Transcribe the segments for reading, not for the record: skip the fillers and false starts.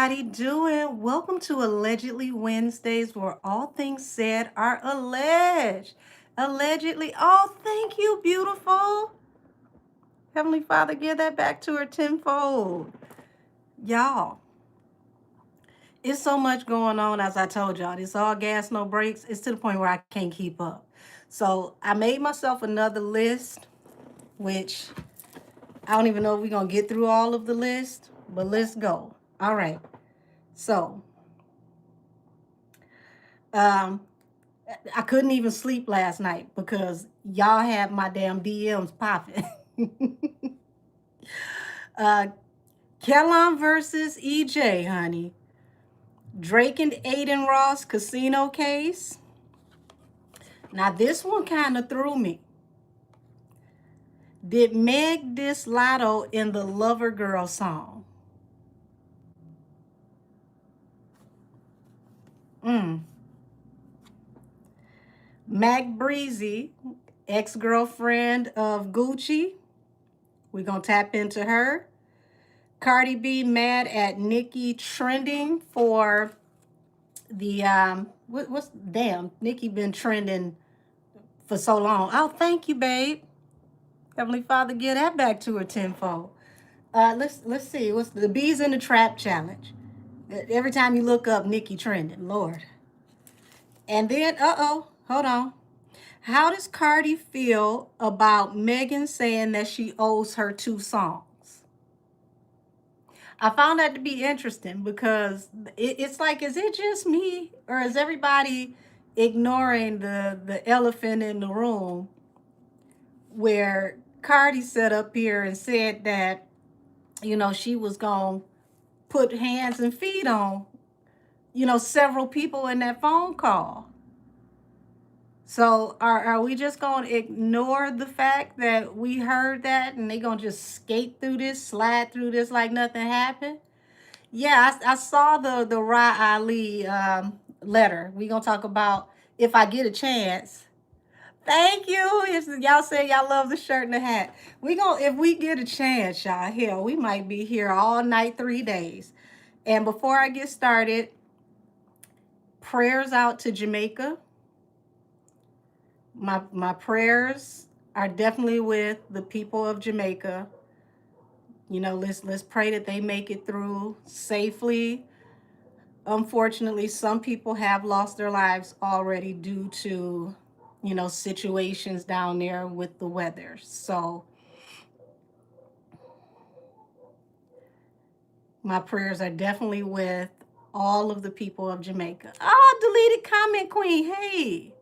everybody doing? Welcome to Allegedly Wednesdays, where all things said are alleged. Allegedly. Oh, thank you, beautiful. Heavenly Father, give that back to her tenfold. Y'all, it's so much going on, as I told y'all. It's all gas, no brakes. It's to the point where I can't keep up. So I made myself another list, which I don't even know if we're going to get through all of the list, but let's go. All right. So, um, I couldn't even sleep last night because y'all had my damn DMs popping. uh, Kellon versus EJ, honey. Drake and Aiden Ross casino case. Now, this one kind of threw me. Did Meg diss Lotto in the Lover Girl song? Mac Breezy, ex-girlfriend of Gucci. We're going to tap into her. Cardi B mad at Nicki trending for the Nicki been trending for so long. Oh, thank you, babe. Heavenly Father, give that back to her tenfold. Let's see. What's the Bees in the Trap challenge? Every time you look up Nicki trending, Lord. And then, hold on. How does Cardi feel about Megan saying that she owes her 2 songs? I found that to be interesting because it's like, is it just me or is everybody ignoring the elephant in the room where Cardi sat up here and said that, she was going to put hands and feet on, several people in that phone call. So are we just going to ignore the fact that we heard that and they going to just skate through this, slide through this like nothing happened? Yeah, I saw the Ra Ali letter. We're going to talk about if I get a chance. Thank you. Y'all say y'all love the shirt and the hat. If we get a chance, y'all, hell, we might be here all night, 3 days. And before I get started, prayers out to Jamaica. My prayers are definitely with the people of Jamaica. Let's pray that they make it through safely. Unfortunately, some people have lost their lives already due to, situations down there with the weather. So my prayers are definitely with all of the people of Jamaica. Oh, deleted comment queen. Hey.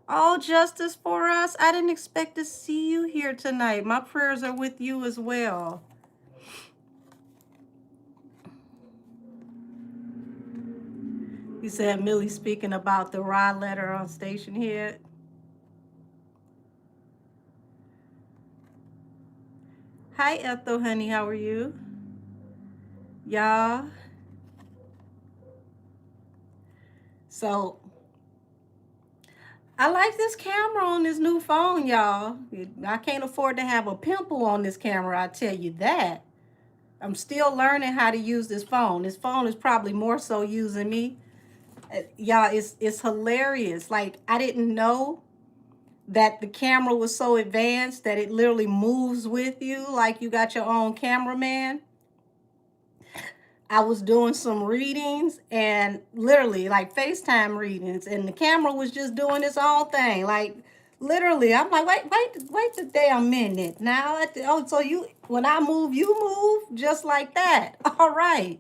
All justice for us. I didn't expect to see you here tonight. My prayers are with you as well. You said Millie speaking about the raw letter on Stationhead. Hi, Ethel, honey. How are you? Y'all. So, I like this camera on this new phone, y'all. I can't afford to have a pimple on this camera, I tell you that. I'm still learning how to use this phone. This phone is probably more so using me. Y'all, it's hilarious. Like, I didn't know that the camera was so advanced that it literally moves with you like you got your own cameraman. I was doing some readings and literally like FaceTime readings, and the camera was just doing its own thing. Like literally, I'm like, wait the damn minute. Now, so when I move, you move just like that. All right.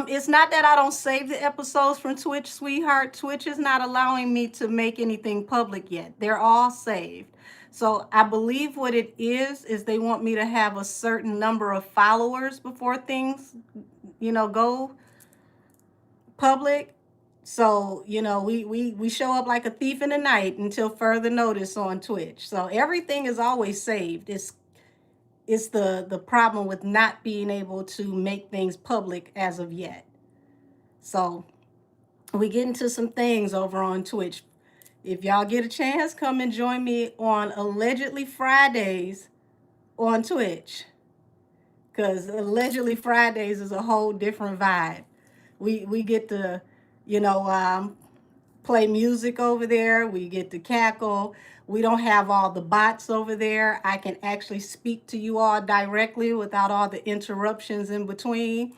It's not that I don't save the episodes from Twitch, sweetheart. Twitch is not allowing me to make anything public yet. They're all saved. So I believe what it is they want me to have a certain number of followers before things, go public. So, we show up like a thief in the night until further notice on Twitch. So everything is always saved. It's the problem with not being able to make things public as of yet. So we get into some things over on Twitch. If y'all get a chance, come and join me on Allegedly Fridays on Twitch. Because Allegedly Fridays is a whole different vibe. We get to, you know, play music over there. We get to cackle. We don't have all the bots over there. I can actually speak to you all directly without all the interruptions in between.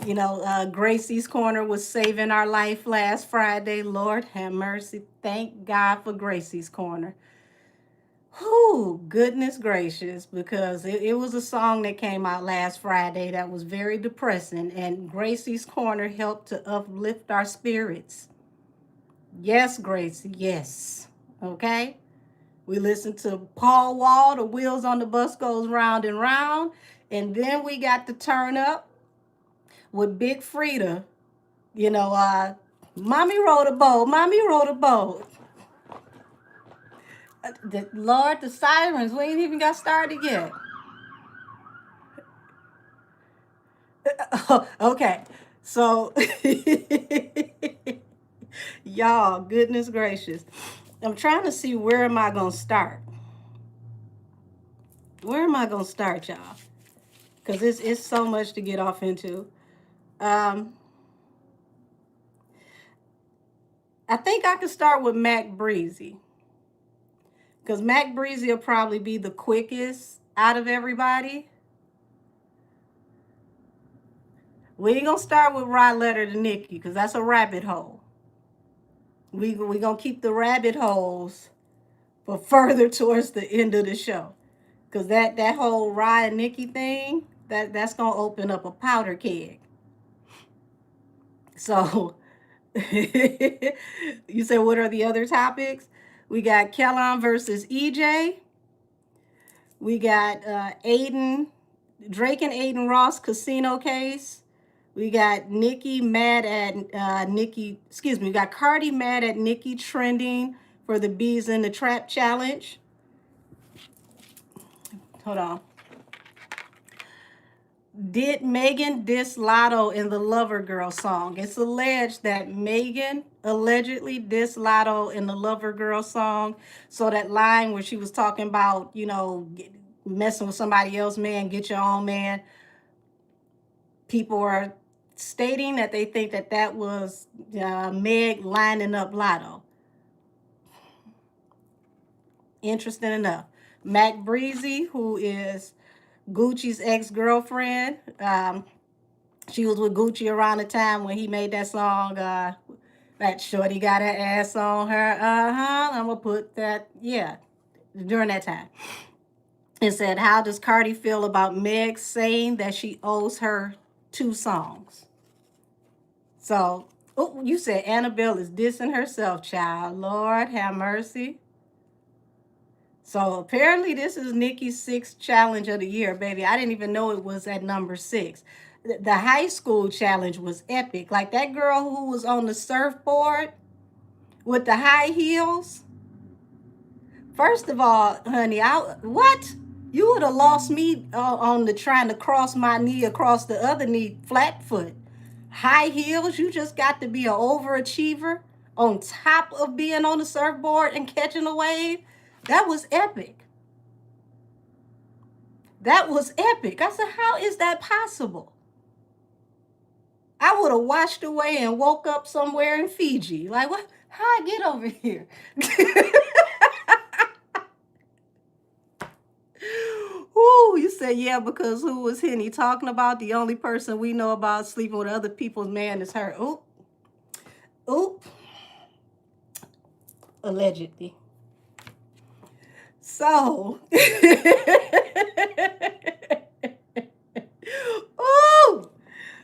You know, Gracie's Corner was saving our life last Friday. Lord have mercy. Thank God for Gracie's Corner. Whew, goodness gracious, because it was a song that came out last Friday that was very depressing, and Gracie's Corner helped to uplift our spirits. Yes, Gracie, yes. Okay? We listened to Paul Wall, The Wheels on the Bus Goes Round and Round, and then we got to turn up with Big Frida. You know, Mommy rode a boat, Mommy rode a boat. Lord, the sirens, we ain't even got started yet. Okay, so y'all, goodness gracious, I'm trying to see where am I gonna start. Where am I gonna start, y'all? Because it's so much to get off into. Um, I think I could start with Mac Breezy, because Mac Breezy will probably be the quickest out of everybody. We ain't gonna start with Rod Letter to Nikki, because that's a rabbit hole. We gonna keep the rabbit holes for further towards the end of the show, because that whole Rod and Nikki thing, that's gonna open up a powder keg. So you said, what are the other topics? We got Kellon versus EJ. We got Drake and Aiden Ross casino case. We got Nicki mad at Nicki, excuse me, we got Cardi mad at Nicki trending for the Bees in the Trap challenge. Hold on. Did Megan diss Lotto in the Lover Girl song? It's alleged that Megan allegedly dissed Lotto in the Lover Girl song. So that line where she was talking about, you know, messing with somebody else, man, get your own man. People are stating that they think that that was Meg lining up Lotto. Interesting enough. Mac Breezy, who is Gucci's ex-girlfriend, she was with Gucci around the time when he made that song, that shorty got her ass on her, I'm gonna put that, yeah, during that time. It said, how does Cardi feel about Meg saying that she owes her 2 songs? So, oh, you said Annabelle is dissing herself, child. Lord have mercy. So apparently this is Nicki's 6th challenge of the year, baby. I didn't even know it was at number 6. The high school challenge was epic. Like that girl who was on the surfboard with the high heels. First of all, honey, what? You would have lost me on the trying to cross my knee across the other knee, flat foot. High heels, you just got to be an overachiever on top of being on the surfboard and catching a wave. That was epic. That was epic. I said, how is that possible? I would have washed away and woke up somewhere in Fiji. Like, what? How I get over here? Ooh, you said, yeah, because who was Henny talking about? The only person we know about sleeping with other people's man is her. Oop. Oop. Allegedly. So, ooh,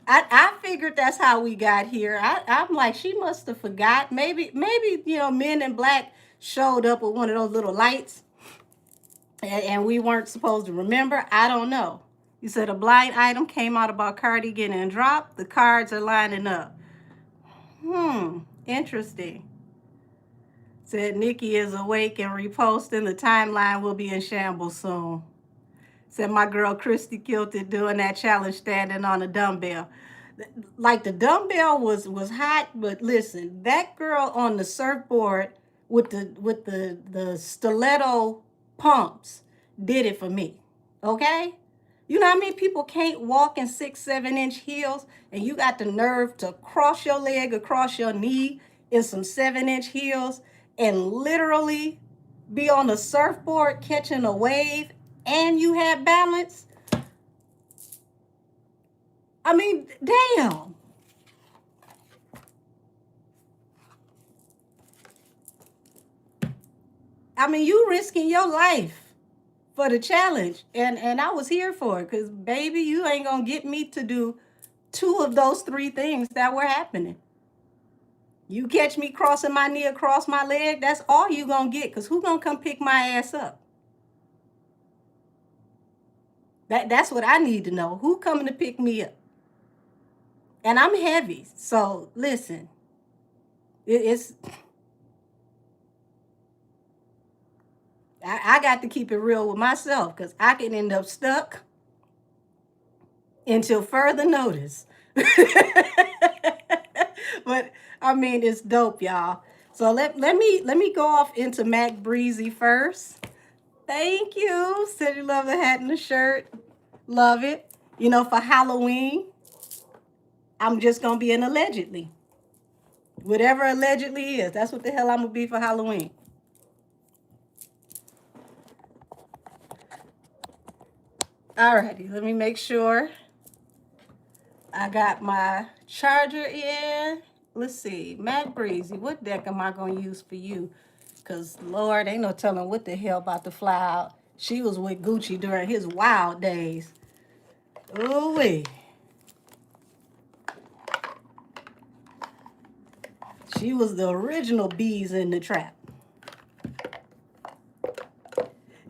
I figured that's how we got here. I'm like, she must have forgot. Maybe, you know, Men in Black showed up with one of those little lights and we weren't supposed to remember. I don't know. You said a blind item came out about Cardi getting dropped. The cards are lining up. Interesting. Said Nikki is awake and reposting. The timeline will be in shambles soon. Said my girl Christy Kilted doing that challenge standing on a dumbbell. Like the dumbbell was hot, but listen, that girl on the surfboard with the stiletto pumps did it for me. Okay? You know how many people can't walk in 6, 7 inch heels, and you got the nerve to cross your leg across your knee in some 7 inch heels and literally be on a surfboard catching a wave and you have balance? I mean, damn. I mean, you risking your life for the challenge, and I was here for it, because baby, you ain't gonna get me to do two of those three things that were happening. You catch me crossing my knee across my leg, that's all you gonna get, because who gonna come pick my ass up? That's what I need to know. Who coming to pick me up? And I'm heavy, so listen, it's I got to keep it real with myself, because I can end up stuck until further notice. But I mean, it's dope, y'all. So let me go off into Mac Breezy first. Thank you. Said you love the hat and the shirt. Love it. You know, for Halloween, I'm just gonna be an allegedly. Whatever allegedly is, that's what the hell I'm gonna be for Halloween. Alrighty, let me make sure I got my charger in. Let's see, Mac Breezy, what deck am I gonna use for you? Cause Lord, ain't no telling what the hell about to fly out. She was with Gucci during his wild days. Ooh wee. She was the original bees in the trap.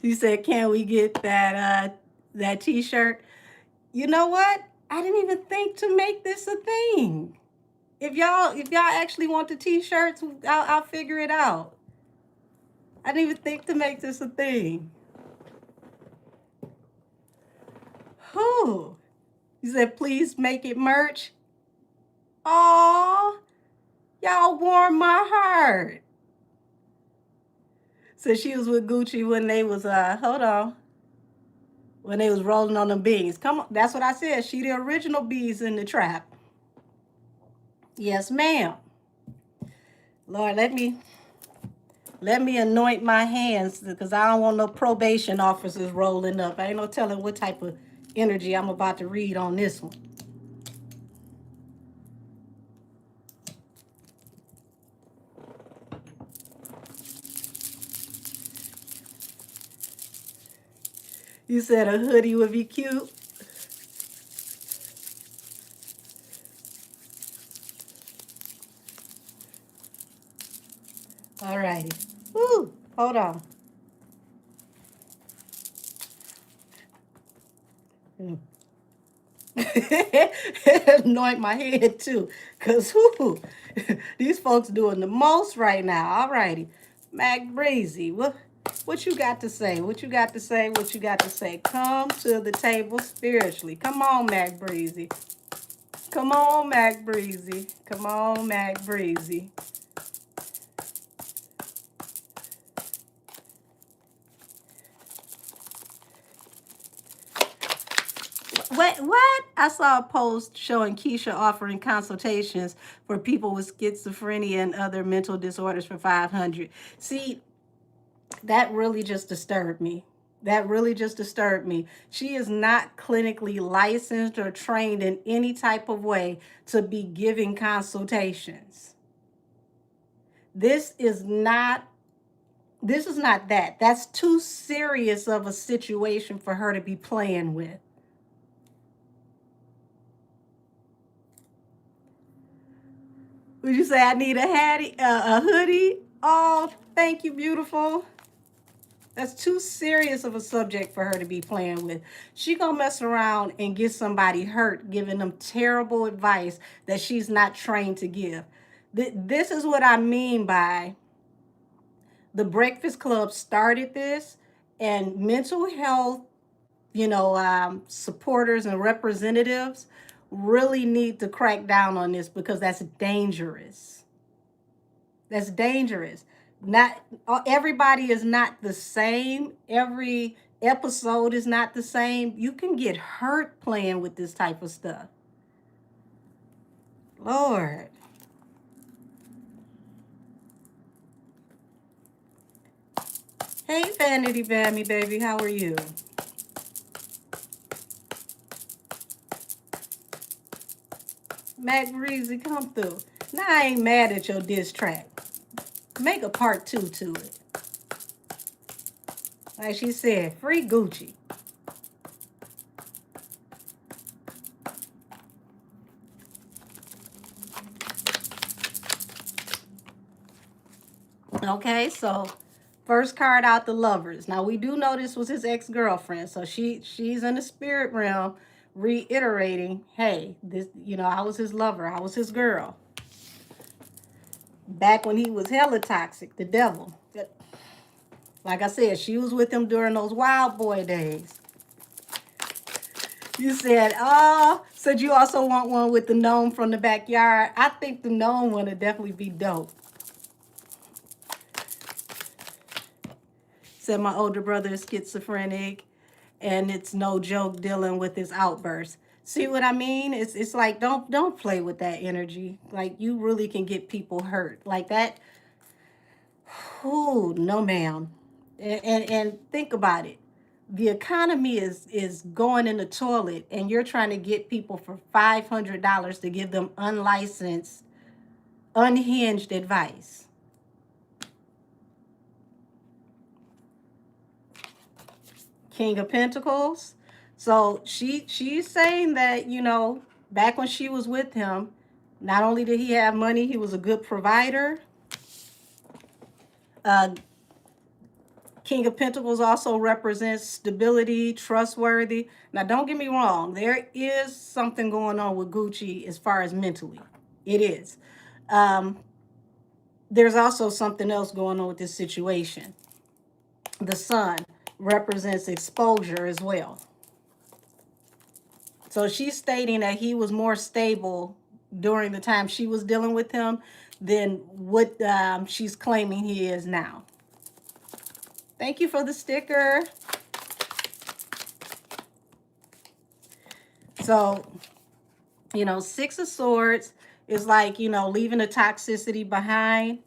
She said, "Can we get that T-shirt?" You know what? I didn't even think to make this a thing. If y'all actually want the T-shirts, I'll figure it out. I didn't even think to make this a thing. Whew. He said, "Please make it merch." Aw, y'all warm my heart. So she was with Gucci when they was hold on, when they was rolling on them beans. Come on, that's what I said. She the original bees in the trap. Yes, ma'am. Lord, let me anoint my hands, because I don't want no probation officers rolling up. I ain't no telling what type of energy I'm about to read on this one. You said a hoodie would be cute. All righty. Woo, hold on. Anoint my head too, because whoo, these folks doing the most right now. All righty. Mac Breezy, what you got to say? What you got to say? What you got to say? Come to the table spiritually. Come on, Mac Breezy. Come on, Mac Breezy. Come on, Mac Breezy. What? I saw a post showing Keisha offering consultations for people with schizophrenia and other mental disorders for 500. See, that really just disturbed me. That really just disturbed me. She is not clinically licensed or trained in any type of way to be giving consultations. This is not that. That's too serious of a situation for her to be playing with. Would you say I need a hoodie? Oh, thank you, beautiful. That's too serious of a subject for her to be playing with. She gonna mess around and get somebody hurt, giving them terrible advice that she's not trained to give. This is what I mean by the Breakfast Club started this, and mental health, supporters and representatives really need to crack down on this, because that's dangerous. That's dangerous. Not everybody is not the same. Every episode is not the same. You can get hurt playing with this type of stuff. Lord. Hey, Vanity Bammy, baby. How are you? Mac Breezy, come through. Now, I ain't mad at your diss track. Make a part 2 to it. Like she said, free Gucci. Okay, so first card out, the Lovers. Now we do know this was his ex-girlfriend, so she's in the spirit realm reiterating, hey, this, I was his lover, I was his girl. Back when he was hella toxic, the devil. Like I said, she was with him during those wild boy days. You said you also want one with the gnome from the backyard. I think the gnome one would definitely be dope. Said my older brother is schizophrenic, and it's no joke dealing with his outbursts. See what I mean? It's like don't play with that energy. Like you really can get people hurt like that. Ooh, no, ma'am. And think about it. The economy is going in the toilet, and you're trying to get people for $500 to give them unlicensed, unhinged advice. King of Pentacles. So she's saying that, back when she was with him, not only did he have money, he was a good provider. King of Pentacles also represents stability, trustworthy. Now, don't get me wrong. There is something going on with Gucci as far as mentally. It is. There's also something else going on with this situation. The Sun represents exposure as well. So she's stating that he was more stable during the time she was dealing with him than what she's claiming he is now. Thank you for the sticker. So, Six of Swords is like, leaving the toxicity behind.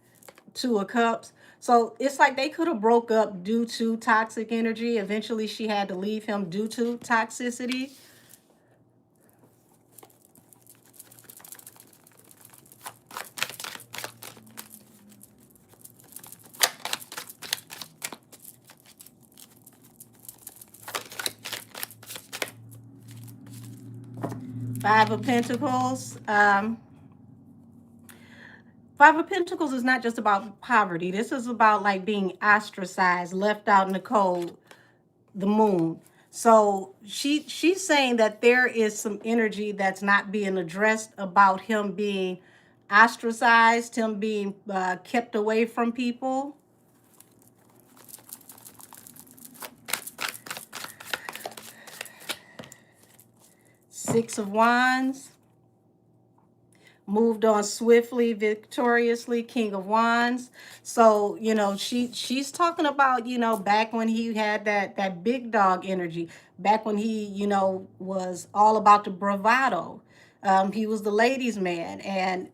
Two of Cups. So it's like they could have broke up due to toxic energy. Eventually she had to leave him due to toxicity. Five of Pentacles. Five of Pentacles is not just about poverty. This is about like being ostracized, left out in the cold, the Moon. So she's saying that there is some energy that's not being addressed about him being ostracized, him being kept away from people. Six of Wands. Moved on swiftly, victoriously, King of Wands. So, she's talking about, back when he had that big dog energy, back when he, was all about the bravado. He was the ladies' man. And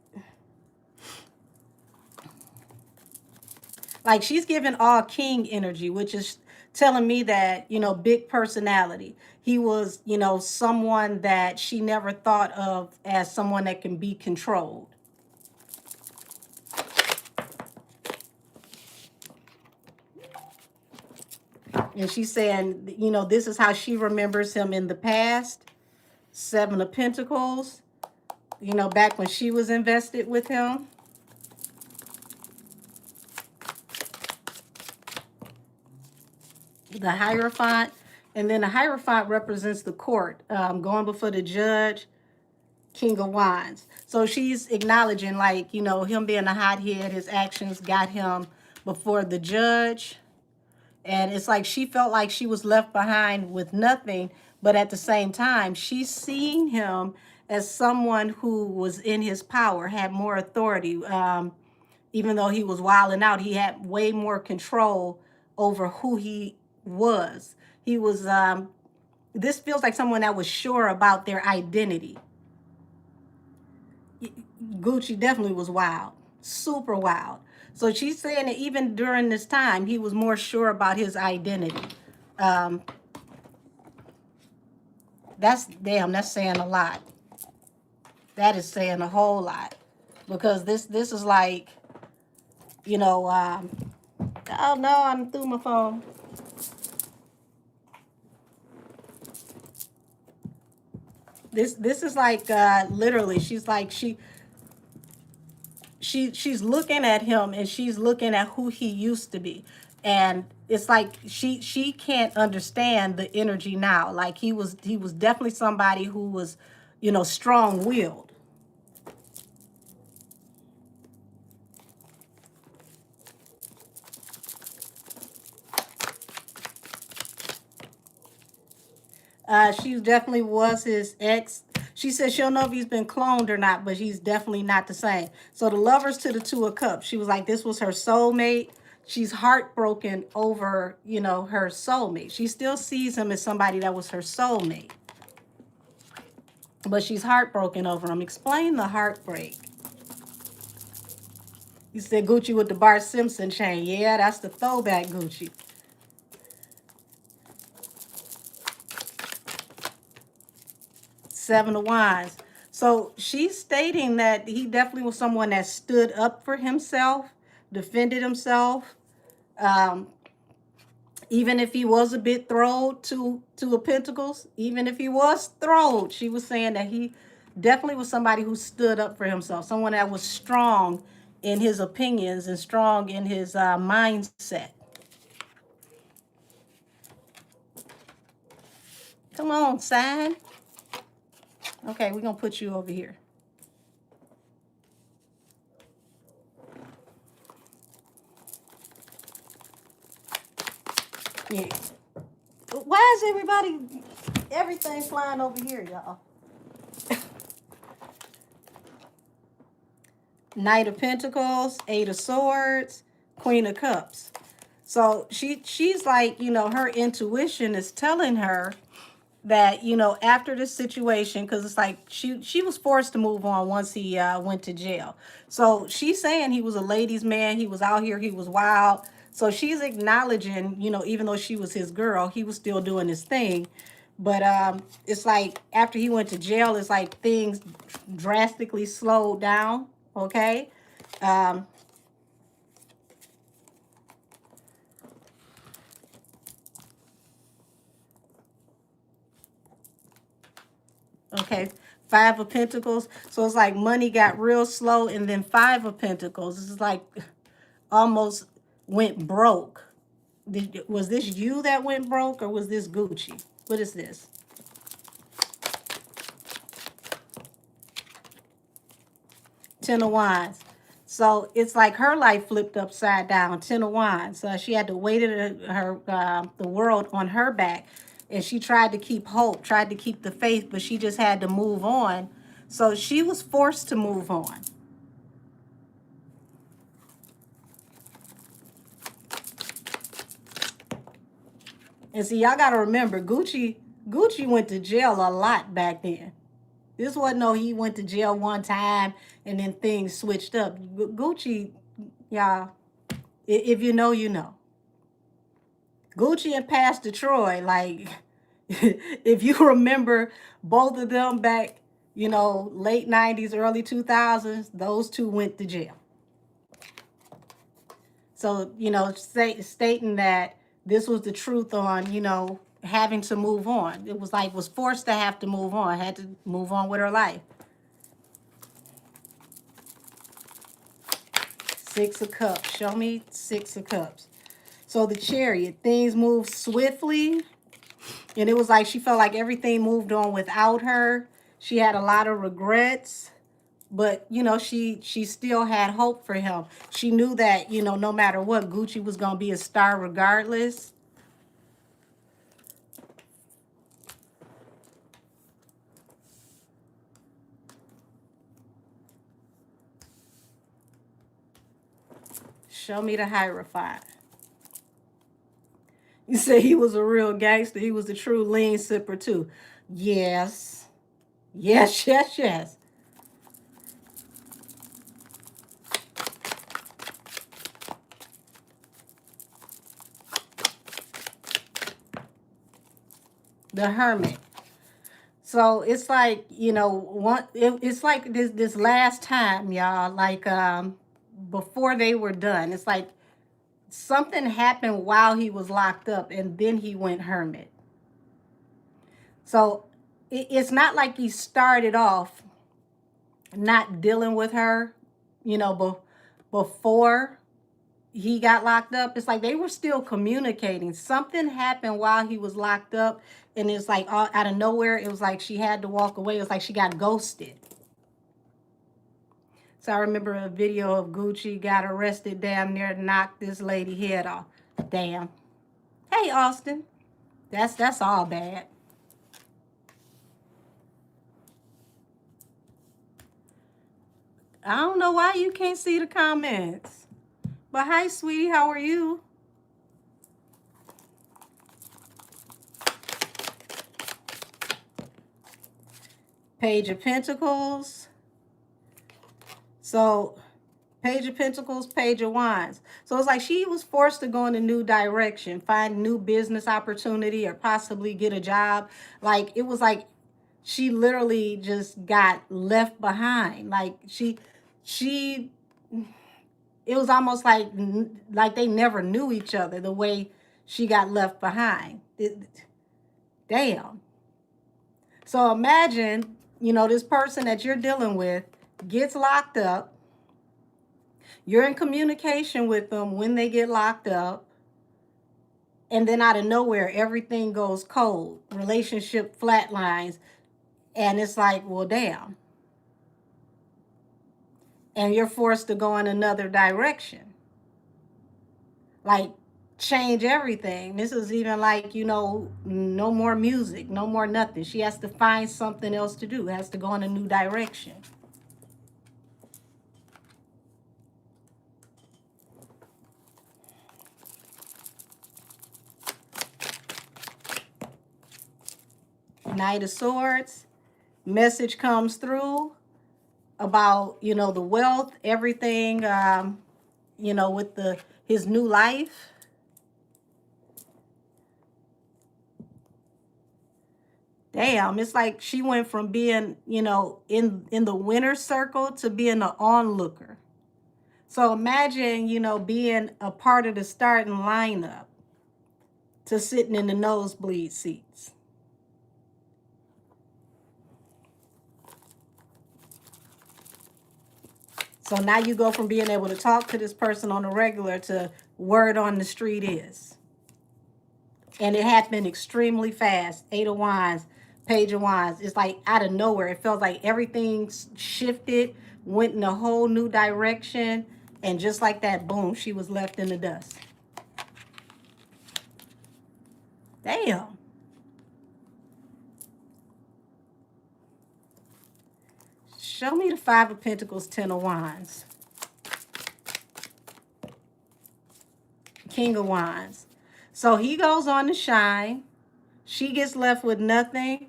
like she's giving all king energy, which is telling me that, big personality. He was, someone that she never thought of as someone that can be controlled. And she's saying, this is how she remembers him in the past. Seven of Pentacles, back when she was invested with him. The Hierophant. And then the Hierophant represents the court, going before the judge, King of Wands. So she's acknowledging, like, him being a hothead, his actions got him before the judge. And it's like she felt like she was left behind with nothing. But at the same time, she's seeing him as someone who was in his power, had more authority, even though he was wilding out, he had way more control over who he was. He was, this feels like someone that was sure about their identity. Gucci definitely was wild, super wild. So she's saying that even during this time, he was more sure about his identity. Um, that's saying a lot. That is saying a whole lot, because this is like, you know, oh no, I'm through my phone. This is like literally, she's like she's looking at him, and she's looking at who he used to be, and it's like she can't understand the energy now. Like he was definitely somebody who was, you know, strong-willed. She definitely was his ex. She said she'll know if he's been cloned or not, but he's definitely not the same. So the Lovers to the Two of Cups. She was like, this was her soulmate. She's heartbroken over, you know, her soulmate. She still sees him as somebody that was her soulmate, but she's heartbroken over him. Explain the heartbreak. You said Gucci with the Bart Simpson chain. Yeah, that's the throwback Gucci. Seven of Wands. So she's stating that he definitely was someone that stood up for himself, defended himself. Um, even if he was a bit throwed to a Pentacles, even if he was throwed, she was saying that he definitely was somebody who stood up for himself, someone that was strong in his opinions and strong in his mindset. Come on, sign. Okay, we're going to put you over here. Yeah. Why is everything flying over here, y'all? Knight of Pentacles, Eight of Swords, Queen of Cups. So she's like, you know, her intuition is telling her that, you know, after this situation, because it's like she was forced to move on once he went to jail. So she's saying he was a ladies' man. He was out here. He was wild. So she's acknowledging, you know, even though she was his girl, he was still doing his thing. But it's like after he went to jail, it's like things drastically slowed down. Okay. Um, okay. Five of Pentacles. So it's like money got real slow, and then Five of Pentacles. This is like almost went broke. Was this you that went broke, or was this Gucci? What is this? Ten of Wands. So it's like her life flipped upside down. Ten of Wands. So she had to weight the world on her back, and she tried to keep hope, tried to keep the faith, but she just had to move on. So she was forced to move on. And see, y'all got to remember, Gucci went to jail a lot back then. This wasn't no he went to jail one time and then things switched up. Gucci, y'all, if you know, you know. Gucci and Pastor Troy, like, if you remember both of them back, you know, late 90s, early 2000s, those two went to jail. So, you know, stating that this was the truth on, you know, having to move on. It was like, was forced to have to move on, had to move on with her life. Six of Cups. Show me Six of Cups. So the Chariot, things moved swiftly. And it was like she felt like everything moved on without her. She had a lot of regrets. But, you know, she still had hope for him. She knew that, you know, no matter what, Gucci was going to be a star regardless. Show me the Hierophant. You say he was a real gangster. He was a true lean sipper too. Yes. Yes, yes, yes. The Hermit. So it's like, it's like this last time, y'all, like before they were done. It's like something happened while he was locked up and then he went hermit. So it's not like he started off not dealing with her, before he got locked up. It's like they were still communicating. Something happened while he was locked up, and it's like out of nowhere, it was like she had to walk away. It was like she got ghosted. So I remember a video of Gucci got arrested, damn near knocked this lady head off. Damn. Hey, Austin. That's all bad. I don't know why you can't see the comments. But hi, sweetie, how are you? Page of Pentacles. So, Page of Pentacles, Page of Wands. So it's like she was forced to go in a new direction, find new business opportunity, or possibly get a job. Like, it was like she literally just got left behind. Like, it was almost like they never knew each other, the way she got left behind. Damn. So imagine, this person that you're dealing with gets locked up. You're in communication with them when they get locked up. And then out of nowhere, everything goes cold. Relationship flatlines. And it's like, well, damn. And you're forced to go in another direction. Like, change everything. This is even like, no more music, no more nothing. She has to find something else to do. Has to go in a new direction. Knight of Swords. Message comes through about, the wealth, everything, with his new life. Damn, it's like she went from being, in the winner's circle to being an onlooker. So imagine, being a part of the starting lineup to sitting in the nosebleed seats. So now you go from being able to talk to this person on a regular to word on the street is. And it happened extremely fast. 8 of Wands, Page of Wands. It's like out of nowhere. It felt like everything shifted, went in a whole new direction. And just like that, boom, she was left in the dust. Damn. Show me the 5 of Pentacles, 10 of Wands. King of Wands. So he goes on to shine. She gets left with nothing.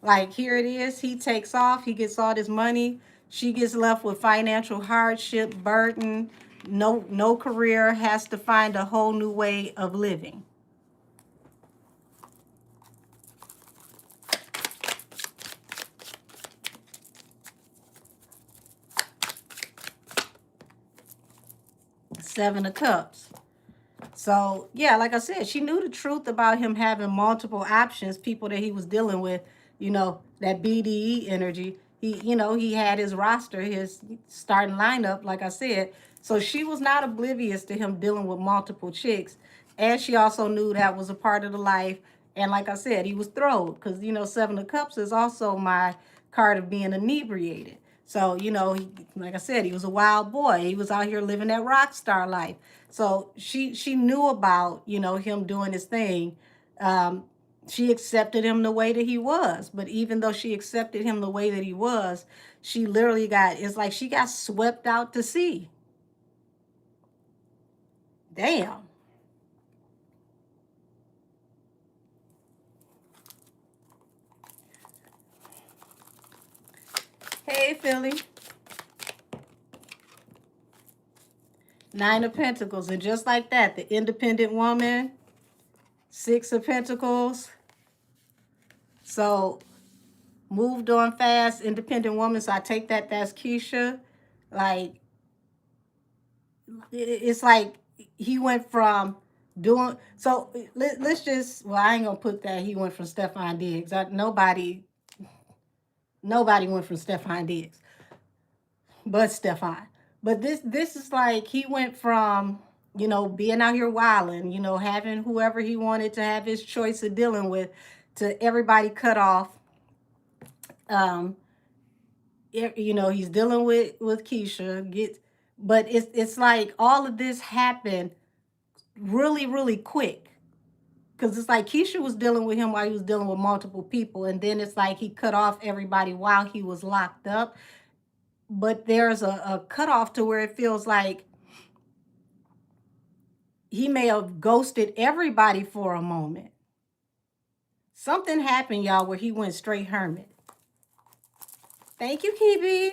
Like, here it is. He takes off. He gets all this money. She gets left with financial hardship, burden, no career, has to find a whole new way of living. Seven of Cups. So, yeah, like I said, she knew the truth about him having multiple options, people that he was dealing with, that BDE energy. He had his roster, his starting lineup, like I said. So she was not oblivious to him dealing with multiple chicks. And she also knew that was a part of the life. And like I said, he was thrilled because, Seven of Cups is also my card of being inebriated. So, like I said, he was a wild boy. He was out here living that rock star life. So she knew about, him doing his thing. She accepted him the way that he was. But even though she accepted him the way that he was, she literally it's like she got swept out to sea. Damn. Hey, Philly. Nine of Pentacles. And just like that, the independent woman, Six of Pentacles. So moved on fast, independent woman. So I take that that's Keisha. Like, it's like he went from doing, so let's just, well, I ain't gonna put that he went from Stefan Diggs. Nobody went from Stefan Diggs but Stefan. But this is like he went from, you know, being out here wilding, you know, having whoever he wanted to have his choice of dealing with, to everybody cut off. You know, he's dealing with Keisha. But it's like all of this happened really, really quick. Because it's like Keisha was dealing with him while he was dealing with multiple people. And then it's like he cut off everybody while he was locked up. But there's a cutoff to where it feels like he may have ghosted everybody for a moment. Something happened, y'all, where he went straight hermit. Thank you, Kibi.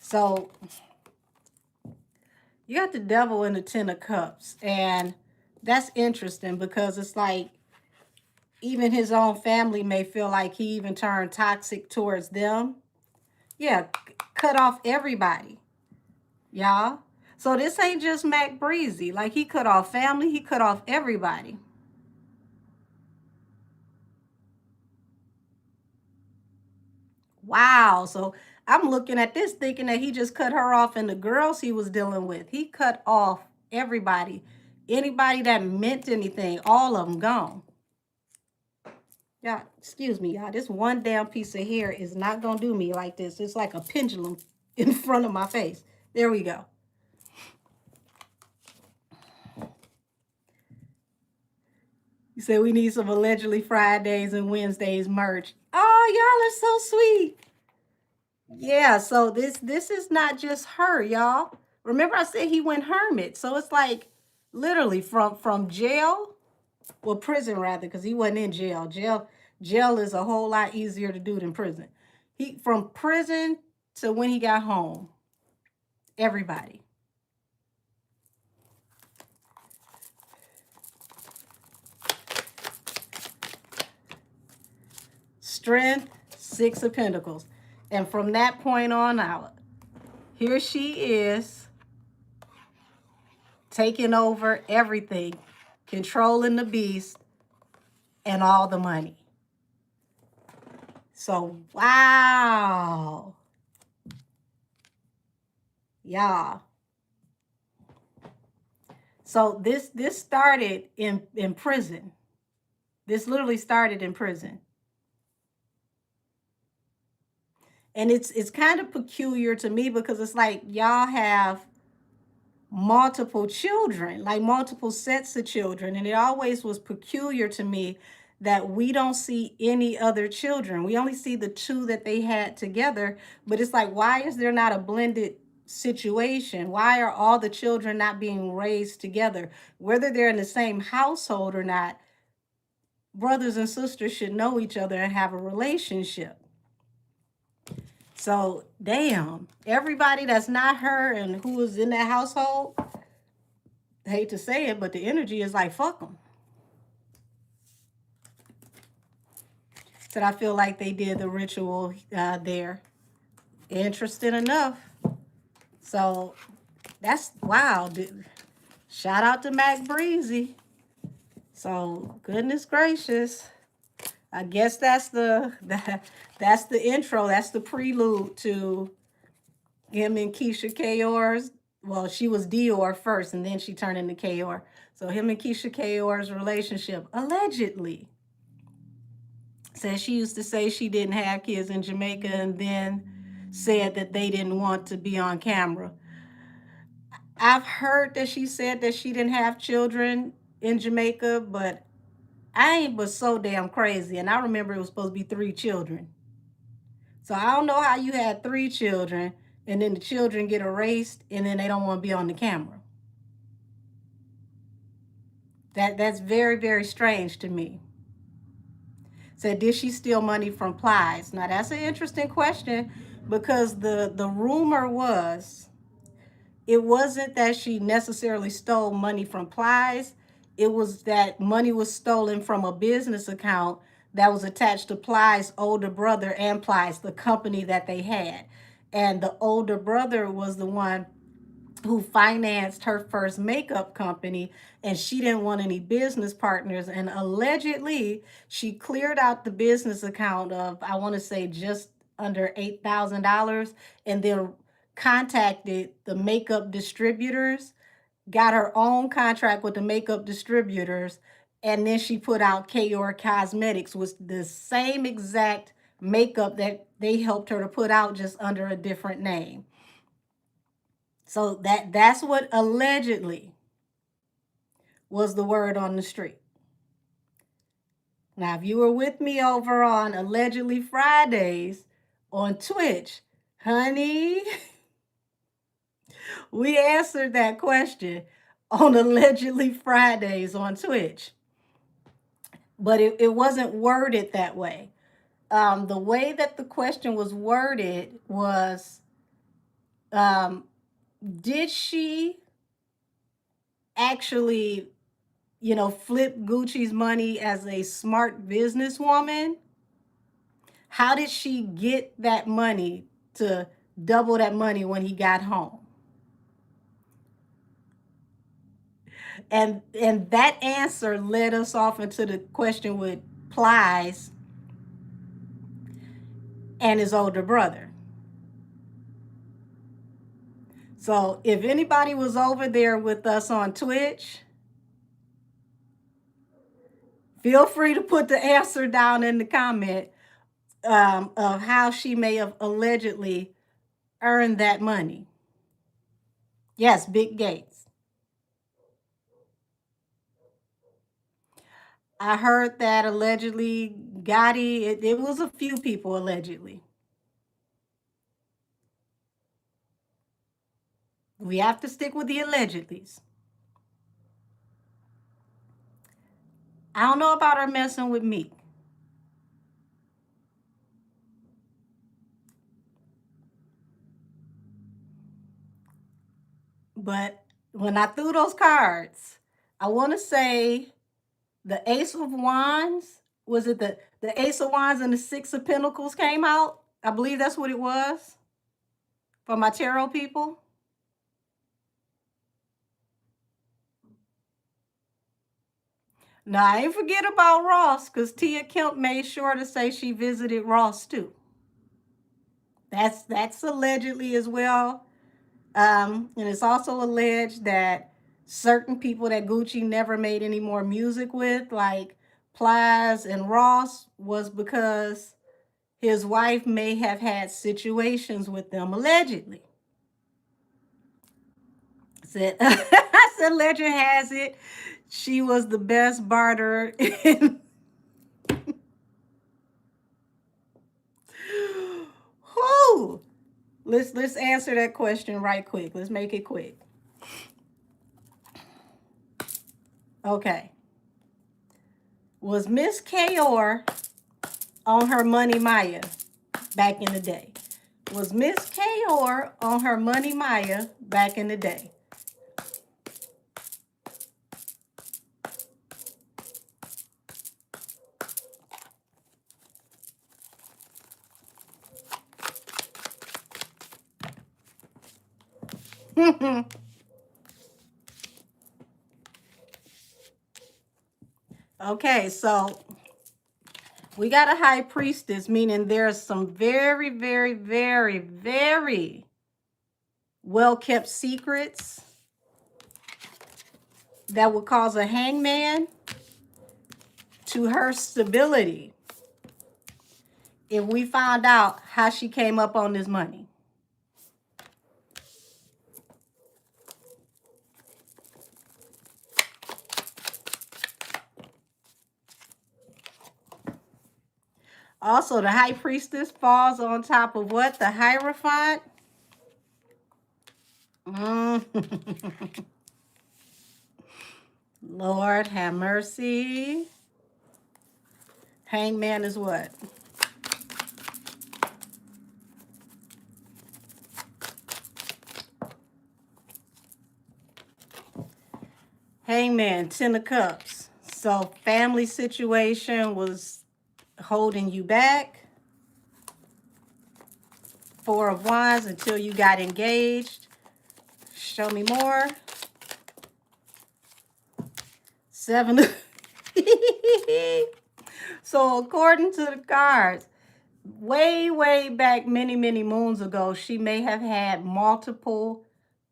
So you got the Devil and the Ten of Cups. And that's interesting because it's like even his own family may feel like he even turned toxic towards them. Yeah, cut off everybody, y'all. So this ain't just Mac Breezy. Like, he cut off family, he cut off everybody. Wow. So I'm looking at this thinking that he just cut her off and the girls he was dealing with. He cut off everybody. Anybody that meant anything, all of them gone. Yeah, excuse me, y'all. This one damn piece of hair is not going to do me like this. It's like a pendulum in front of my face. There we go. You said we need some allegedly Fridays and Wednesdays merch. Oh, y'all are so sweet. Yeah, so this is not just her, y'all. Remember I said he went hermit. So it's like literally from jail, well, prison rather, because he wasn't in jail. Jail is a whole lot easier to do than prison. He from prison to when he got home. Everybody. Strength, Six of Pentacles. And from that point on out, here she is taking over everything, controlling the beast and all the money. So, wow. Y'all. So this started in prison. This literally started in prison. And it's kind of peculiar to me because it's like y'all have multiple children, like multiple sets of children. And it always was peculiar to me that we don't see any other children. We only see the two that they had together. But it's like, why is there not a blended situation? Why are all the children not being raised together? Whether they're in the same household or not, brothers and sisters should know each other and have a relationship. So, damn, everybody that's not her and who is in that household, I hate to say it, but the energy is like, fuck them. So I feel like they did the ritual there. Interesting enough. So that's, wow. Shout out to Mac Breezy. So, goodness gracious. I guess that's the intro. That's the prelude to him and Keisha Kayor's. Well, she was Dior first, and then she turned into Kayor. So him and Keisha Kayor's relationship, allegedly. Said she used to say she didn't have kids in Jamaica, and then said that they didn't want to be on camera. I've heard that she said that she didn't have children in Jamaica, but I ain't but so damn crazy. And I remember it was supposed to be 3 children. So I don't know how you had 3 children and then the children get erased and then they don't want to be on the camera. That's very, very strange to me. Said, did she steal money from Plies? Now that's an interesting question because the rumor was it wasn't that she necessarily stole money from Plies. It was that money was stolen from a business account that was attached to Plies' older brother and Plies, the company that they had. And the older brother was the one who financed her first makeup company, and she didn't want any business partners. And allegedly, she cleared out the business account of, I want to say, just under $8,000, and then contacted the makeup distributors, got her own contract with the makeup distributors, and then she put out Kayor Cosmetics with the same exact makeup that they helped her to put out, just under a different name. So that's what allegedly was the word on the street. Now, if you were with me over on Allegedly Fridays on Twitch, honey, we answered that question on Allegedly Fridays on Twitch. But it wasn't worded that way. The way that the question was worded was, did she actually, flip Gucci's money as a smart businesswoman? How did she get that money to double that money when he got home? And that answer led us off into the question with Plies and his older brother. So if anybody was over there with us on Twitch, feel free to put the answer down in the comment of how she may have allegedly earned that money. Yes, Big Gates. I heard that allegedly Gotti, it was a few people allegedly. We have to stick with the allegedlys. I don't know about her messing with me. But when I threw those cards, I want to say the Ace of Wands, was it the Ace of Wands and the Six of Pentacles came out? I believe that's what it was for my tarot people. Now, I ain't forget about Ross, because Tia Kemp made sure to say she visited Ross too. That's allegedly as well. And it's also alleged that certain people that Gucci never made any more music with, like Plies and Ross, was because his wife may have had situations with them, allegedly. Said, I said, legend has it, she was the best barter in. Whoo! Let's answer that question right quick. Let's make it quick. Okay. Was Miss Kayor on her Money Maya back in the day? Was Miss Kayor on her Money Maya back in the day? Okay, so we got a high priestess, meaning there's some very, very, very, very well-kept secrets that would cause a hangman to her stability if we found out how she came up on this money. Also, the high priestess falls on top of what? The Hierophant. Lord have mercy. Hangman is what? Hangman, 10 of Cups. So family situation was holding you back. 4 of Wands until you got engaged. Show me more. 7 of... So according to the cards, way back many moons ago, she may have had multiple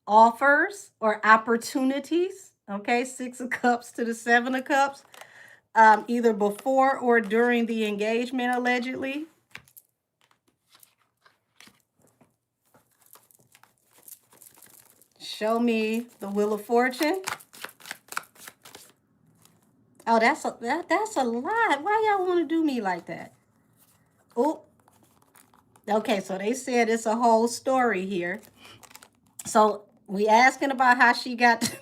offers or opportunities. Okay, 6 of Cups to the 7 of Cups, either before or during the engagement, allegedly. Show me the Wheel of Fortune. Oh, that's a lot. Why y'all want to do me like that? Oh, okay. So they said it's a whole story here. So we asking about how she got.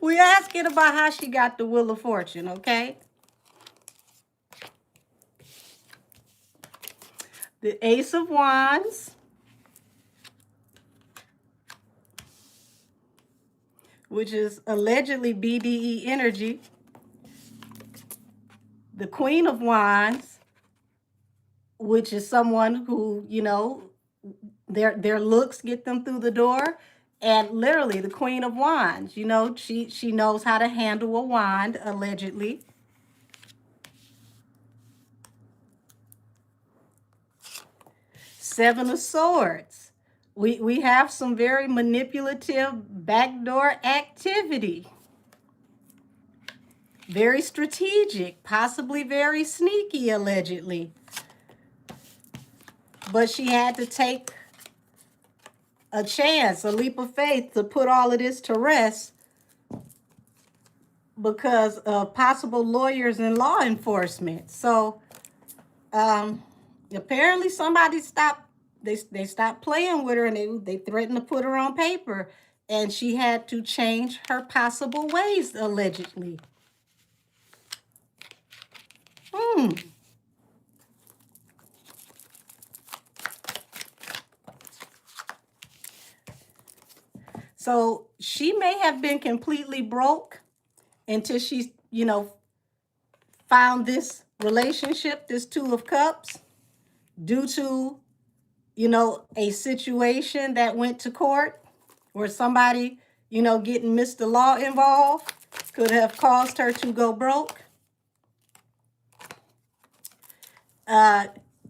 We asking about how she got the Wheel of Fortune. Okay. The Ace of Wands. Which is allegedly BDE energy. The Queen of Wands, which is someone who, you know, their looks get them through the door. And literally the Queen of Wands, you know, she knows how to handle a wand, allegedly. Seven of Swords. We have some very manipulative backdoor activity. Very strategic, possibly very sneaky, allegedly. But she had to take a chance, a leap of faith to put all of this to rest because of possible lawyers and law enforcement. So apparently somebody stopped, they stopped playing with her, and they threatened to put her on paper, and she had to change her possible ways, allegedly. So she may have been completely broke until she, you know, found this relationship, this Two of Cups, due to, you know, a situation that went to court where somebody, you know, getting Mr. Law involved could have caused her to go broke.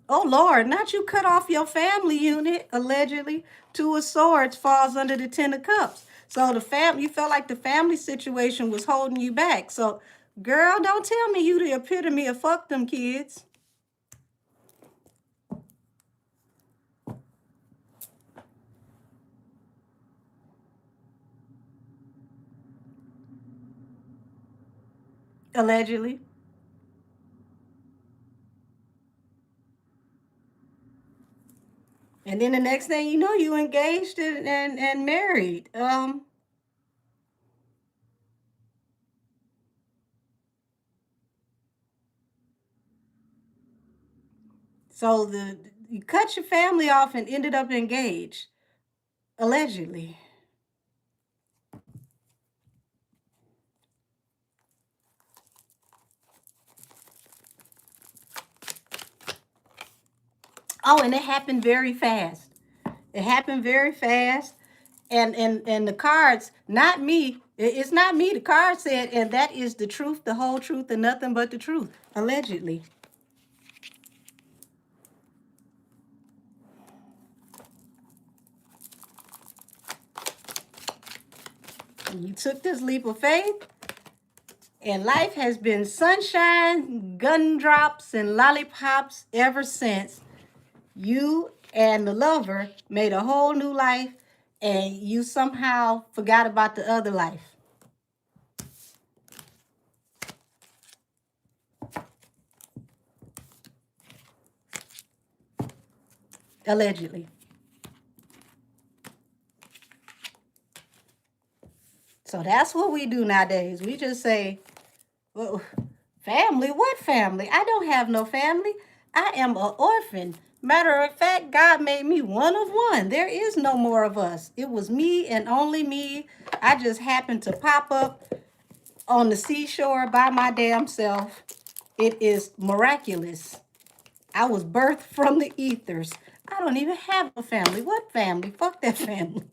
Oh, Lord, not you cut off your family unit, allegedly. Two of Swords falls under the 10 of Cups. So you felt like the family situation was holding you back. So, girl, don't tell me you the epitome of fuck them kids. Allegedly. And then the next thing you know, you engaged and married. So you cut your family off and ended up engaged, allegedly. Oh, and it happened very fast. It happened very fast. And the cards, not me. It's not me. The card said, and that is the truth, the whole truth, and nothing but the truth, allegedly. You took this leap of faith, and life has been sunshine, gumdrops, and lollipops ever since. You and the lover made a whole new life, and you somehow forgot about the other life. allegedly. So that's what we do nowadays. We just say, well, family? What family? I don't have no family. I am an orphan. Matter of fact, God made me one of one. There is no more of us. It was me and only me. I just happened to pop up on the seashore by my damn self. It is miraculous. I was birthed from the ethers. I don't even have a family. What family? Fuck that family.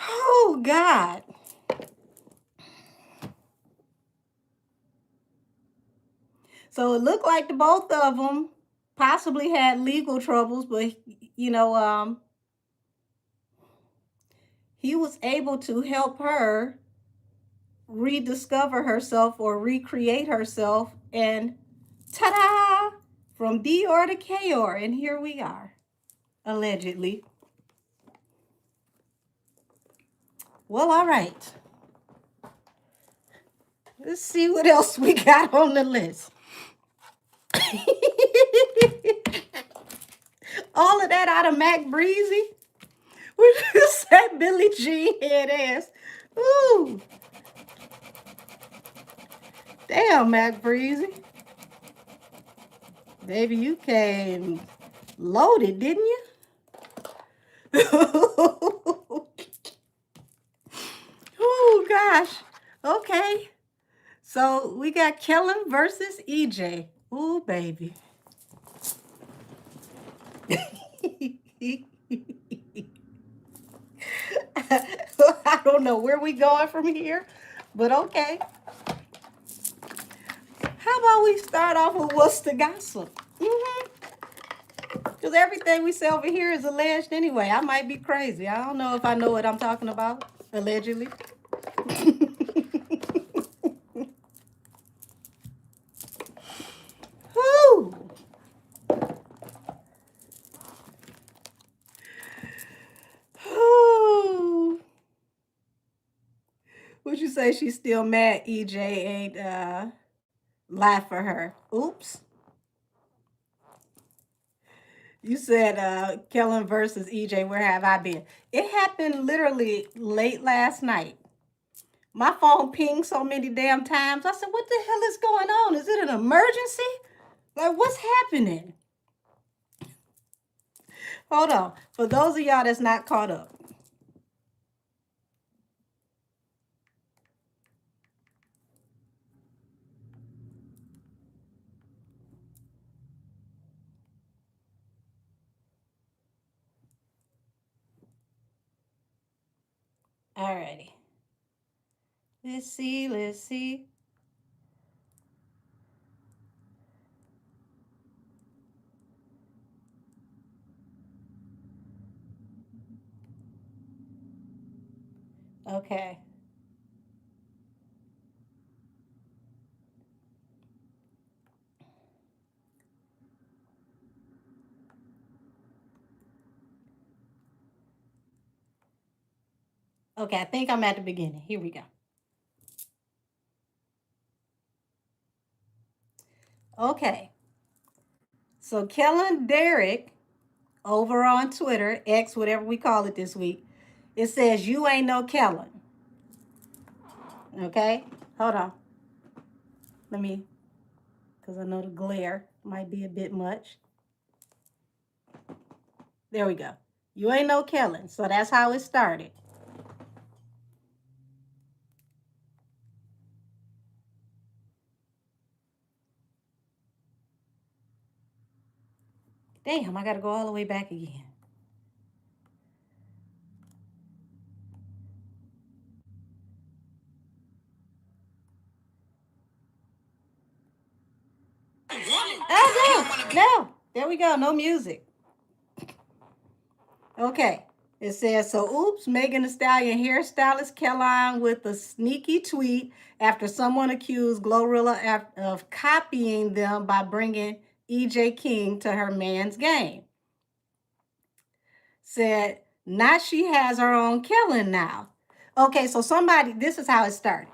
Oh, God. So it looked like the both of them possibly had legal troubles, but you know, he was able to help her rediscover herself or recreate herself, and ta-da! From Dior to Kayor, and here we are, allegedly. Well, all right. Let's see what else we got on the list. All of that out of Mac Breezy? What you said, Billie Jean head ass? Ooh. Damn, Mac Breezy. Baby, you came loaded, didn't you? Oh, gosh. Okay. So we got Kellen versus EJ. Ooh, baby. I don't know where we going from here, but okay. How about we start off with what's the gossip? Because everything we say over here is alleged anyway. I might be crazy. I don't know if I know what I'm talking about, allegedly. Whew. Would you say she's still mad EJ ain't laugh for her? Oops. You said Kellen versus EJ, where have I been? It happened literally late last night. My phone pinged so many damn times. I said, what the hell is going on? Is it an emergency? Like, what's happening? Hold on. For those of y'all that's not caught up. Alrighty. Let's see. Okay. Okay, I think I'm at the beginning. Here we go. Okay. So Kellen Derrick over on Twitter, X, whatever we call it this week, it says, you ain't no Kellen. Okay? Hold on. Let me, because I know the glare might be a bit much. There we go. You ain't no Kellen. So that's how it started. Damn, I got to go all the way back again. Oh, no. There we go. No music. Okay. It says, so oops, Megan Thee Stallion hairstylist Kelline with a sneaky tweet after someone accused Glorilla of copying them by bringing EJ King to her man's game. Said, now she has her own Kellen now. Okay, so somebody, this is how it started.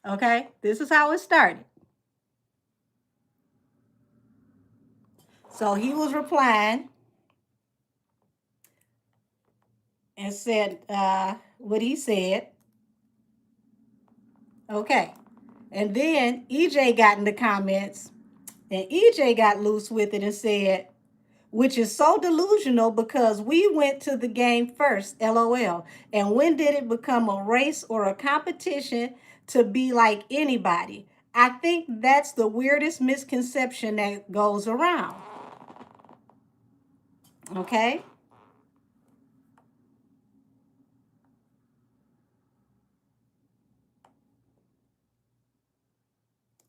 Okay, this is how it started. So he was replying and said what he said. Okay. And then EJ got in the comments and EJ got loose with it and said, which is so delusional because we went to the game first, LOL. And when did it become a race or a competition to be like anybody? I think that's the weirdest misconception that goes around. Okay?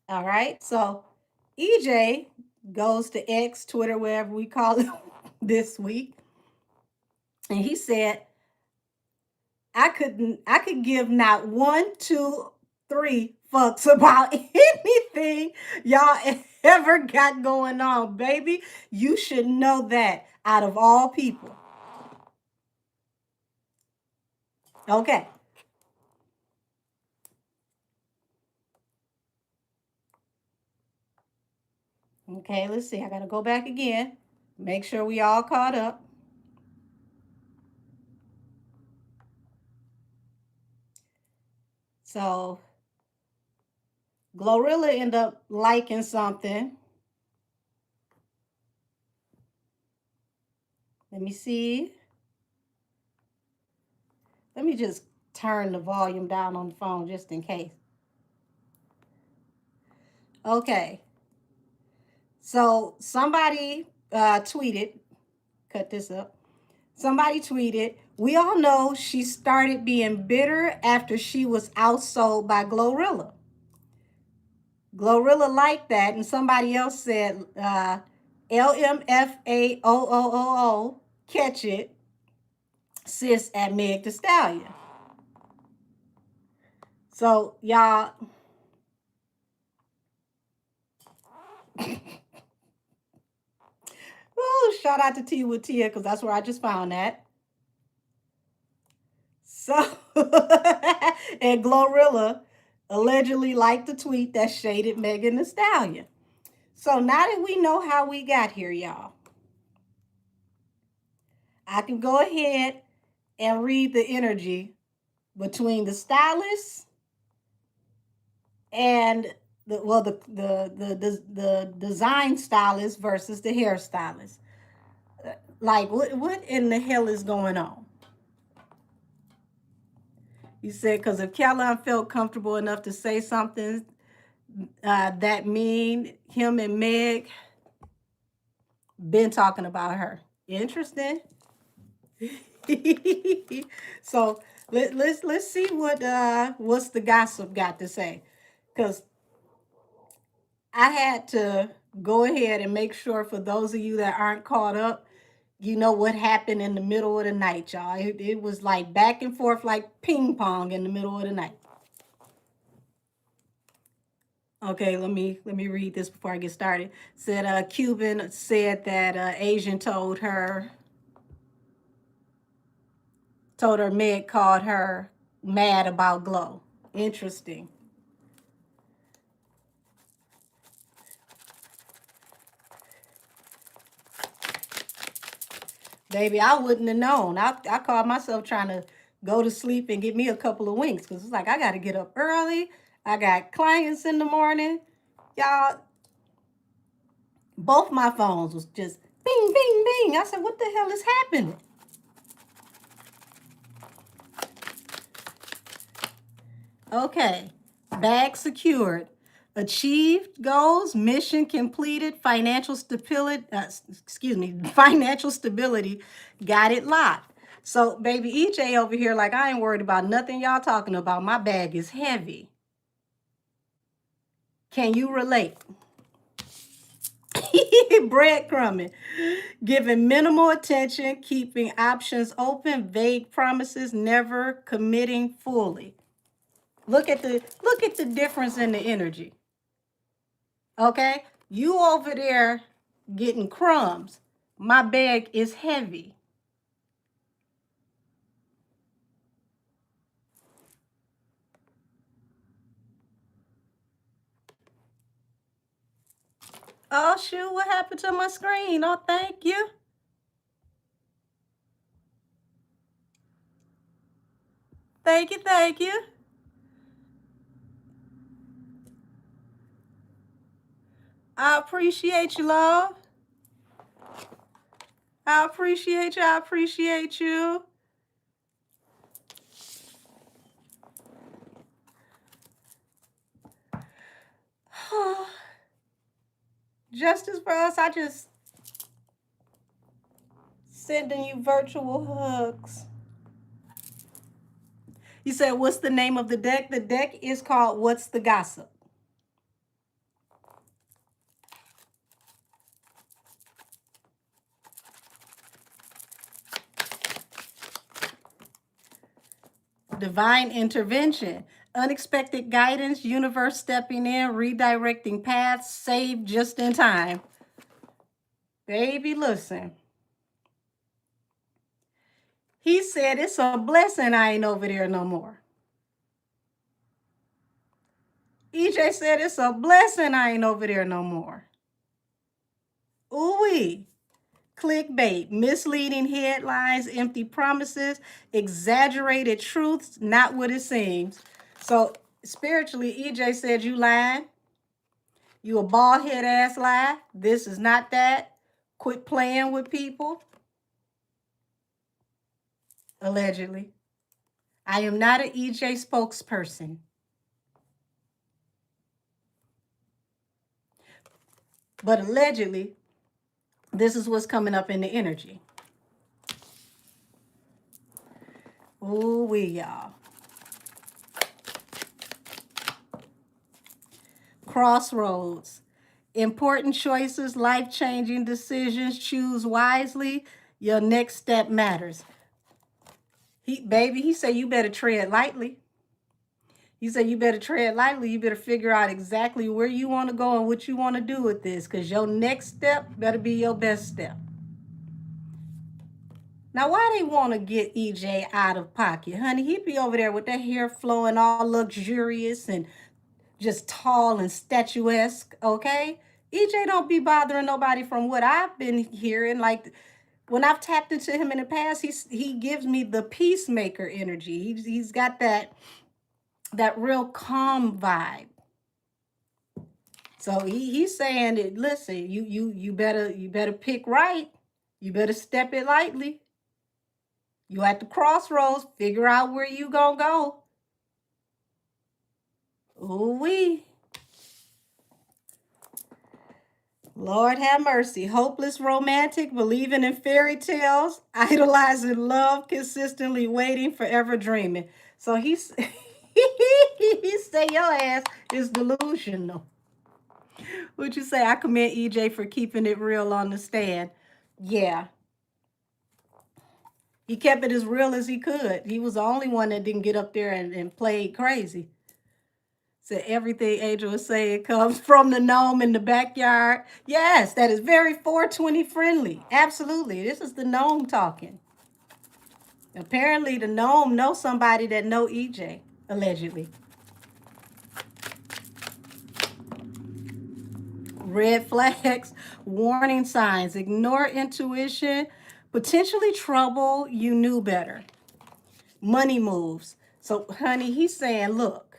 All right. So EJ goes to X, Twitter, wherever we call it this week. And he said, I could give not one, two, three fucks about anything y'all ever got going on, baby. You should know that out of all people. Okay. Okay, let's see. I gotta go back again. Make sure we all caught up. So Glorilla ended up liking something. Let me see. Let me just turn the volume down on the phone just in case. Okay. So somebody tweeted, cut this up. Somebody tweeted, we all know she started being bitter after she was outsold by Glorilla. Glorilla liked that, and somebody else said, LMFAOOOO, catch it, sis at Meg Thee Stallion. So, y'all, woo, shout out to Tia with Tia, because that's where I just found that. So, and Glorilla allegedly liked the tweet that shaded Megan Thee Stallion. So now that we know how we got here, y'all, I can go ahead and read the energy between the stylist and the design stylist versus the hairstylist. Like what in the hell is going on? You said because if Caroline felt comfortable enough to say something that mean, him and Meg been talking about her. Interesting. So let's see what's the gossip got to say, because I had to go ahead and make sure for those of you that aren't caught up, you know what happened in the middle of the night, y'all. It was like back and forth like ping pong in the middle of the night. Okay, let me read this before I get started. Said Cuban said that Asian told her Meg called her mad about Glow. Interesting. Baby, I wouldn't have known. I called myself trying to go to sleep and get me a couple of winks because it's like I got to get up early. I got clients in the morning. Y'all, both my phones was just bing, bing, bing. I said, what the hell is happening? Okay, bag secured. Achieved goals, mission completed, financial stability, financial stability, got it locked. So baby EJ over here, like I ain't worried about nothing y'all talking about. My bag is heavy. Can you relate? Breadcrumbing, giving minimal attention, keeping options open, vague promises, never committing fully. Look at the difference in the energy. Okay? You over there getting crumbs. My bag is heavy. Oh, shoot, what happened to my screen? Oh, thank you. Thank you, thank you. I appreciate you, love. I appreciate you. I appreciate you. Justice for us, I just sending you virtual hugs. You said, what's the name of the deck? The deck is called What's the Gossip? Divine intervention, unexpected guidance, universe stepping in, redirecting paths, saved just in time. Baby, listen. He said, it's a blessing I ain't over there no more. EJ said, it's a blessing I ain't over there no more. Ooh-wee. Clickbait, misleading headlines, empty promises, exaggerated truths, not what it seems. So spiritually, EJ said, you lying. You a bald head ass lie. This is not that. Quit playing with people. Allegedly. I am not an EJ spokesperson. But allegedly, this is what's coming up in the energy. Ooh, we y'all. Crossroads. Important choices, life-changing decisions. Choose wisely. Your next step matters. He said you better tread lightly. He said you better tread lightly. You better figure out exactly where you want to go and what you want to do with this, because your next step better be your best step. Now, why they want to get EJ out of pocket? Honey, he be over there with that hair flowing all luxurious and just tall and statuesque, okay? EJ don't be bothering nobody from what I've been hearing. Like, when I've tapped into him in the past, he gives me the peacemaker energy. He's got that real calm vibe. So he's saying that, listen, you better pick right. You better step it lightly. You at the crossroads, figure out where you gonna go. Ooh-wee. Lord have mercy. Hopeless romantic, believing in fairy tales, idolizing love, consistently waiting, forever dreaming. So he's he say your ass is delusional. Would you say? I commend EJ for keeping it real on the stand. Yeah. He kept it as real as he could. He was the only one that didn't get up there and played crazy. So everything Angel was saying comes from the gnome in the backyard. Yes, that is very 420 friendly. Absolutely. This is the gnome talking. Apparently the gnome knows somebody that know EJ, allegedly. Red flags, warning signs, ignore intuition, potentially trouble, you knew better. Money moves. So, honey, he's saying, look,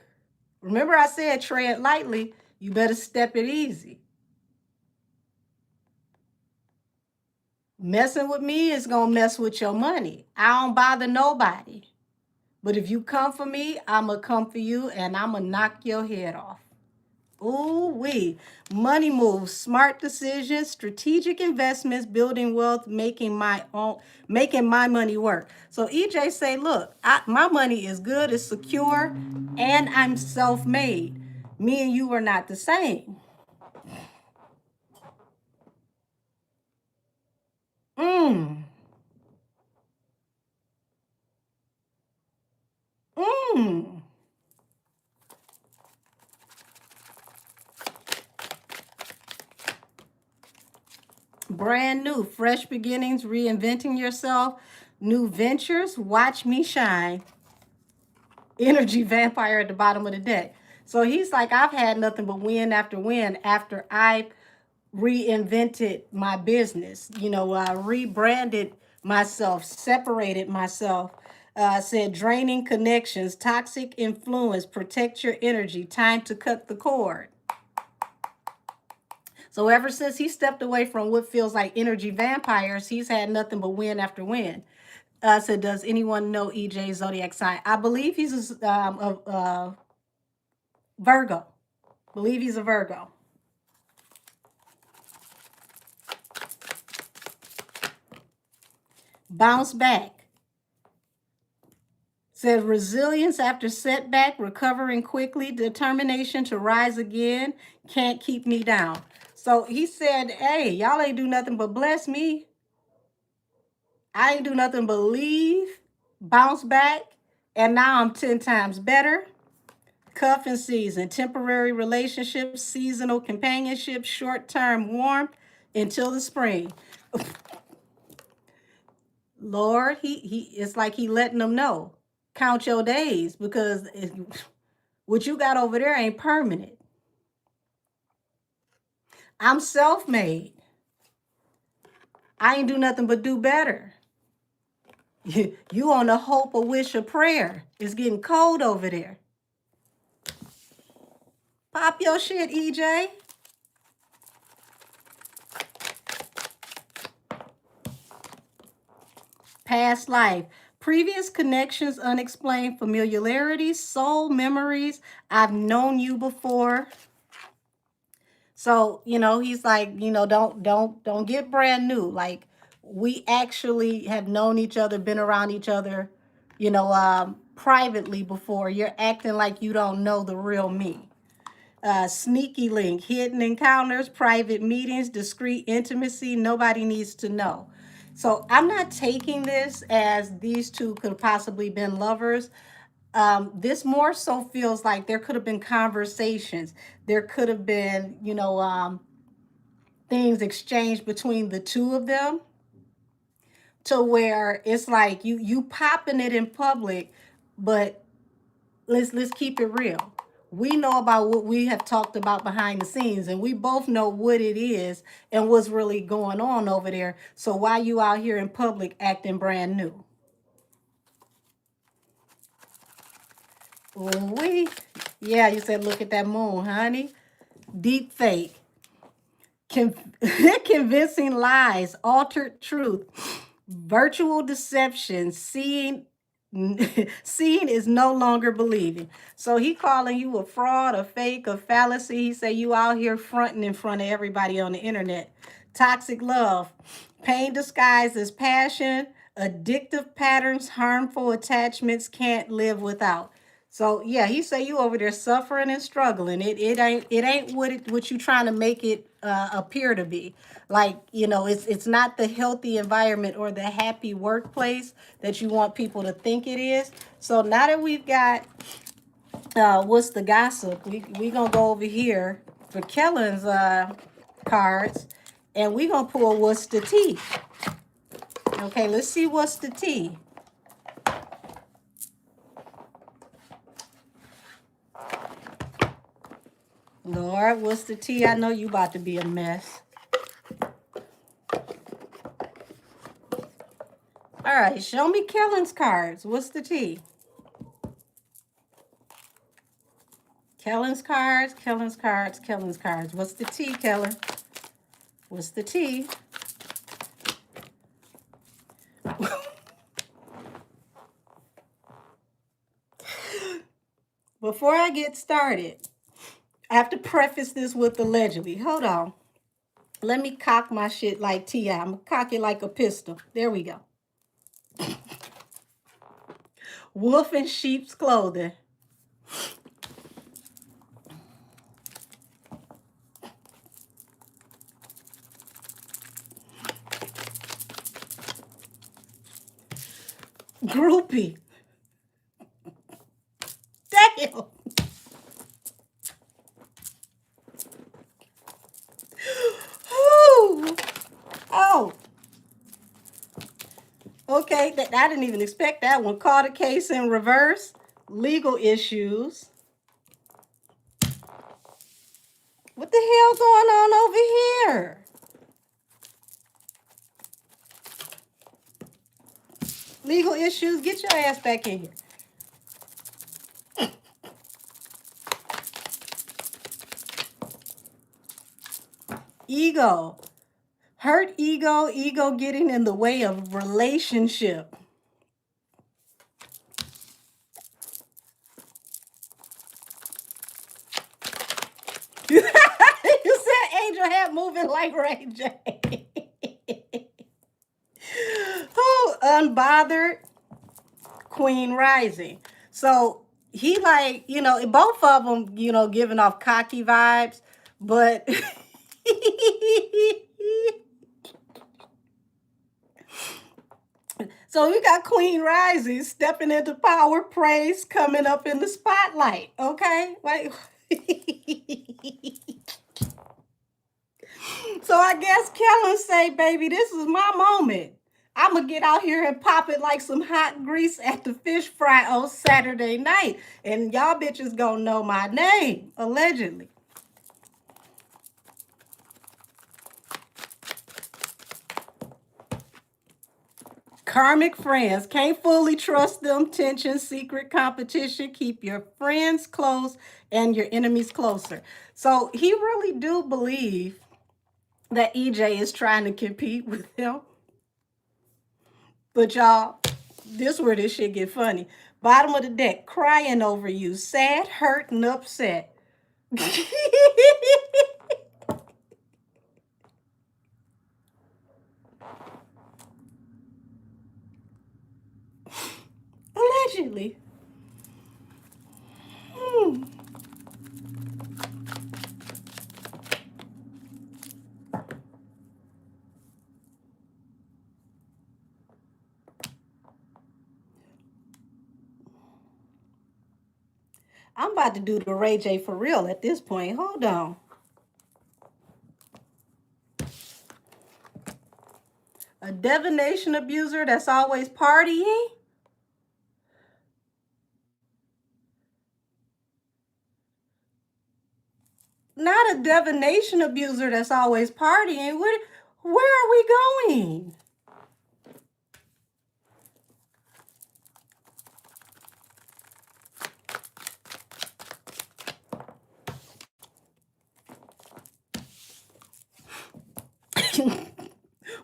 remember I said tread lightly, you better step it easy. Messing with me is going to mess with your money. I don't bother nobody. But if you come for me, I'm going to come for you and I'm going to knock your head off. Ooh-wee. Money moves, smart decisions, strategic investments, building wealth, making my money work. So EJ say, look, my money is good, it's secure, and I'm self-made. Me and you are not the same. Mmm. Mmm. Brand new, fresh beginnings, reinventing yourself, new ventures, watch me shine. Energy vampire at the bottom of the deck. So he's like, I've had nothing but win after win after I reinvented my business. You know, I rebranded myself, separated myself. Said draining connections, toxic influence, protect your energy, time to cut the cord. So ever since he stepped away from what feels like energy vampires, he's had nothing but win after win. Said, does anyone know EJ's zodiac sign? I believe he's a Virgo. Believe he's a Virgo. Bounce back. Said resilience after setback, recovering quickly, determination to rise again, can't keep me down. So he said, hey, y'all ain't do nothing but bless me. I ain't do nothing but leave, bounce back, and now I'm 10 times better. Cuffing season, temporary relationships, seasonal companionship, short-term warmth until the spring. Lord, he it's like he letting them know. Count your days, because what you got over there ain't permanent. I'm self-made. I ain't do nothing but do better. You on a hope, a wish, a prayer. It's getting cold over there. Pop your shit, EJ. Past life. Previous connections, unexplained familiarity, soul memories. I've known you before. So, you know, he's like, you know, don't get brand new. Like, we actually have known each other, been around each other, you know, privately before. You're acting like you don't know the real me. Sneaky link, hidden encounters, private meetings, discreet intimacy. Nobody needs to know. So I'm not taking this as these two could have possibly been lovers. This more so feels like there could have been conversations. There could have been, you know, things exchanged between the two of them, to where it's like you popping it in public, but let's keep it real. We know about what we have talked about behind the scenes, and we both know what it is and what's really going on over there. So why you out here in public acting brand new? We, yeah, you said look at that moon, honey. Deep fake. Convincing lies, altered truth, virtual deception, seeing seeing is no longer believing. So he calling you a fraud, a fake, a fallacy. He say you out here fronting in front of everybody on the internet. Toxic love, pain disguised as passion, addictive patterns, harmful attachments, can't live without. So yeah, he say you over there suffering and struggling. It ain't what you trying to make it appear to be. Like, you know, it's not the healthy environment or the happy workplace that you want people to think it is. So now that we've got what's the gossip, we gonna go over here for Kellen's cards, and we gonna pull what's the tea. Okay, let's see what's the tea. Lord, what's the tea? I know you about to be a mess. All right, show me Kellen's cards. What's the tea? Kellen's cards, Kellen's cards, Kellen's cards. What's the tea, Kellen? What's the tea? Before I get started, I have to preface this with allegedly. Hold on. Let me cock my shit like T.I. I'm going to cock it like a pistol. There we go. Wolf in sheep's clothing. Groupie. Damn. Oh. Okay, I didn't even expect that one. Caught a case in reverse. Legal issues. What the hell going on over here? Legal issues, get your ass back in here. Ego. Hurt ego, ego getting in the way of relationship. You said Angel Hat moving like Ray J. Oh, unbothered Queen Rising. So he like, both of them, giving off cocky vibes, but so you got Queen Rising stepping into power, praise, coming up in the spotlight. Okay, like. So I guess Kellen say, baby, this is my moment. I'm going to get out here and pop it like some hot grease at the fish fry on Saturday night. And y'all bitches going to know my name, allegedly. Karmic friends. Can't fully trust them. Tension, secret competition. Keep your friends close and your enemies closer. So he really do believe that EJ is trying to compete with him. But y'all, this where this shit get funny. Bottom of the deck, crying over you. Sad, hurt, and upset. Allegedly. I'm about to do the Ray J for real at this point. Hold on. A divination abuser that's always partying? Not a divination abuser that's always partying. Where are we going?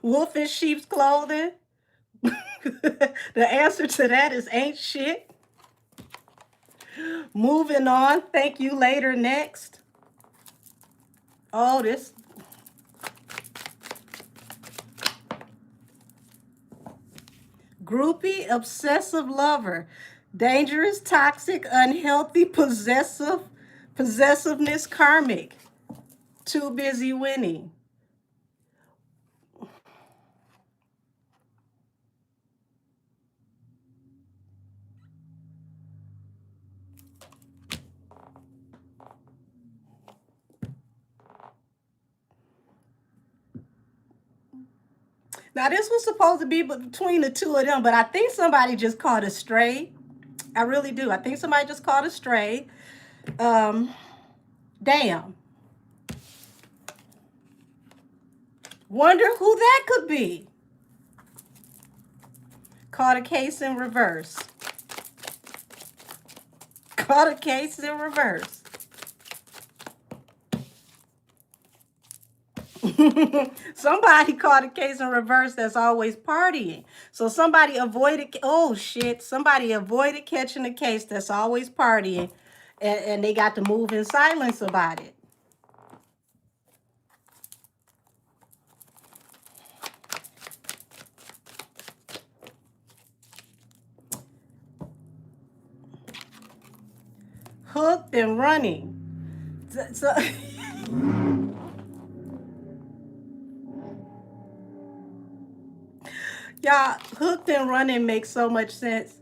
Wolf in sheep's clothing? The answer to that is ain't shit. Moving on. Thank you later. Next. Oh, this. Groupie, obsessive lover. Dangerous, toxic, unhealthy, possessiveness, karmic. Too busy winning. Now, this was supposed to be between the two of them, but I think somebody just caught a stray. I really do. I think somebody just caught a stray. Damn. Wonder who that could be. Caught a case in reverse. Caught a case in reverse. Somebody caught a case in reverse that's always partying. So somebody avoided, oh shit, somebody avoided catching a case that's always partying, and they got to move in silence about it. Hooked and running. So y'all, hooked and running makes so much sense.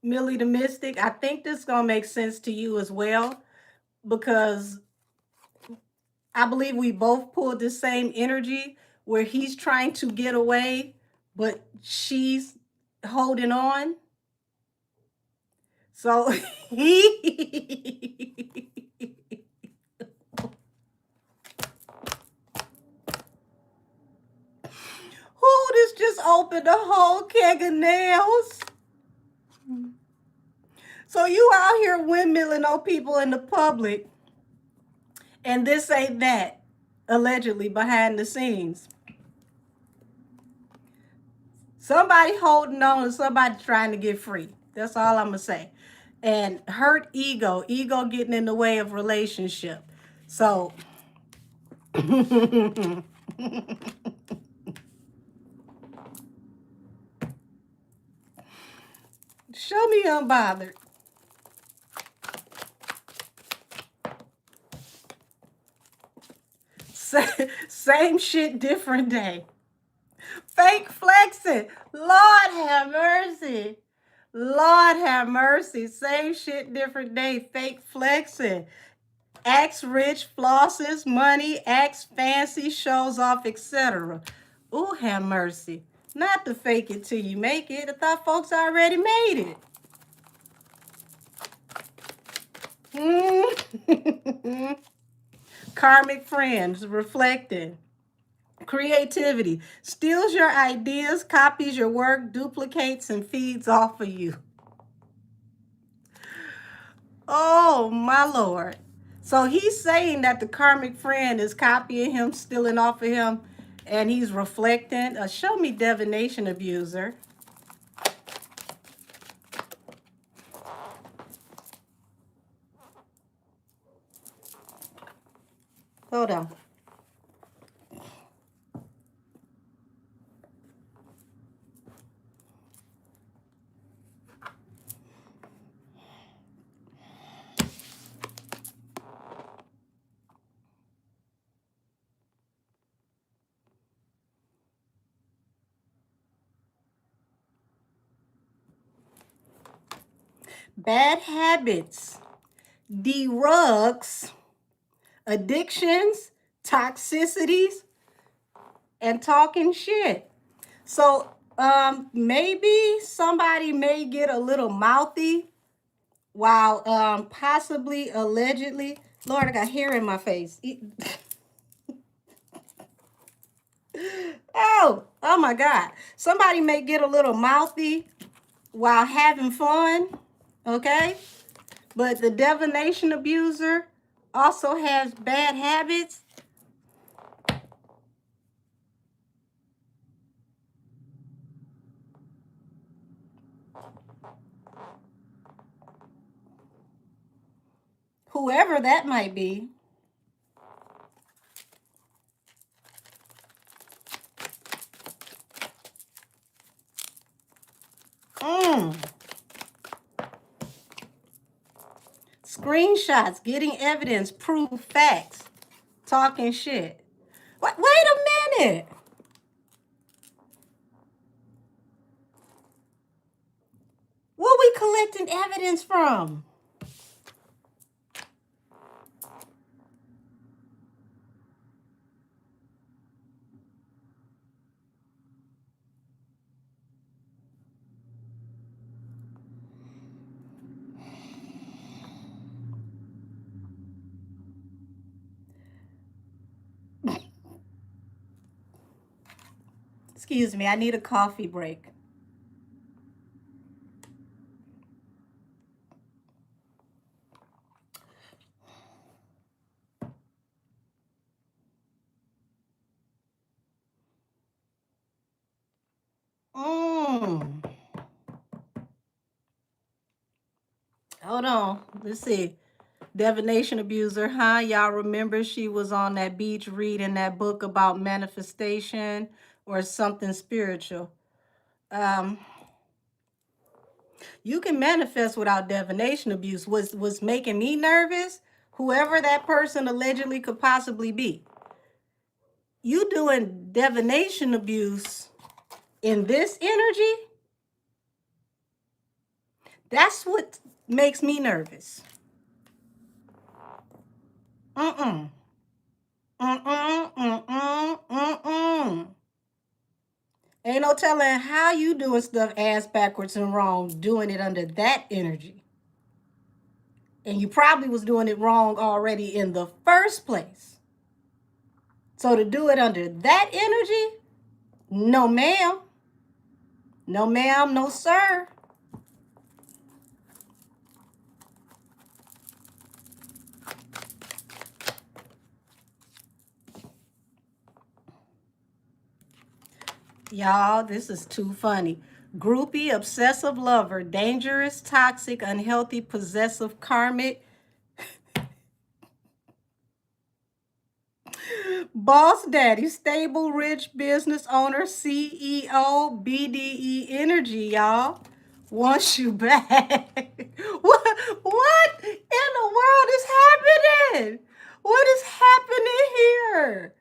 Millie the Mystic, I think this is going to make sense to you as well, because I believe we both pulled the same energy where he's trying to get away, but she's holding on. So he who this just opened a whole keg of nails. So you out here windmilling on people in the public, and this ain't that, allegedly behind the scenes. Somebody holding on to somebody trying to get free. That's all I'm gonna say. And hurt ego getting in the way of relationship. So show me unbothered. Same shit, different day. Fake flexing. Lord have mercy. Lord have mercy. Same shit, different day. Fake flexing. Acts rich, flosses, money, acts fancy, shows off, etc. Ooh, have mercy. Not to fake it till you make it. I thought folks already made it. Karmic friends reflecting. Creativity steals your ideas, copies your work, duplicates, and feeds off of you. Oh, my Lord. So he's saying that the karmic friend is copying him, stealing off of him, and he's reflecting. Show me divination abuser. Hold on. Bad habits, drugs, addictions, toxicities, and talking shit. So maybe somebody may get a little mouthy while possibly, allegedly, Lord, I got hair in my face. Oh my God. Somebody may get a little mouthy while having fun, okay? But the divination abuser also has bad habits. Whoever that might be. Screenshots, getting evidence, proof, facts, talking shit. Wait a minute. What we collecting evidence from? Excuse me, I need a coffee break. Hold on. Let's see. Divination abuser, huh? Y'all remember she was on that beach reading that book about manifestation or something spiritual. You can manifest without divination abuse. What's making me nervous, whoever that person allegedly could possibly be. You doing divination abuse in this energy? That's what makes me nervous. Mm-mm. Mm-mm. Mm-mm. Mm-mm. Ain't no telling how you doing stuff ass backwards and wrong, doing it under that energy. And you probably was doing it wrong already in the first place. So to do it under that energy, no ma'am. No ma'am, no sir. Y'all, this is too funny. Groupie, obsessive lover, dangerous, toxic, unhealthy, possessive, karmic, boss daddy, stable, rich, business owner, CEO, BDE energy, y'all. Wants you back. What in the world is happening? What is happening here?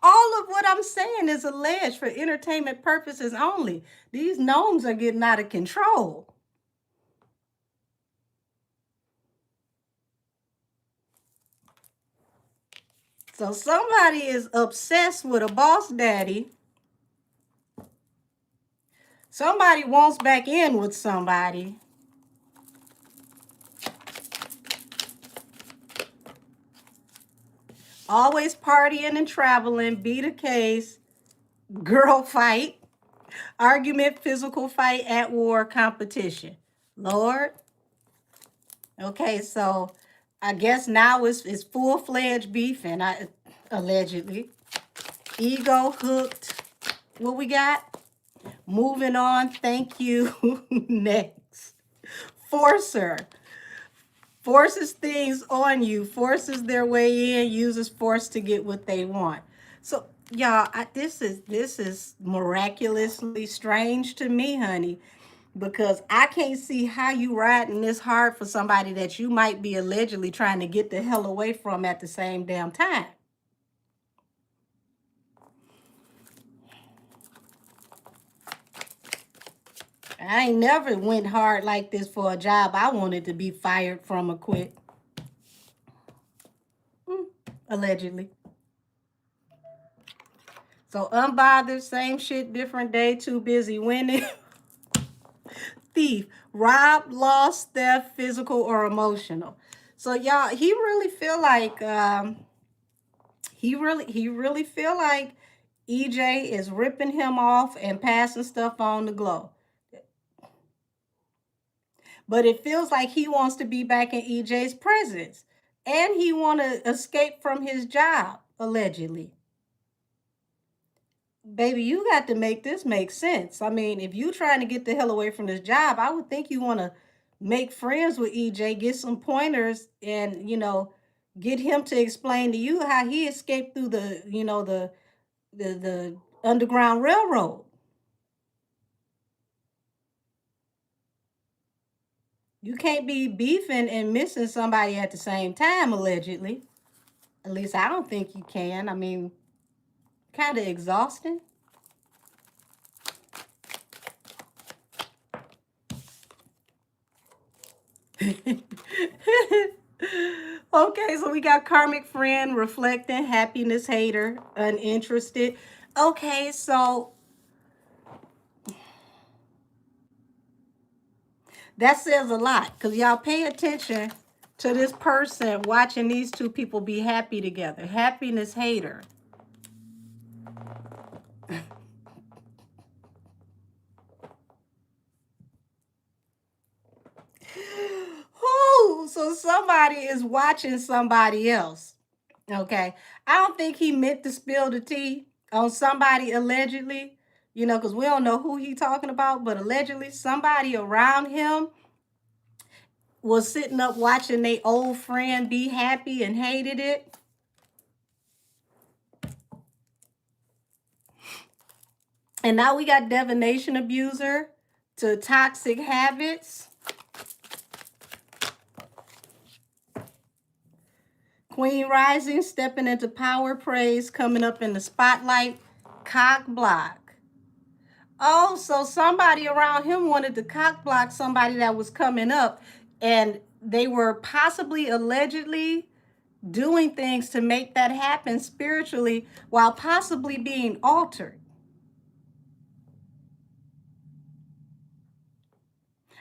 All of what I'm saying is alleged for entertainment purposes only. These gnomes are getting out of control. So somebody is obsessed with a boss daddy. Somebody wants back in with somebody. Always partying and traveling, be the case. Girl fight, argument, physical fight, at war, competition. Lord. Okay, so I guess now it's full-fledged beef, and I allegedly ego hooked. What we got? Moving on. Thank you. Next. Forcer. Forces things on you, forces their way in, uses force to get what they want. So y'all, this is miraculously strange to me, honey, because I can't see how you riding this hard for somebody that you might be allegedly trying to get the hell away from at the same damn time. I ain't never went hard like this for a job I wanted to be fired from or quit. Allegedly. So unbothered, same shit, different day, too busy winning. Thief, rob, lost, theft, physical or emotional. So y'all, he really feel like he really feel like EJ is ripping him off and passing stuff on the glow. But it feels like he wants to be back in EJ's presence. And he want to escape from his job, allegedly. Baby, you got to make this make sense. I mean, if you trying to get the hell away from this job, I would think you want to make friends with EJ, get some pointers, and get him to explain to you how he escaped through the Underground Railroad. You can't be beefing and missing somebody at the same time, allegedly. At least I don't think you can. I mean, kind of exhausting. Okay, so we got karmic friend, reflecting, happiness hater, uninterested. Okay, so that says a lot because y'all pay attention to this person watching these two people be happy together. Happiness hater. Oh, so somebody is watching somebody else. Okay. I don't think he meant to spill the tea on somebody allegedly, because we don't know who he talking about, but allegedly somebody around him was sitting up watching their old friend be happy and hated it. And now we got divination abuser to toxic habits. Queen rising, stepping into power, praise, coming up in the spotlight, cock block. Oh, so somebody around him wanted to cock block somebody that was coming up, and they were possibly allegedly doing things to make that happen spiritually while possibly being altered.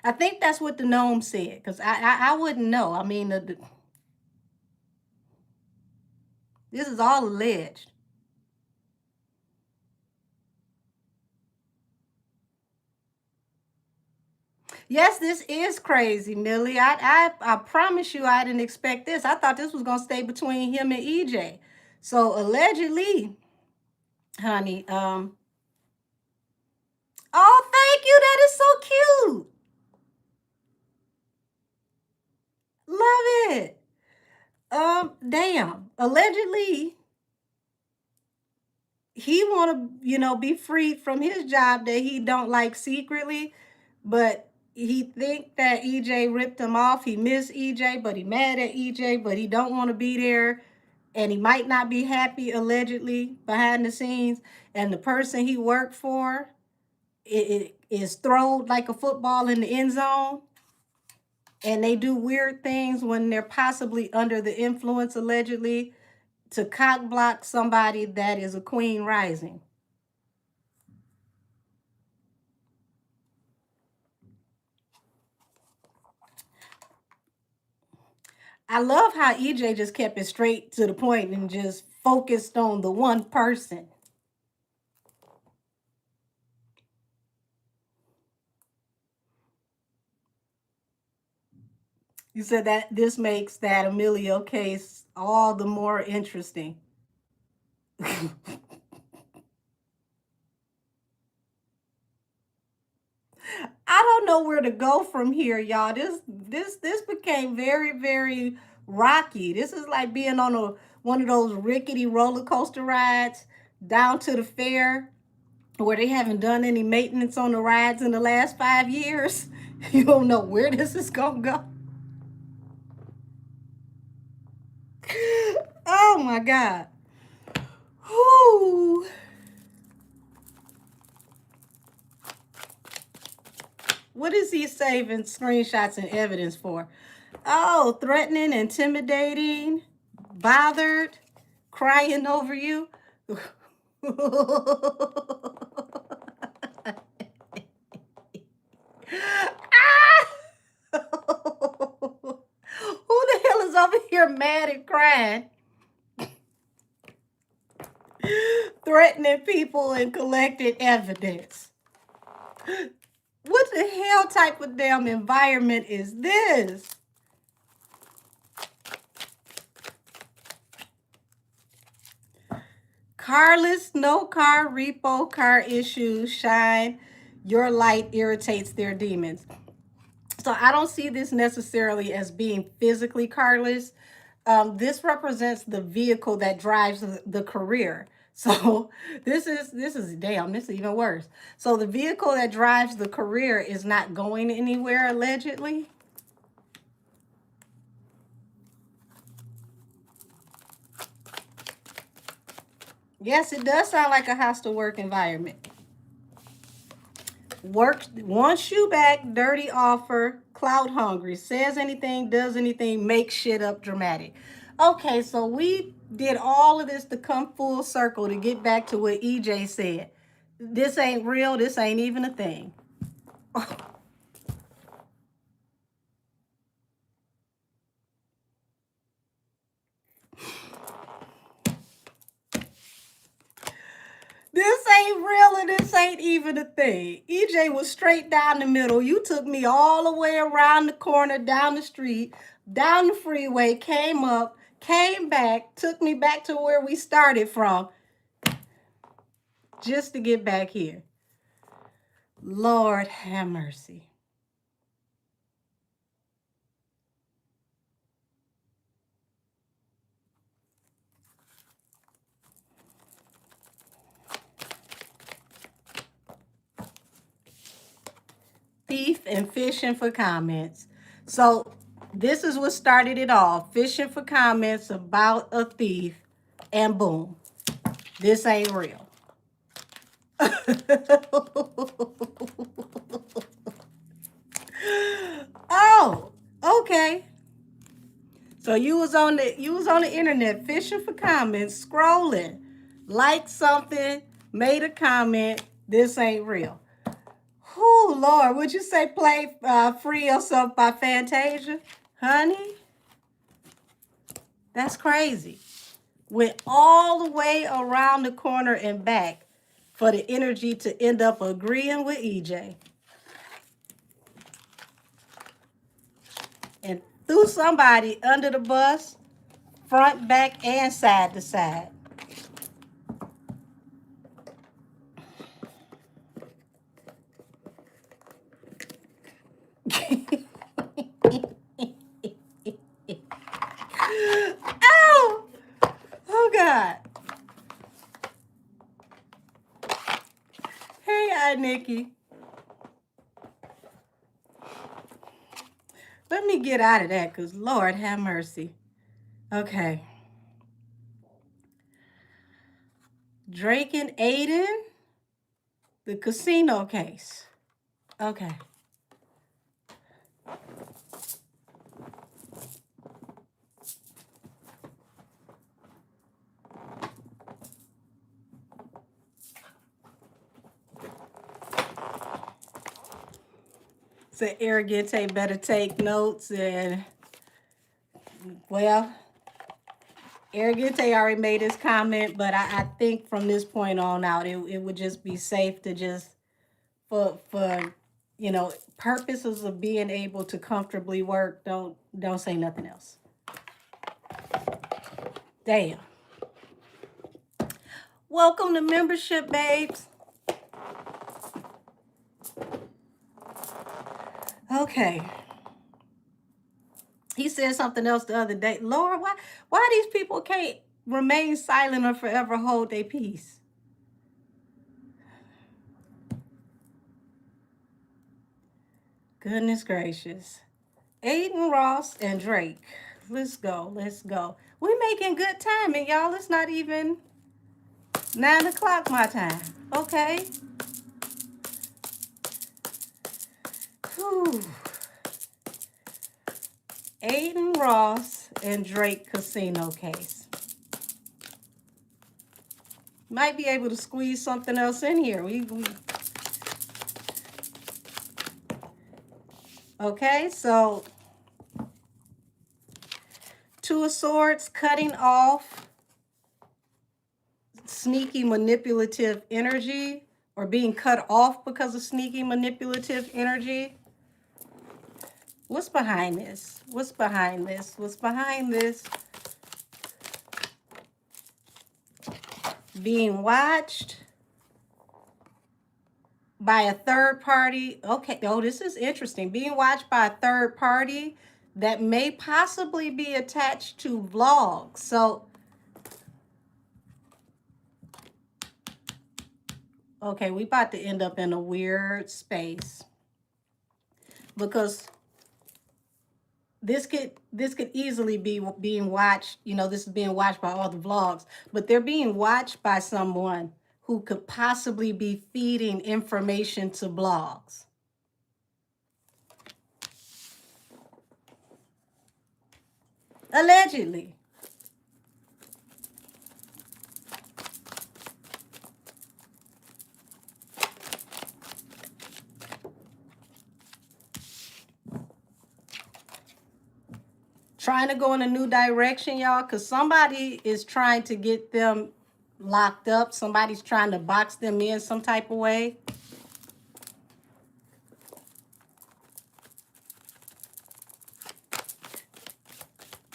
I think that's what the gnome said, because I wouldn't know. I mean, this is all alleged. Yes, this is crazy, Millie. I promise you I didn't expect this. I thought this was gonna stay between him and EJ. So allegedly, honey, oh, thank you. That is so cute. Love it. Damn. Allegedly, he want to, be freed from his job that he don't like secretly, but he think that EJ ripped him off. He miss EJ, but he mad at EJ, but he don't want to be there, and he might not be happy allegedly behind the scenes. And the person he worked for it is thrown like a football in the end zone, and they do weird things when they're possibly under the influence allegedly to cock block somebody that is a queen rising. I love how EJ just kept it straight to the point and just focused on the one person. You said that this makes that Emilio case all the more interesting. I don't know where to go from here, y'all. This became very, very rocky. This is like being on one of those rickety roller coaster rides down to the fair where they haven't done any maintenance on the rides in the last 5 years. You don't know where this is gonna go. Oh my God. Whoo. What is he saving screenshots and evidence for? Oh, threatening, intimidating, bothered, crying over you. Who the hell is over here mad and crying? Threatening people and collecting evidence. What the hell type of damn environment is this? Carless, no car, repo, car issues, shine. Your light irritates their demons. So I don't see this necessarily as being physically carless. This represents the vehicle that drives the career. So this is damn, this is even worse. So the vehicle that drives the career is not going anywhere allegedly. Yes, it does sound like a hostile work environment. Work, wants you back, dirty offer, clout hungry, says anything, does anything, makes shit up dramatic. Okay, so we did all of this to come full circle to get back to what EJ said. This ain't real, this ain't even a thing. This ain't real and this ain't even a thing. EJ was straight down the middle. You took me all the way around the corner, down the street, down the freeway, came up, came back, took me back to where we started from just to get back here. Lord have mercy. Thief and fishing for comments. So this is what started it all. Fishing for comments about a thief, and boom, this ain't real. Oh, okay. So you was on the internet fishing for comments, scrolling, liked something, made a comment. This ain't real. Oh, Lord, would you say play Free Yourself by Fantasia? Honey, that's crazy. Went all the way around the corner and back for the energy to end up agreeing with EJ. And threw somebody under the bus, front, back, and side to side. Ow! Oh, God. Hey, hi, Nikki. Let me get out of that because Lord have mercy. Okay. Drake and Aiden, the casino case. Okay. So Arrogante better take notes and, well, Arrogante already made his comment, but I think from this point on out, it would just be safe to just, for purposes of being able to comfortably work, don't say nothing else. Damn. Welcome to membership, babes. Okay. He said something else the other day. Lord, why these people can't remain silent or forever hold their peace? Goodness gracious. Aiden Ross and Drake. Let's go. Let's go. We're making good time, and y'all, it's not even 9 o'clock my time. Okay. Whew. Aiden Ross and Drake casino case. Might be able to squeeze something else in here. Okay, so Two of Swords, cutting off sneaky manipulative energy, or being cut off because of sneaky manipulative energy. What's behind this? What's behind this? What's behind this? Being watched by a third party. Okay, oh, this is interesting. Being watched by a third party that may possibly be attached to vlogs. So, okay, we about to end up in a weird space because this could easily be being watched. This is being watched by all the vlogs, but they're being watched by someone who could possibly be feeding information to blogs. Allegedly. Trying to go in a new direction, y'all, because somebody is trying to get them locked up. Somebody's trying to box them in some type of way.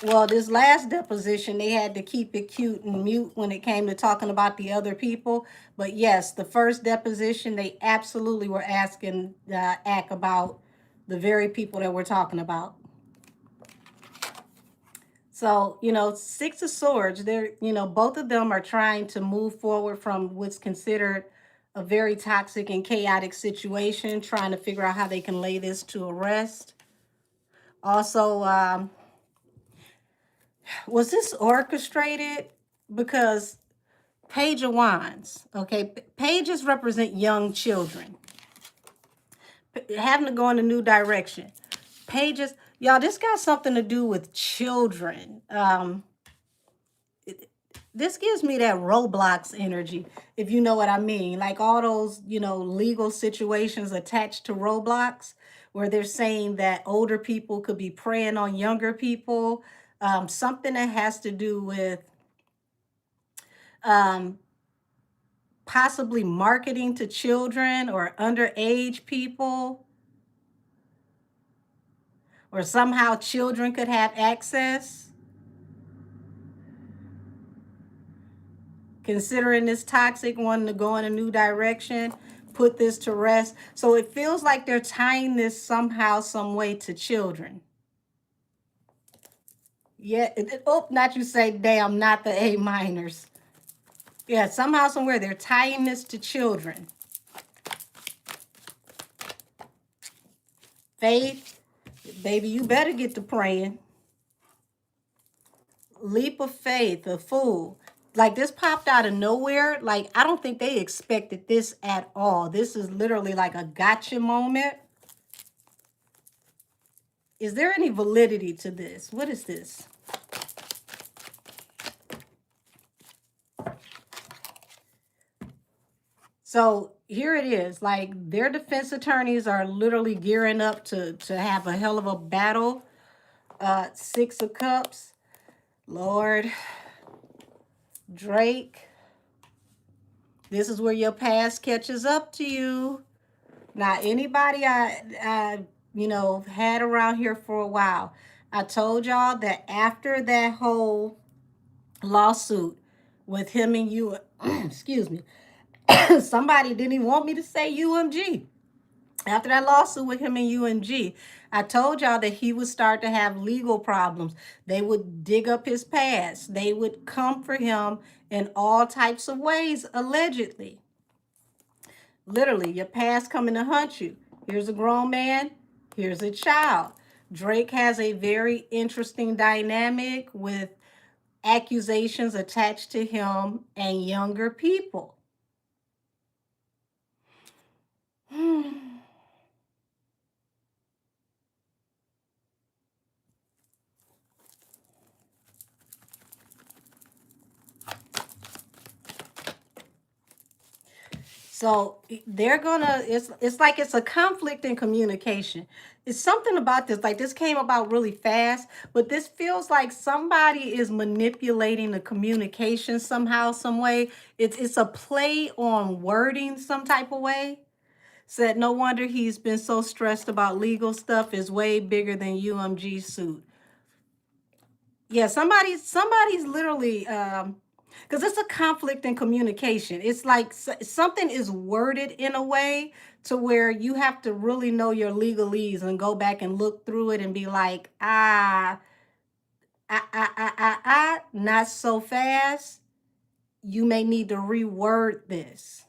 Well, this last deposition, they had to keep it cute and mute when it came to talking about the other people. But yes, the first deposition, they absolutely were asking Ack about the very people that we're talking about. So, Six of Swords, they're, both of them are trying to move forward from what's considered a very toxic and chaotic situation, trying to figure out how they can lay this to rest. Also, was this orchestrated? Because Page of Wands, okay? Pages represent young children. Having to go in a new direction. Pages, y'all, this got something to do with children. this gives me that Roblox energy, if you know what I mean. Like all those, legal situations attached to Roblox, where they're saying that older people could be preying on younger people. Something that has to do with um, possibly marketing to children or underage people, or somehow children could have access. Considering this toxic one to go in a new direction, put this to rest. So it feels like they're tying this somehow, some way to children. Yeah. Oh, not you say, damn, not the A minors. Yeah, somehow, somewhere they're tying this to children. Faith, baby, you better get to praying. Leap of faith, a fool. Like this popped out of nowhere. Like I don't think they expected this at all. This is literally like a gotcha moment. Is there any validity to this? What is this? So here it is. Like their defense attorneys are literally gearing up to have a hell of a battle. Six of Cups. Lord. Drake. This is where your past catches up to you. Now, anybody I had around here for a while, I told y'all that after that whole lawsuit with him and you, excuse me, somebody didn't even want me to say UMG. After that lawsuit with him and UMG, I told y'all that he would start to have legal problems. They would dig up his past. They would come for him in all types of ways, allegedly. Literally, your past coming to hunt you. Here's a grown man. Here's a child. Drake has a very interesting dynamic with accusations attached to him and younger people. So they're gonna, it's like it's a conflict in communication. It's something about this, like this came about really fast, but this feels like somebody is manipulating the communication somehow, some way. It's a play on wording some type of way. Said no wonder he's been so stressed about legal stuff is way bigger than UMG suit. Yeah, somebody's literally because it's a conflict in communication. It's like something is worded in a way to where you have to really know your legalese and go back and look through it and be like, not so fast. You may need to reword this.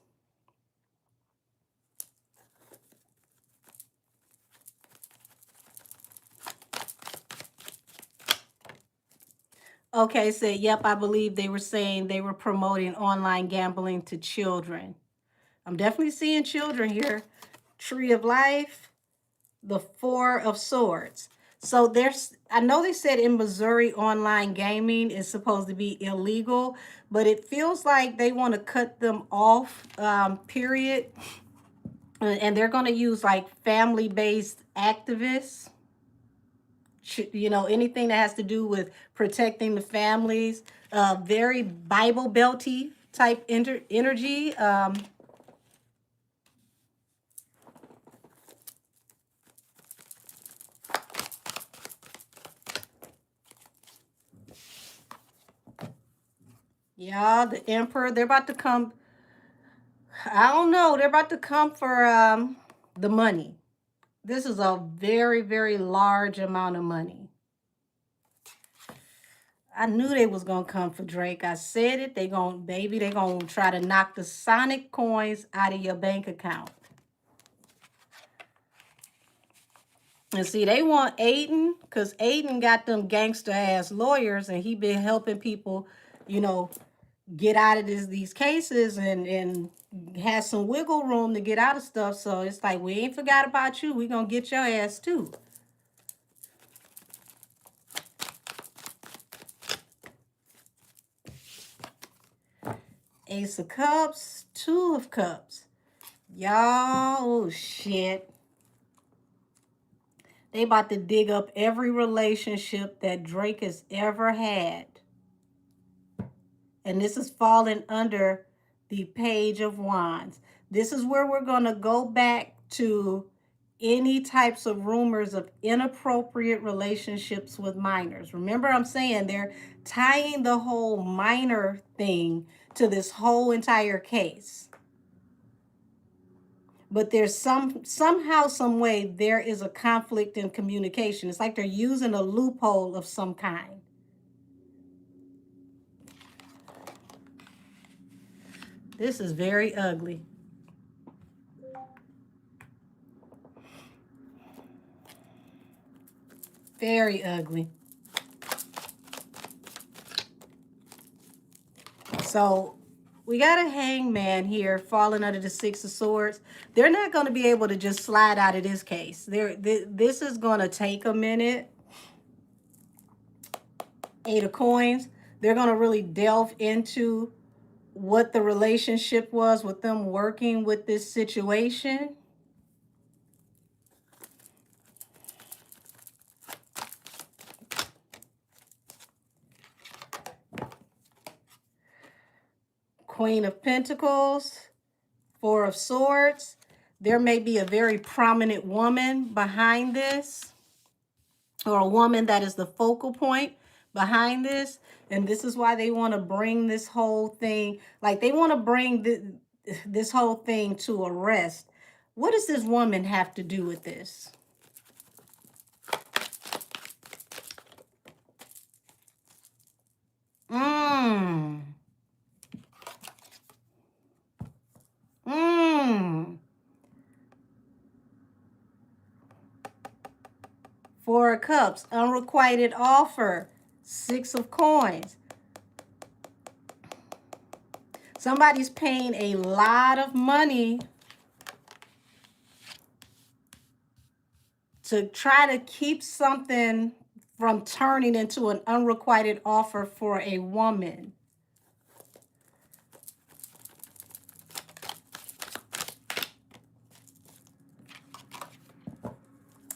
Okay, so yep, I believe they were saying they were promoting online gambling to children. I'm definitely seeing children here. Tree of Life, the Four of Swords. So I know they said in Missouri online gaming is supposed to be illegal, but it feels like they want to cut them off, period. And they're going to use like family-based activists, anything that has to do with protecting the families, very Bible belty type energy. Yeah, the Emperor, they're about to come. I don't know. They're about to come for the money. This is a very, very large amount of money. I knew they was gonna come for Drake. I said it. They gonna try to knock the Sonic coins out of your bank account. And see, they want Aiden, because Aiden got them gangster ass lawyers, and he been helping people, get out of these cases and has some wiggle room to get out of stuff. So it's like, we ain't forgot about you. We gonna get your ass too. Ace of Cups, Two of Cups. Y'all, oh shit. They about to dig up every relationship that Drake has ever had. And this is falling under the Page of Wands. This is where we're going to go back to any types of rumors of inappropriate relationships with minors. Remember, I'm saying they're tying the whole minor thing to this whole entire case. But there's somehow, some way, there is a conflict in communication. It's like they're using a loophole of some kind. This is very ugly. Very ugly. So we got a hangman here falling under the Six of Swords. They're not going to be able to just slide out of this case. This is going to take a minute. Eight of Coins. They're going to really delve into what the relationship was with them working with this situation. Queen of Pentacles, Four of Swords. There may be a very prominent woman behind this, or a woman that is the focal point behind this. And this is why they want to bring this whole thing, like they want to bring this whole thing to a rest. What does this woman have to do with this? Four of Cups, unrequited offer, Six of Coins. Somebody's paying a lot of money to try to keep something from turning into an unrequited offer for a woman.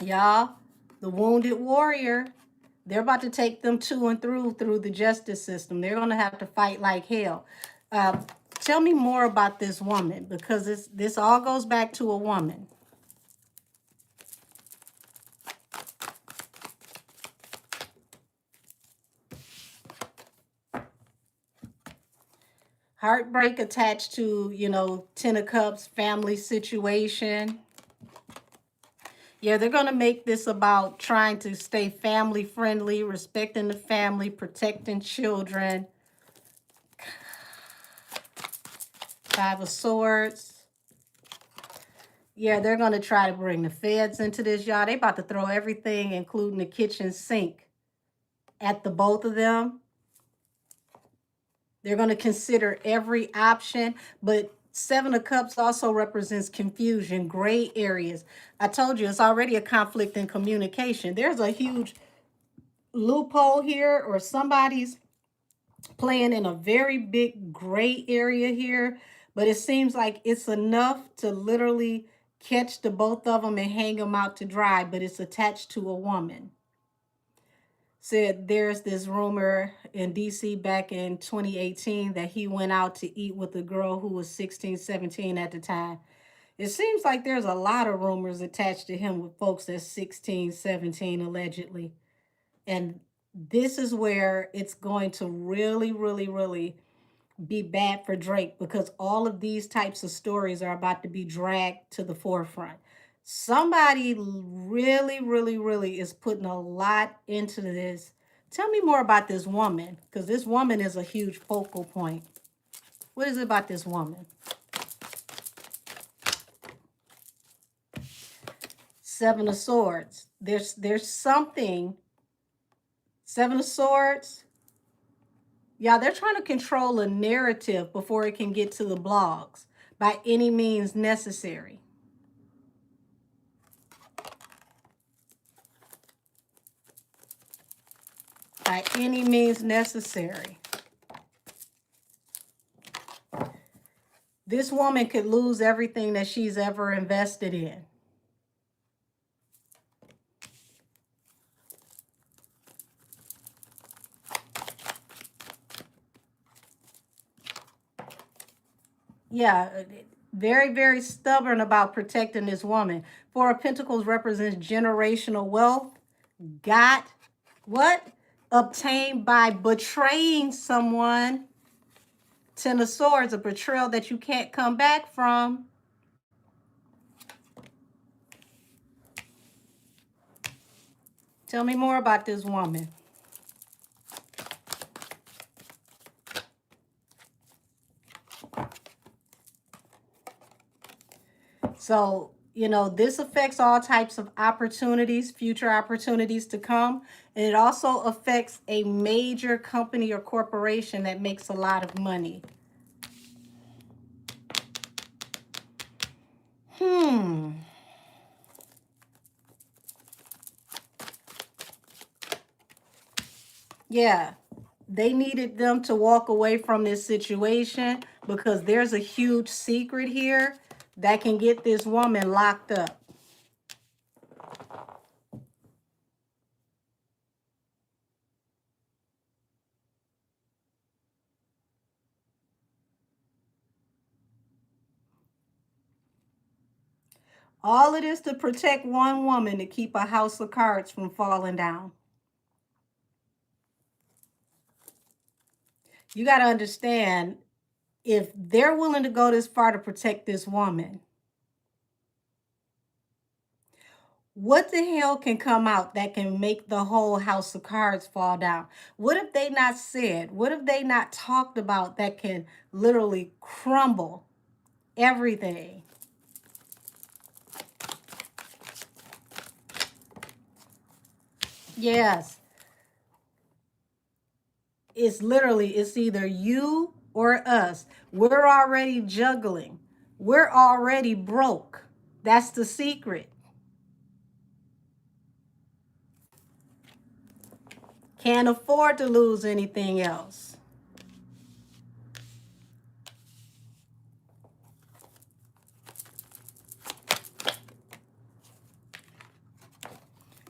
Y'all, the Wounded Warrior, they're about to take them to and through the justice system. They're going to have to fight like hell. Tell me more about this woman, because this all goes back to a woman. Heartbreak attached to, you know, Ten of Cups, family situation. Yeah, they're going to make this about trying to stay family friendly, respecting the family, protecting children. Five of Swords. Yeah, they're going to try to bring the feds into this, y'all. They about to throw everything, including the kitchen sink, at the both of them. They're going to consider every option, but Seven of Cups also represents confusion, gray areas. I told you, it's already a conflict in communication. There's a huge loophole here, or somebody's playing in a very big gray area here, but it seems like it's enough to literally catch the both of them and hang them out to dry, but it's attached to a woman. Said there's this rumor in DC back in 2018 that he went out to eat with a girl who was 16, 17 at the time. It seems like there's a lot of rumors attached to him with folks that's 16, 17 allegedly. And this is where it's going to really, really, really be bad for Drake, because all of these types of stories are about to be dragged to the forefront. Somebody really, really, really is putting a lot into this. Tell me more about this woman, because this woman is a huge focal point. What is it about this woman? Seven of Swords. There's something. Seven of Swords. Yeah, they're trying to control a narrative before it can get to the blogs by any means necessary. By any means necessary. This woman could lose everything that she's ever invested in. Yeah, very, very stubborn about protecting this woman. Four of Pentacles represents generational wealth. Got what? Obtained by betraying someone. Ten of Swords, a betrayal that you can't come back from. Tell me more about this woman. So, you know, this affects all types of opportunities, future opportunities to come. And it also affects a major company or corporation that makes a lot of money. Yeah, they needed them to walk away from this situation because there's a huge secret here that can get this woman locked up. All of this to protect one woman to keep a house of cards from falling down. You got to understand, if they're willing to go this far to protect this woman, what the hell can come out that can make the whole house of cards fall down? What if they not said? What if they not talked about that can literally crumble everything? Yes. It's literally, it's either you or us. We're already juggling. We're already broke. That's the secret. Can't afford to lose anything else.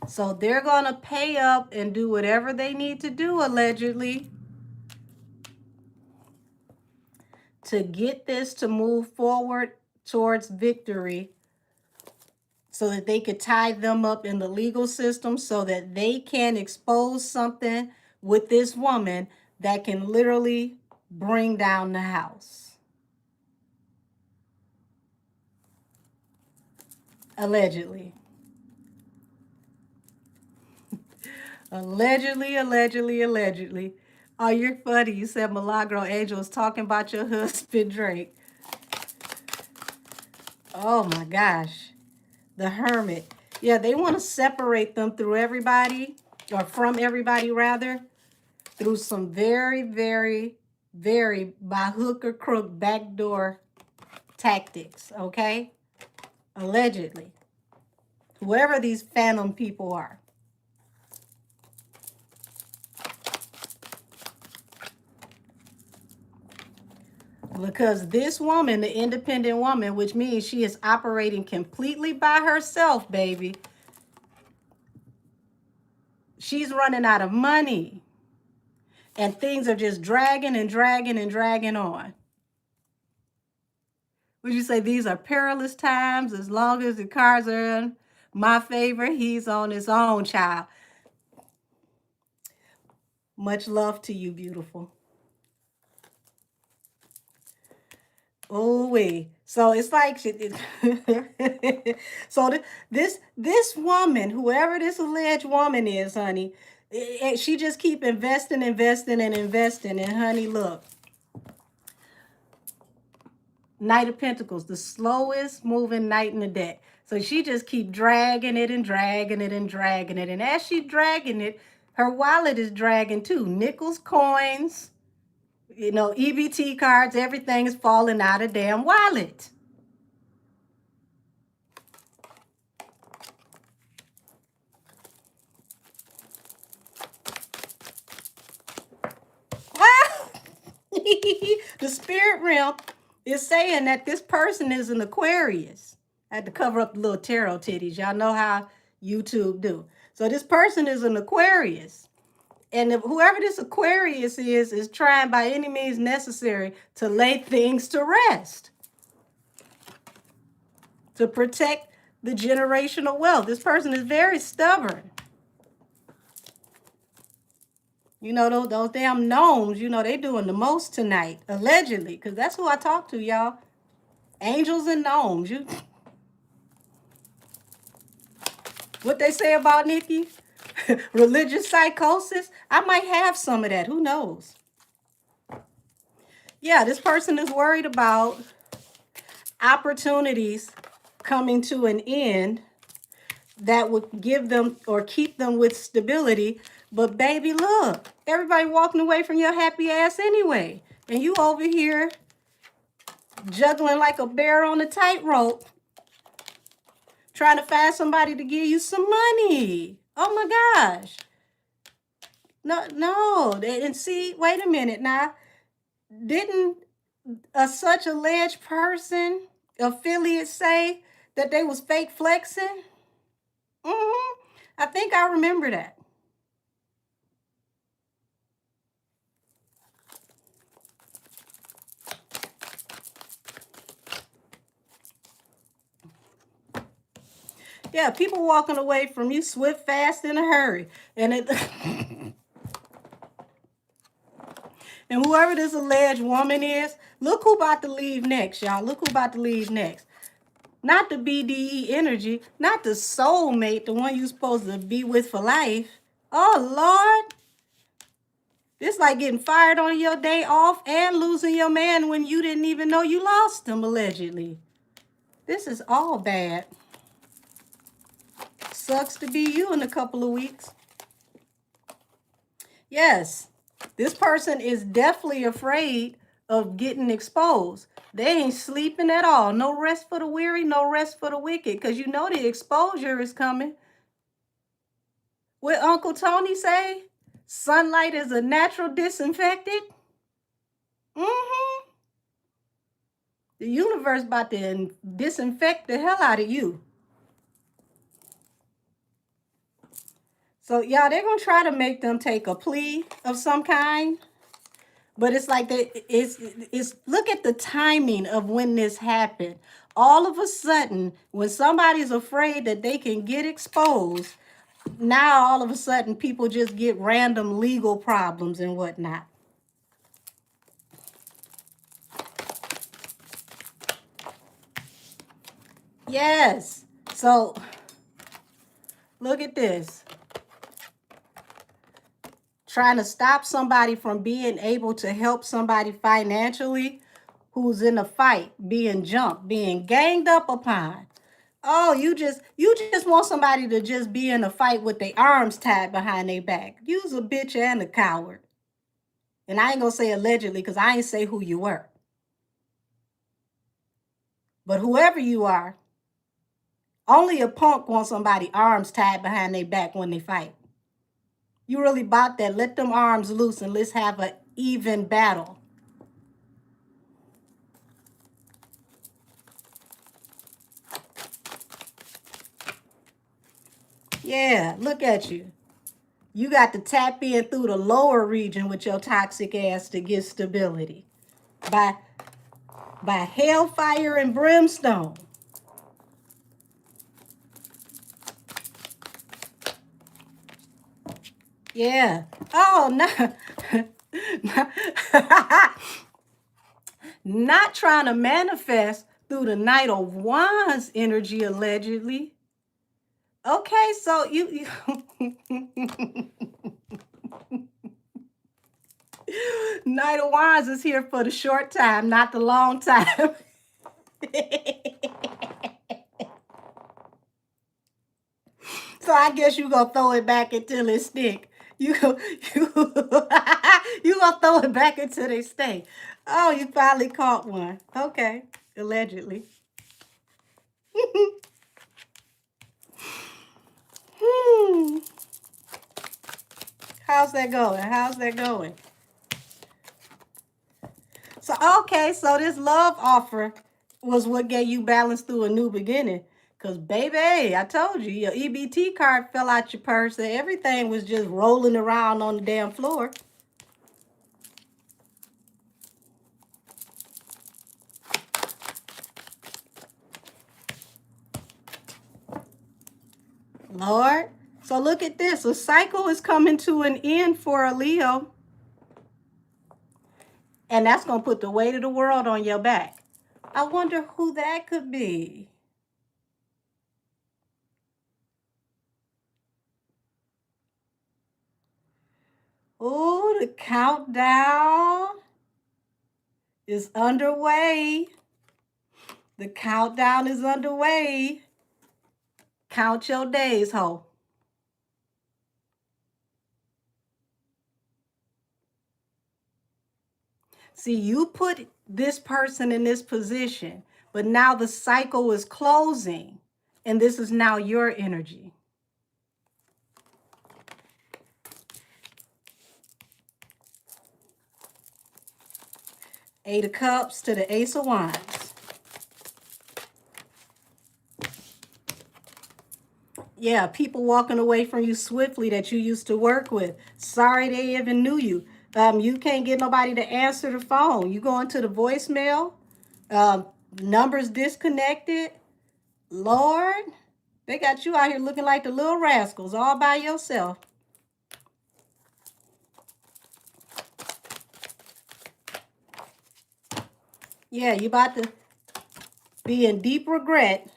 So they're going to pay up and do whatever they need to do, allegedly, to get this to move forward towards victory, so that they could tie them up in the legal system, so that they can expose something with this woman that can literally bring down the house. Allegedly. Allegedly, allegedly, allegedly. Oh, you're funny. You said Milagro Angel was talking about your husband, Drake. Oh my gosh. The Hermit. Yeah, they want to separate them through everybody, or from everybody rather, through some very, very, very by hook or crook backdoor tactics, okay? Allegedly. Whoever these phantom people are. Because this woman, the independent woman, which means she is operating completely by herself, baby. She's running out of money. And things are just dragging and dragging and dragging on. Would you say these are perilous times? As long as the cards are in my favor, he's on his own, child. Much love to you, beautiful. Oh wait. So it's like so this woman, whoever this alleged woman is, honey, she just keep investing, investing, and investing. And honey, look, Knight of Pentacles, the slowest moving knight in the deck. So she just keep dragging it and dragging it and dragging it. And as she dragging it, her wallet is dragging too. Nickels, coins, you know, EBT cards, everything is falling out of damn wallet. The spirit realm, It's saying that this person is an Aquarius. I had to cover up the little tarot titties. Y'all know how YouTube do. So this person is an Aquarius. And if whoever this Aquarius is trying by any means necessary to lay things to rest, to protect the generational wealth. This person is very stubborn. You know, those damn gnomes, you know, they doing the most tonight, allegedly, because that's who I talk to, y'all. Angels and gnomes. What they say about Nikki? Religious psychosis? I might have some of that. Who knows? Yeah, this person is worried about opportunities coming to an end that would give them or keep them with stability. But baby, look, everybody walking away from your happy ass anyway. And you over here juggling like a bear on a tightrope, trying to find somebody to give you some money. Oh my gosh. No. And see, wait a minute now. Didn't such alleged person, affiliate, say that they was fake flexing? I think I remember that. Yeah, people walking away from you swift, fast, in a hurry. And it and whoever this alleged woman is, look who about to leave next, y'all. Look who about to leave next. Not the BDE energy, not the soulmate, the one you supposed to be with for life. Oh, Lord. This like getting fired on your day off and losing your man when you didn't even know you lost him, allegedly. This is all bad. Sucks to be you in a couple of weeks. Yes, this person is definitely afraid of getting exposed. They ain't sleeping at all. No rest for the weary, no rest for the wicked, because you know the exposure is coming. What Uncle Tony say? Sunlight is a natural disinfectant. The universe about to disinfect the hell out of you. So, y'all, they're going to try to make them take a plea of some kind. But it's like it's look at the timing of when this happened. All of a sudden, when somebody's afraid that they can get exposed, now all of a sudden people just get random legal problems and whatnot. Yes. So look at this. Trying to stop somebody from being able to help somebody financially who's in a fight, being jumped, being ganged up upon. Oh, you just want somebody to just be in a fight with their arms tied behind their back. You's a bitch and a coward. And I ain't gonna say allegedly because I ain't say who you were. But whoever you are, only a punk wants somebody arms tied behind their back when they fight. You really bought that. Let them arms loose and let's have an even battle. Yeah, look at you. You got to tap in through the lower region with your toxic ass to get stability. By hellfire and brimstone. Yeah. Oh, no. Not trying to manifest through the Knight of Wands energy, allegedly. Okay, so you Knight of Wands is here for the short time, not the long time. So I guess you gonna throw it back until it stick. You gonna throw it back until they stay. Oh, you finally caught one. Okay, allegedly. How's that going? How's that going? So, okay, so this love offer was what gave you balance through a new beginning. Because, baby, I told you, your EBT card fell out your purse and everything was just rolling around on the damn floor. Lord. So look at this. A cycle is coming to an end for a Leo. And that's going to put the weight of the world on your back. I wonder who that could be. Oh, the countdown is underway. The countdown is underway. Count your days, ho. See, you put this person in this position, but now the cycle is closing, and this is now your energy. Eight of Cups to the Ace of Wands. Yeah, people walking away from you swiftly that you used to work with. Sorry they even knew you. You can't get nobody to answer the phone. You go into the voicemail. Numbers disconnected. Lord, they got you out here looking like the little rascals all by yourself. Yeah, you about to be in deep regret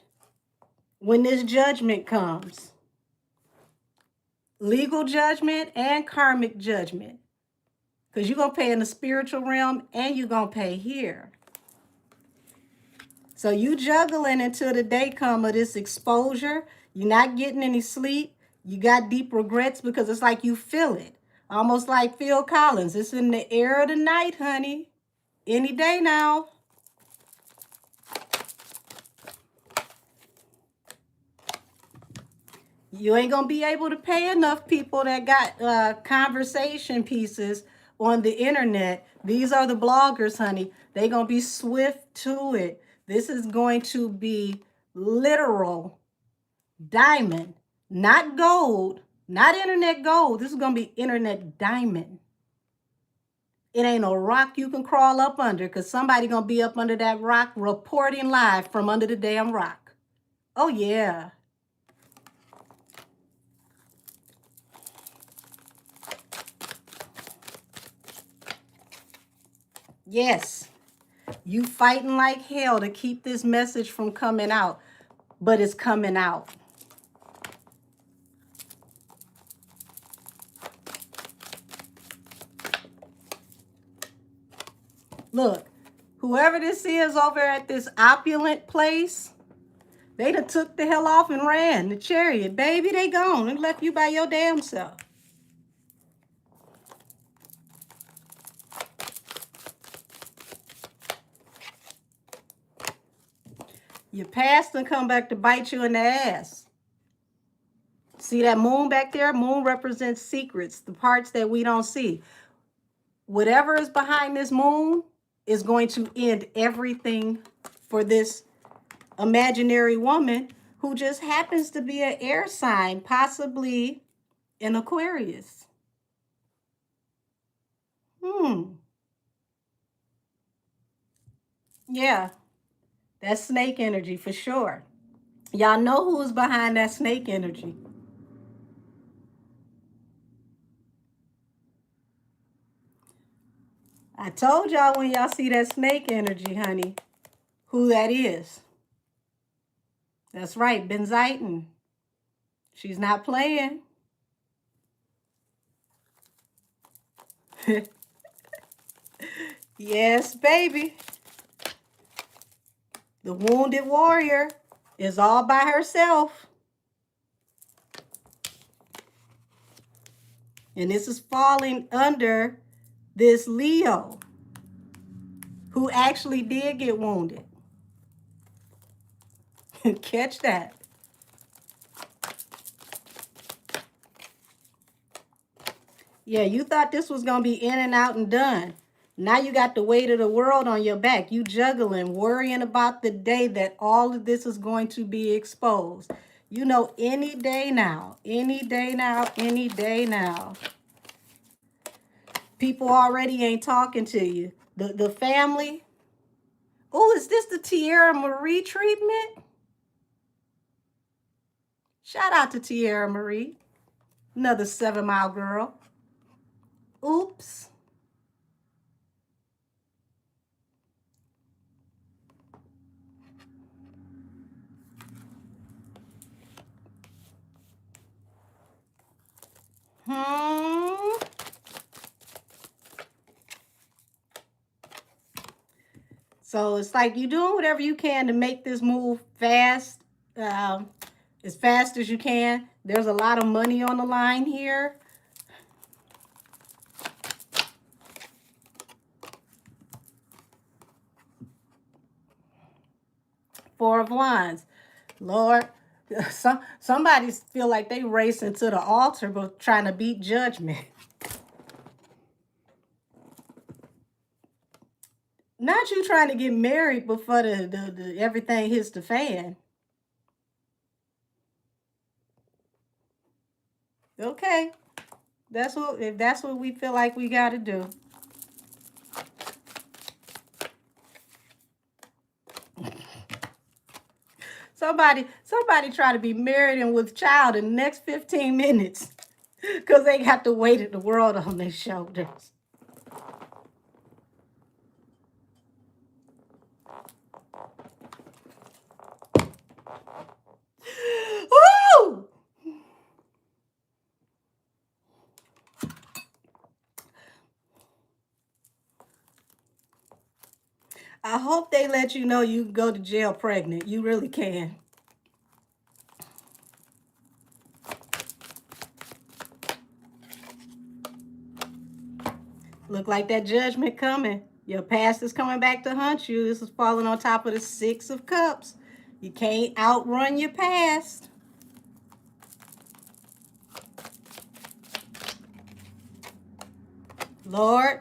when this judgment comes. Legal judgment and karmic judgment. Because you're going to pay in the spiritual realm and you're going to pay here. So you juggling until the day come of this exposure. You're not getting any sleep. You got deep regrets because it's like you feel it. Almost like Phil Collins. It's in the air of the night, honey. Any day now. You ain't going to be able to pay enough people that got conversation pieces on the internet. These are the bloggers, honey. They going to be swift to it. This is going to be literal diamond, not gold, not internet gold. This is going to be internet diamond. It ain't no rock you can crawl up under because somebody going to be up under that rock reporting live from under the damn rock. Oh, yeah. Yes, you fighting like hell to keep this message from coming out, but it's coming out. Look, whoever this is over at this opulent place, they done took the hell off and ran. The Chariot, baby, they gone and left you by your damn self. Your past done come back to bite you in the ass. See that moon back there? Moon represents secrets, the parts that we don't see. Whatever is behind this moon is going to end everything for this imaginary woman who just happens to be an air sign, possibly an Aquarius. Yeah, that's snake energy for sure. Y'all know who is behind that snake energy. I told y'all when y'all see that snake energy, honey, who that is. That's right, Benzitin. She's not playing. Yes, baby. The wounded warrior is all by herself. And this is falling under this Leo who actually did get wounded. Catch that. Yeah, you thought this was going to be in and out and done. Now you got the weight of the world on your back. You juggling, worrying about the day that all of this is going to be exposed. You know, any day now, any day now, any day now. People already ain't talking to you. The family. Oh, is this the Tierra Marie treatment? Shout out to Tierra Marie. Another 7 Mile girl. Oops. So it's like you doing whatever you can to make this move fast, as fast as you can. There's a lot of money on the line here. Four of Wands. Lord, somebody feel like they racing to the altar but trying to beat judgment. Not you trying to get married before the everything hits the fan. Okay. If that's what we feel like we gotta do. Somebody try to be married and with child in the next 15 minutes because they got the weight of the world on their shoulders. Woo! I hope they let you know you can go to jail pregnant. You really can. Look like that judgment coming. Your past is coming back to hunt you. This is falling on top of the 6 of Cups. You can't outrun your past. Lord.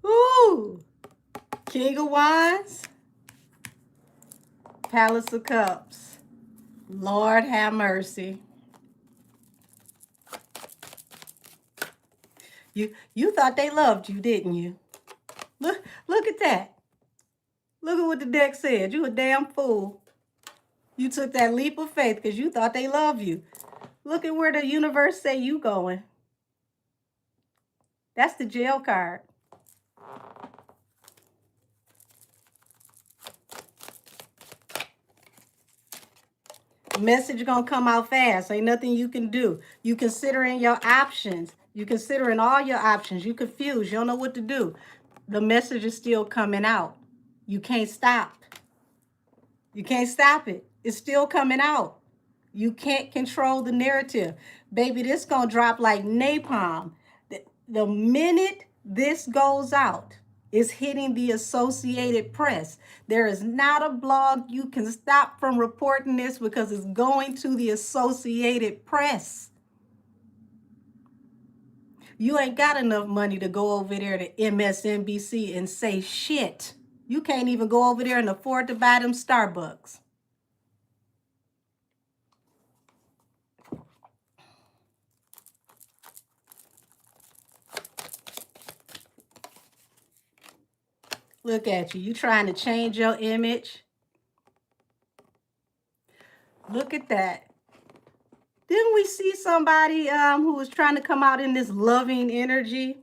Ooh. King of Wands. Palace of Cups. Lord have mercy. You thought they loved you, didn't you? Look at that. Look at what the deck said. You a damn fool. You took that leap of faith because you thought they loved you. Look at where the universe say you going. That's the jail card. Message gonna come out fast. Ain't nothing you can do. You considering your options. You considering all your options. You confused. You don't know what to do. The message is still coming out. You can't stop. You can't stop it. It's still coming out. You can't control the narrative. Baby, this gonna drop like napalm. The minute this goes out, it's hitting the Associated Press. There is not a blog you can stop from reporting this because it's going to the Associated Press. You ain't got enough money to go over there to MSNBC and say shit. You can't even go over there and afford to buy them Starbucks. Look at you. You trying to change your image. Look at that. Didn't we see somebody who was trying to come out in this loving energy?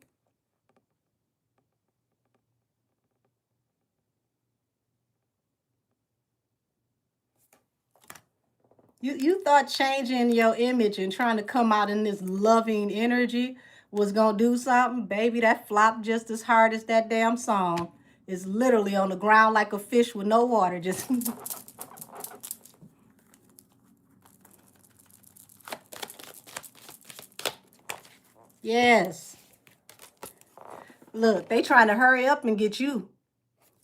You thought changing your image and trying to come out in this loving energy was going to do something? Baby, that flopped just as hard as that damn song. It's literally on the ground like a fish with no water. Just... Yes. Look, they trying to hurry up and get you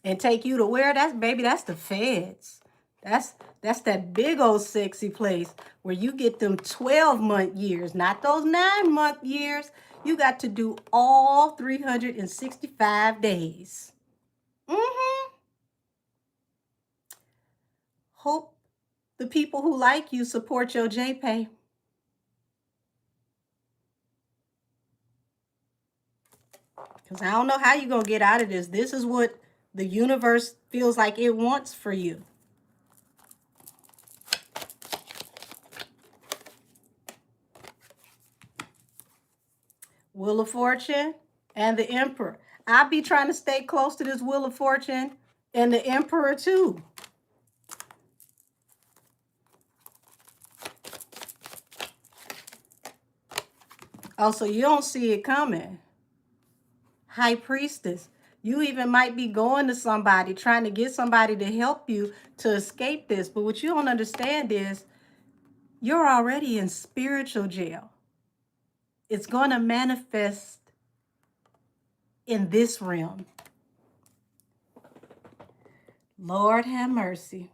and take you to where? That's, baby, that's the feds. That's that big old sexy place where you get them 12-month years, not those 9-month years. You got to do all 365 days. Hope the people who like you support your JPay. Because I don't know how you're going to get out of this. This is what the universe feels like it wants for you. Wheel of Fortune and the Emperor. I'll be trying to stay close to this Wheel of Fortune and the Emperor too. Oh, so you don't see it coming. High Priestess. You even might be going to somebody, trying to get somebody to help you to escape this. But what you don't understand is you're already in spiritual jail. It's going to manifest in this realm. Lord have mercy.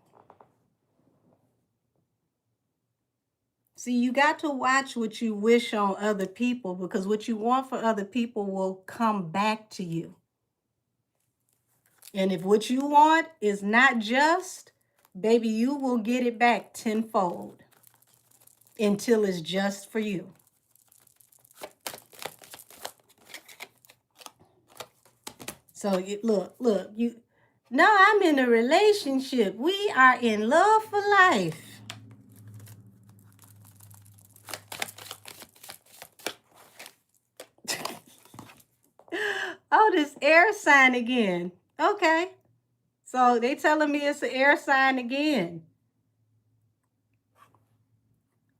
See, you got to watch what you wish on other people, because what you want for other people will come back to you. And if what you want is not just, baby, you will get it back tenfold until it's just for you. So look, no, I'm in a relationship. We are in love for life. Oh, this air sign again. Okay. So they telling me it's an air sign again.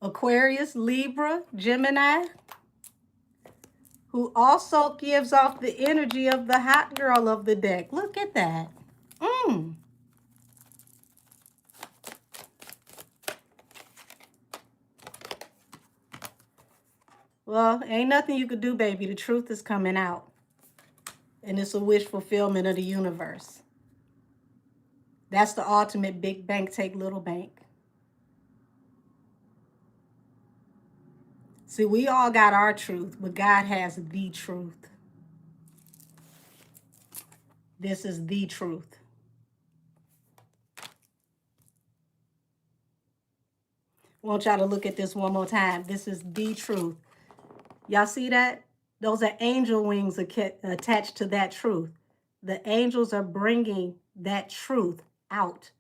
Aquarius, Libra, Gemini, who also gives off the energy of the hot girl of the deck. Look at that. Well, ain't nothing you could do, baby. The truth is coming out. And it's a wish fulfillment of the universe. That's the ultimate big bank take little bank. See, we all got our truth, but God has the truth. This is the truth. I want y'all to look at this one more time. This is the truth. Y'all see that? Those are angel wings attached to that truth. The angels are bringing that truth out.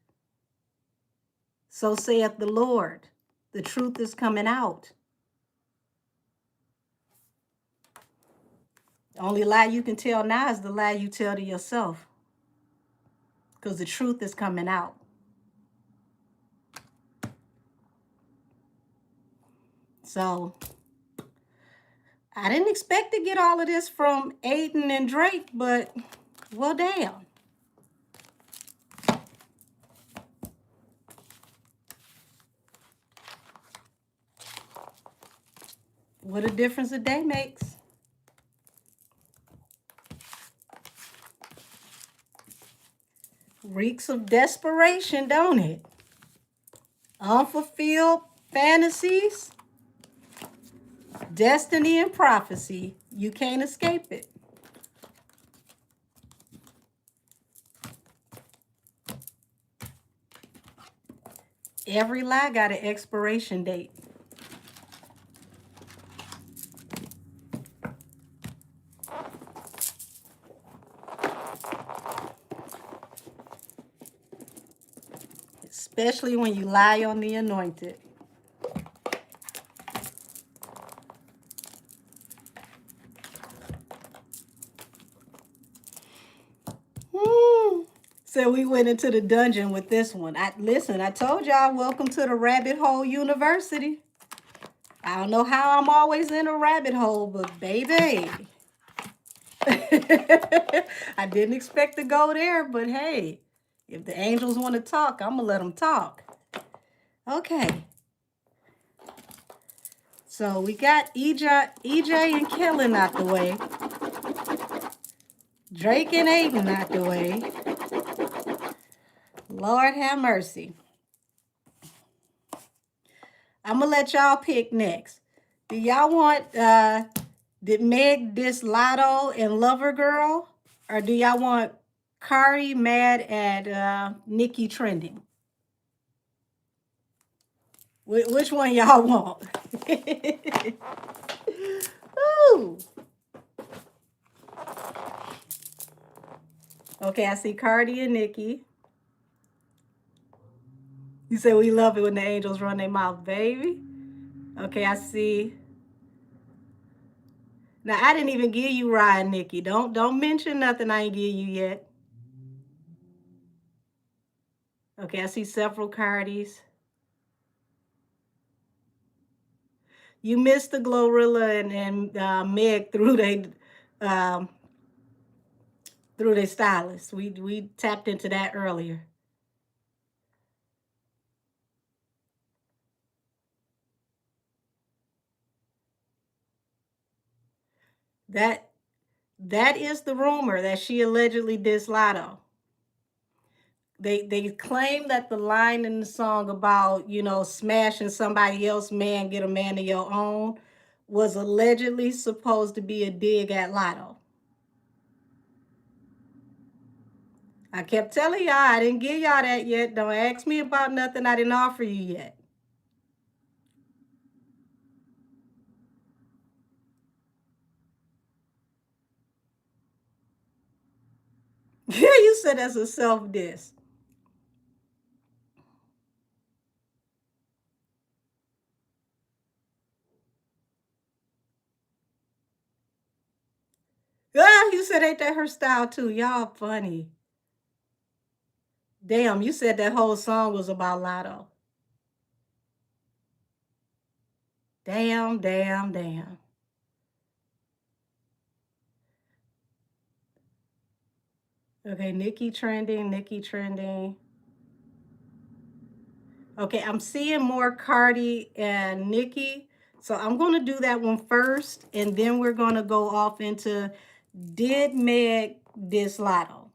So saith the Lord. The truth is coming out. The only lie you can tell now is the lie you tell to yourself. Because the truth is coming out. So, I didn't expect to get all of this from Aiden and Drake, but, well, damn. What a difference a day makes. Reeks of desperation, don't it? Unfulfilled fantasies, destiny and prophecy. You can't escape it. Every lie got an expiration date. Especially when you lie on the anointed. So we went into the dungeon with this one. Listen, I told y'all, welcome to the Rabbit Hole University. I don't know how I'm always in a rabbit hole, but baby. I didn't expect to go there, but hey, if the angels want to talk, I'm going to let them talk. Okay. So we got EJ and Kellen out the way. Drake and Aiden out the way. Lord have mercy. I'm gonna let y'all pick next. Do y'all want did Meg diss Lotto and Lover Girl? Or do y'all want Cardi mad at Nicki trending? Which one y'all want? Ooh. Okay, I see Cardi and Nicki. You say we love it when the angels run their mouth, baby. Okay, I see. Now I didn't even give you Ryan, Nicki. Don't mention nothing I ain't give you yet. Okay, I see several Cardis. You missed the Glorilla and Meg um, through their stylist. We tapped into that earlier. That that is the rumor that she allegedly dissed Lotto. They claim that the line in the song about, you know, smashing somebody else man, get a man of your own, was allegedly supposed to be a dig at Lotto. I kept telling y'all I didn't give y'all that yet. Don't ask me about nothing I didn't offer you yet. Yeah, you said that's a self diss. Yeah, you said ain't that her style too? Y'all funny. Damn, you said that whole song was about Lotto. Damn, damn, damn. Okay, Nicki trending, Nicki trending. Okay, I'm seeing more Cardi and Nicki. So I'm going to do that one first, and then we're going to go off into did Meg diss Lotto?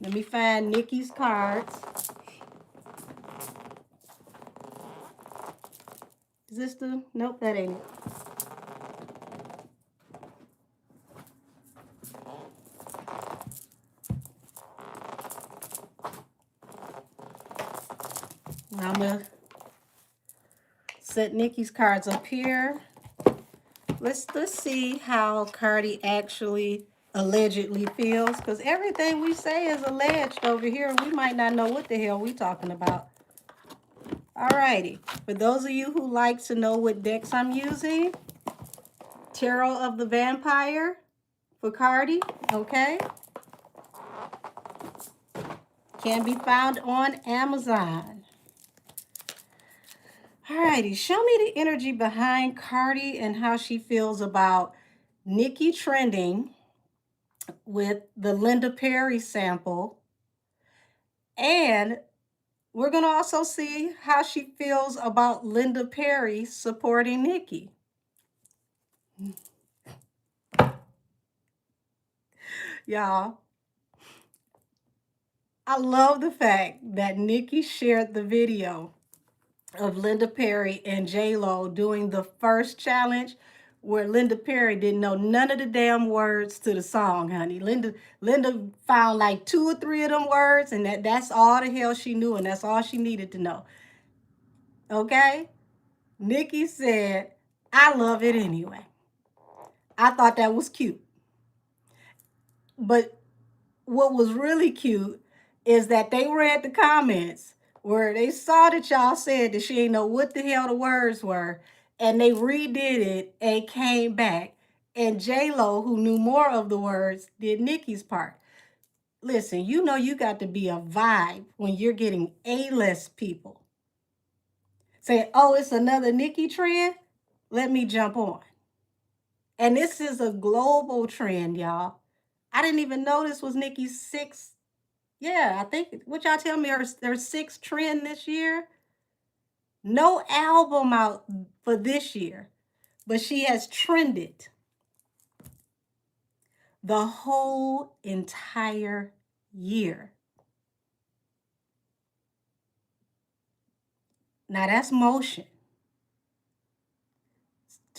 Let me find Nicki's cards. Is this the? Nope, that ain't it. I'm going to set Nicki's cards up here. Let's see how Cardi actually allegedly feels, because everything we say is alleged over here. We might not know what the hell we talking about. Alrighty, for those of you who like to know what decks I'm using, Tarot of the Vampire for Cardi, okay? Can be found on Amazon. Alrighty, show me the energy behind Cardi and how she feels about Nicki trending with the Linda Perry sample. And we're going to also see how she feels about Linda Perry supporting Nicki. Y'all, I love the fact that Nicki shared the video of Linda Perry and J-Lo doing the first challenge, where Linda Perry didn't know none of the damn words to the song, honey. Linda found like 2 or 3 of them words, and that's all the hell she knew, and that's all she needed to know. Okay? Nicki said, I love it anyway. I thought that was cute. But what was really cute is that they read the comments where they saw that y'all said that she didn't know what the hell the words were, and they redid it and came back. And J-Lo, who knew more of the words, did Nicki's part. Listen, you know you got to be a vibe when you're getting A-list people say, oh, it's another Nicki trend. Let me jump on. And this is a global trend, y'all. I didn't even know this was Nicki's 6th. Yeah, I think, what y'all tell me, her 6th trend this year? No album out for this year, but she has trended the whole entire year. Now that's motion.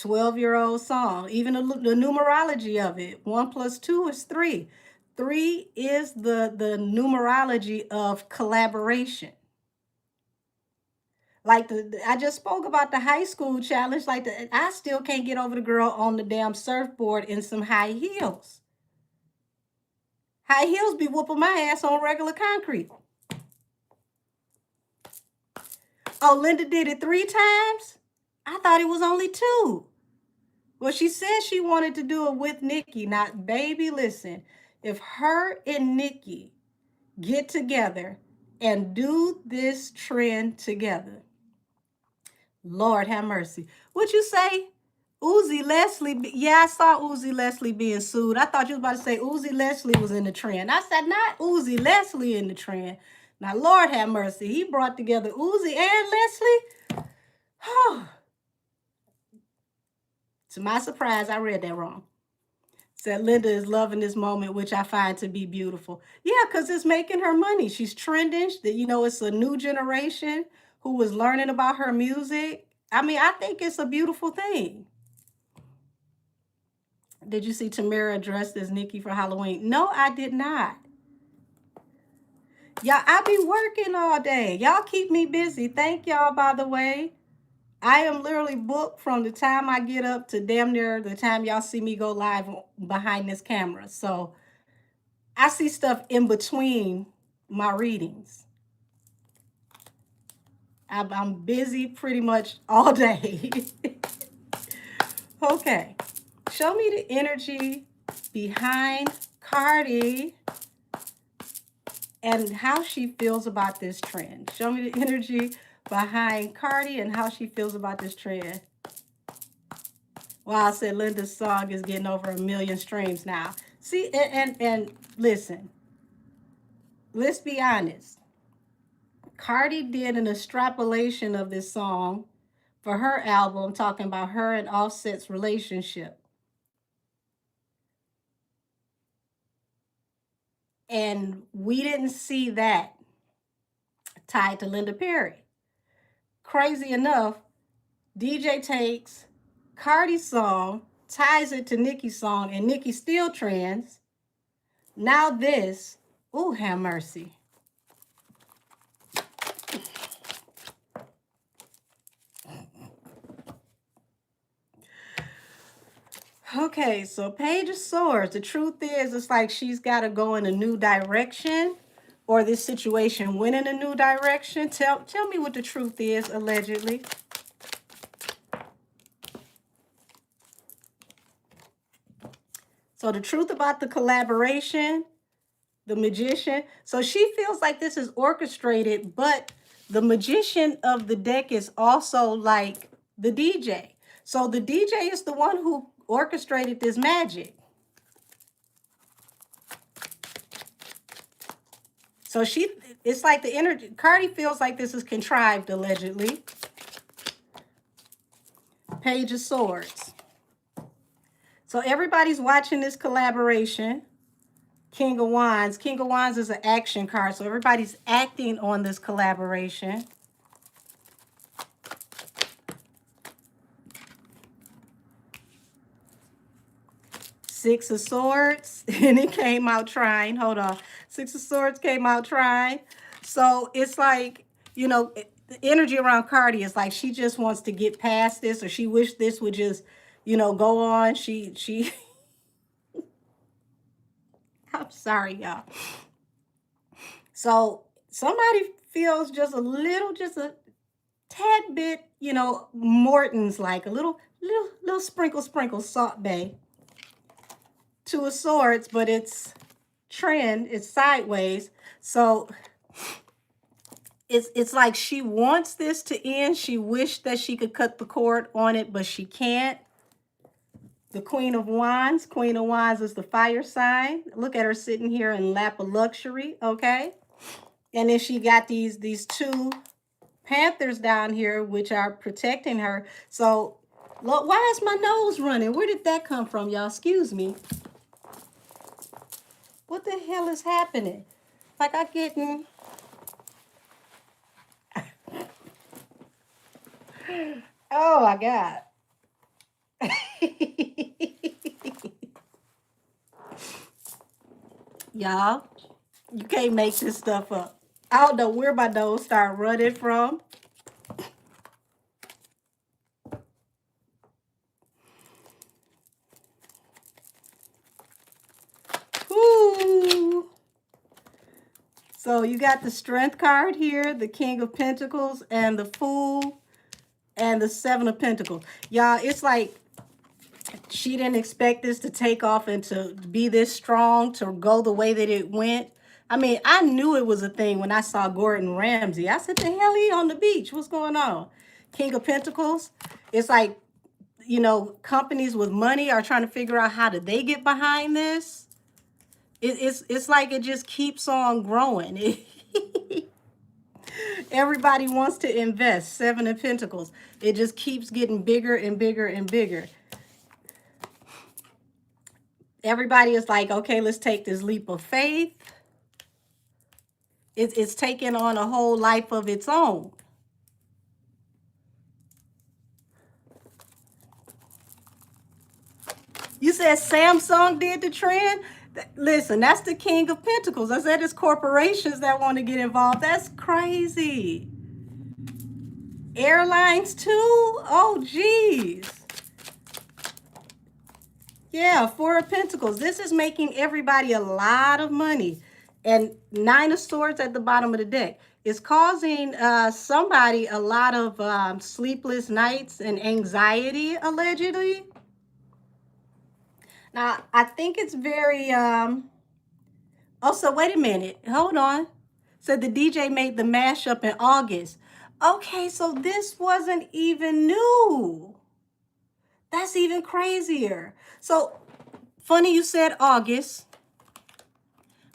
12-year-old song. Even the numerology of it. 1 plus 2 is 3. 3 is the numerology of collaboration. Like I just spoke about the high school challenge. Like I still can't get over the girl on the damn surfboard in some high heels. High heels be whooping my ass on regular concrete. Oh, Linda did it 3 times? I thought it was only 2. Well, she said she wanted to do it with Nikki. Now, baby, listen. If her and Nikki get together and do this trend together, Lord have mercy. What'd you say? Uzi Leslie. Yeah, I saw Uzi Leslie being sued. I thought you was about to say Uzi Leslie was in the trend. I said, not Uzi Leslie in the trend. Now, Lord have mercy. He brought together Uzi and Leslie. To my surprise, I read that wrong. Said Linda is loving this moment, which I find to be beautiful. Yeah, because it's making her money. She's trending. It's a new generation who was learning about her music. I mean, I think it's a beautiful thing. Did you see Tamara dressed as Nikki for Halloween? No, I did not. Y'all, I be working all day. Y'all keep me busy. Thank y'all, by the way. I am literally booked from the time I get up to damn near the time y'all see me go live behind this camera. So I see stuff in between my readings. I'm busy pretty much all day. Okay. Show me the energy behind Cardi and how she feels about this trend. Show me the energy behind Cardi and how she feels about this trend. Wow, I said Linda's song is getting over 1 million streams now. See, and listen, let's be honest. Cardi did an extrapolation of this song for her album, talking about her and Offset's relationship. And we didn't see that tied to Linda Perry. Crazy enough, DJ takes Cardi's song, ties it to Nicki's song, and Nicki still trends. Now this, ooh, have mercy. Okay, so Page of Swords. The truth is, it's like she's got to go in a new direction, or this situation went in a new direction. Tell me what the truth is, allegedly. So the truth about the collaboration, the magician. So she feels like this is orchestrated, but the magician of the deck is also like the DJ. So the DJ is the one who orchestrated this magic. So it's like the energy, Cardi feels like this is contrived, allegedly. Page of Swords. So everybody's watching this collaboration. King of Wands. King of Wands is an action card, so everybody's acting on this collaboration. Six of Swords, and it came out trying. Hold on. Six of Swords came out trying. So it's like, the energy around Cardi is like she just wants to get past this, or she wished this would just, go on. She I'm sorry, y'all. So somebody feels just a tad bit, Morton's like a little sprinkle Salt Bae. Two of Swords, but it's trend, it's sideways. So it's like she wants this to end. She wished that she could cut the cord on it, but she can't. The Queen of Wands. Queen of Wands is the fire sign. Look at her sitting here in lap of luxury, okay? And then she got these two Panthers down here, which are protecting her. So, look, why is my nose running? Where did that come from, y'all? Excuse me. What the hell is happening? Like I'm getting... Oh, my God. Y'all, you can't make this stuff up. I don't know where my nose started running from. Ooh. So you got the Strength card here, the King of Pentacles, and the Fool, and the Seven of Pentacles. Y'all, it's like she didn't expect this to take off and to be this strong, to go the way that it went. I mean, I knew it was a thing when I saw Gordon Ramsay. I said, the hell, he on the beach. What's going on? King of Pentacles. It's like, you know, companies with money are trying to figure out how do they get behind this. It's like it just keeps on growing. Everybody wants to invest. Seven of Pentacles. It just keeps getting bigger and bigger and bigger. Everybody is like, okay, let's take this leap of faith. It's taking on a whole life of its own. You said Samsung did the trend? Listen, that's the King of Pentacles. I said it's corporations that want to get involved. That's crazy. Airlines too? Oh, geez. Yeah, Four of Pentacles. This is making everybody a lot of money. And Nine of Swords at the bottom of the deck. It's causing somebody a lot of sleepless nights and anxiety, allegedly. Now, I think it's very... Also, wait a minute. Hold on. So the DJ made the mashup in August. Okay, so this wasn't even new. That's even crazier. So, funny you said August,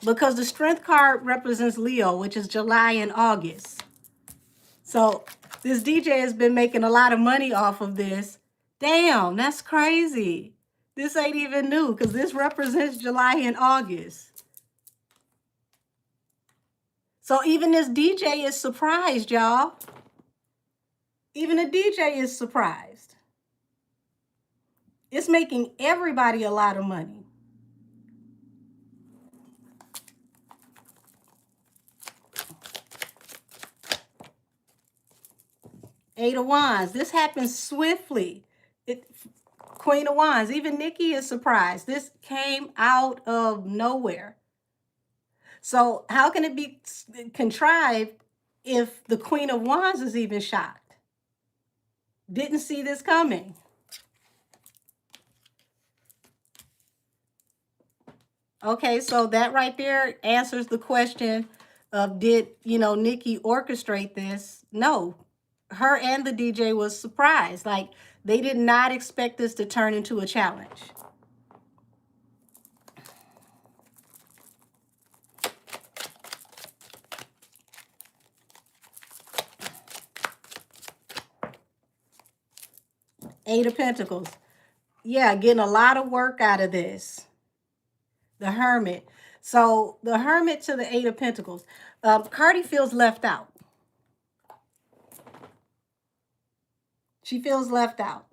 because the Strength card represents Leo, which is July and August. So, this DJ has been making a lot of money off of this. Damn, that's crazy. This ain't even new, because this represents July and August. So, even this DJ is surprised, y'all. Even a DJ is surprised. It's making everybody a lot of money. Eight of Wands. This happens swiftly. Queen of Wands. Even Nikki is surprised. This came out of nowhere. So how can it be contrived if the Queen of Wands is even shocked? Didn't see this coming. Okay, so that right there answers the question of did, you know, Nikki orchestrate this? No. Her and the DJ was surprised. Like, they did not expect this to turn into a challenge. Eight of Pentacles. Yeah, getting a lot of work out of this. The Hermit. So the Hermit to the Eight of Pentacles. Cardi feels left out. She feels left out.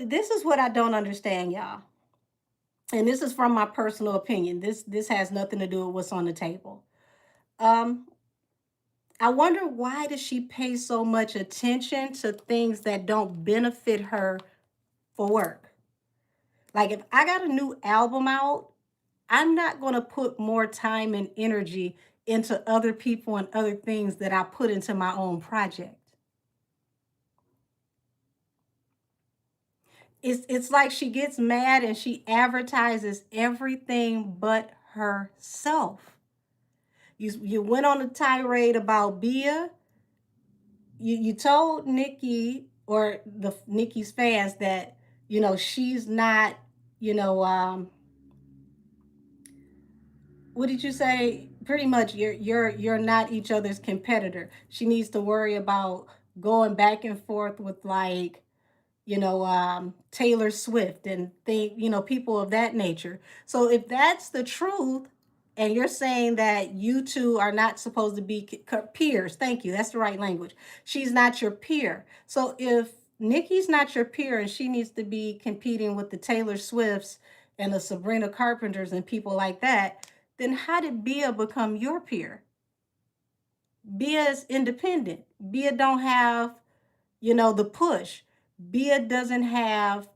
This is what I don't understand, y'all. And this is from my personal opinion. This has nothing to do with what's on the table. I wonder, why does she pay so much attention to things that don't benefit her for work? Like, if I got a new album out, I'm not going to put more time and energy into other people and other things that I put into my own project. It's like she gets mad and she advertises everything but herself. You went on a tirade about Bia. You told Nikki, or Nikki's fans, that, you know, she's not, you know, what did you say? Pretty much, you're not each other's competitor. She needs to worry about going back and forth with, like, you know, Taylor Swift and you know, people of that nature. So if that's the truth, And you're saying that you two are not supposed to be peers. Thank you. That's the right language. She's not your peer. So if Nikki's not your peer and she needs to be competing with the Taylor Swifts and the Sabrina Carpenters and people like that, then how did Bia become your peer? Bia is independent. Bia don't have, the push. Bia doesn't have,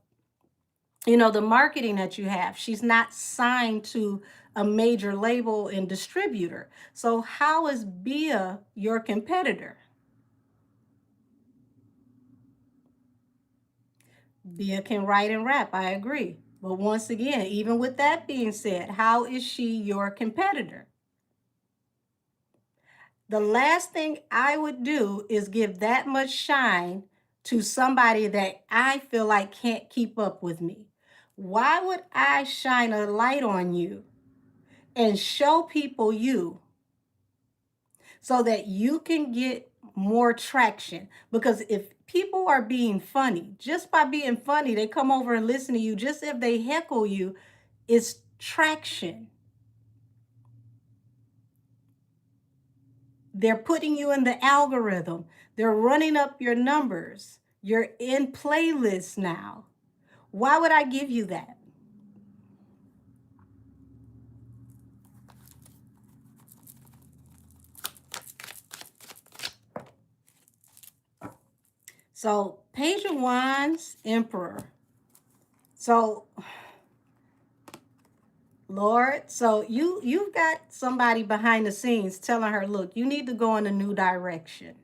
the marketing that you have. She's not signed to a major label and distributor. So how is Bia your competitor? Bia can write and rap, I agree. But once again, even with that being said, how is she your competitor? The last thing I would do is give that much shine to somebody that I feel like can't keep up with me. Why would I shine a light on you and show people you so that you can get more traction? Because if people are being funny, just by being funny, they come over and listen to you. Just if they heckle you, it's traction. They're putting you in the algorithm. They're running up your numbers. You're in playlists now. Why would I give you that? So, Page of Wands, Emperor. So, Lord, so you've got somebody behind the scenes telling her, look, you need to go in a new direction.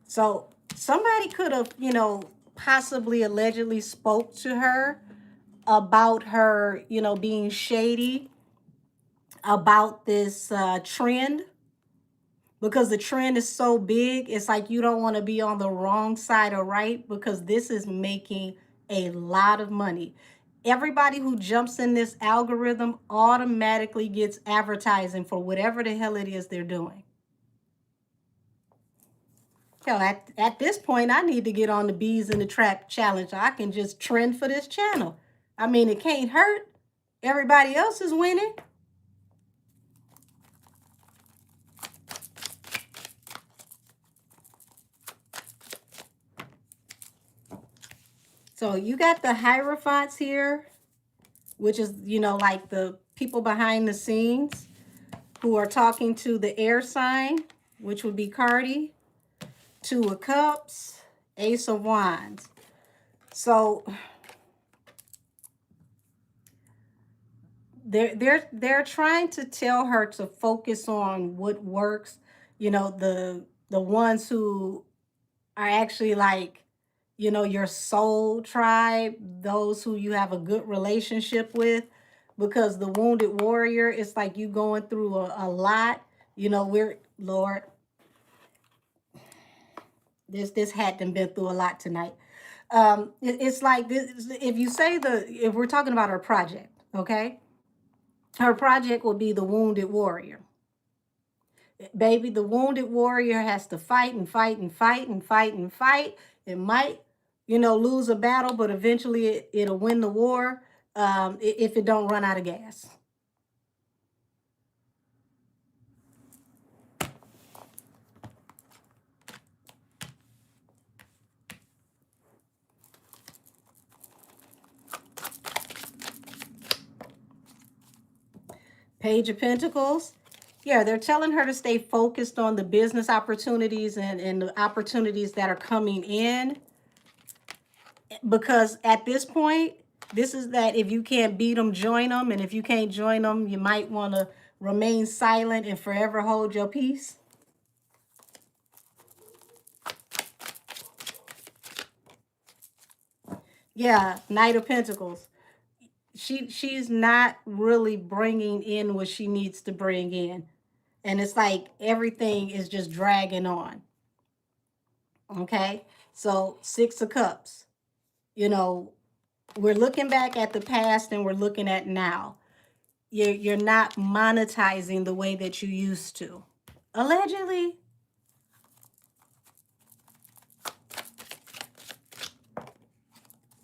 So somebody could have, possibly allegedly spoke to her about her, being shady about this trend, because the trend is so big. It's like you don't want to be on the wrong side or right, because this is making a lot of money. Everybody who jumps in this algorithm automatically gets advertising for whatever the hell it is they're doing. Hell, at this point, I need to get on the Bees in the Trap challenge. I can just trend for this channel. I mean, it can't hurt. Everybody else is winning. So you got the Hierophants here, which is, like the people behind the scenes who are talking to the air sign, which would be Cardi. Two of Cups, Ace of Wands. So they're trying to tell her to focus on what works. The ones who are actually like, your soul tribe, those who you have a good relationship with, because the Wounded Warrior, it's like you going through a lot. We're, Lord, this hat done been through a lot tonight. It's like this, if we're talking about her project, okay, her project will be the Wounded Warrior. Baby, the Wounded Warrior has to fight and fight and fight and fight and fight. It might, lose a battle, but eventually it'll win the war, if it don't run out of gas. Page of Pentacles. Yeah, they're telling her to stay focused on the business opportunities and the opportunities that are coming in. Because at this point, this is that if you can't beat them, join them. And if you can't join them, you might want to remain silent and forever hold your peace. Yeah, Knight of Pentacles. She's not really bringing in what she needs to bring in. And it's like everything is just dragging on. Okay? So, Six of Cups. We're looking back at the past and we're looking at now. You're not monetizing the way that you used to. Allegedly.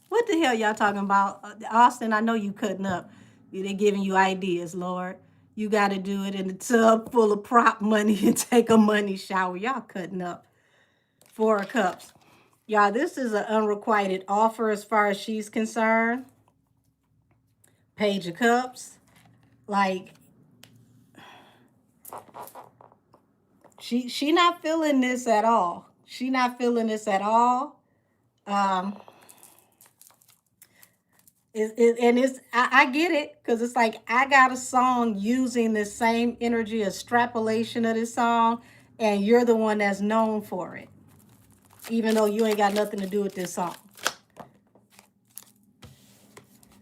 What the hell y'all talking about? Austin, I know you cutting up. They're giving you ideas, Lord. You got to do it in a tub full of prop money and take a money shower. Y'all cutting up. Four of Cups. Y'all, this is an unrequited offer as far as she's concerned. Page of Cups. Like, she not feeling this at all. She not feeling this at all. And it's I get it, because it's like I got a song using the same energy, extrapolation of this song, and you're the one that's known for it, even though you ain't got nothing to do with this song.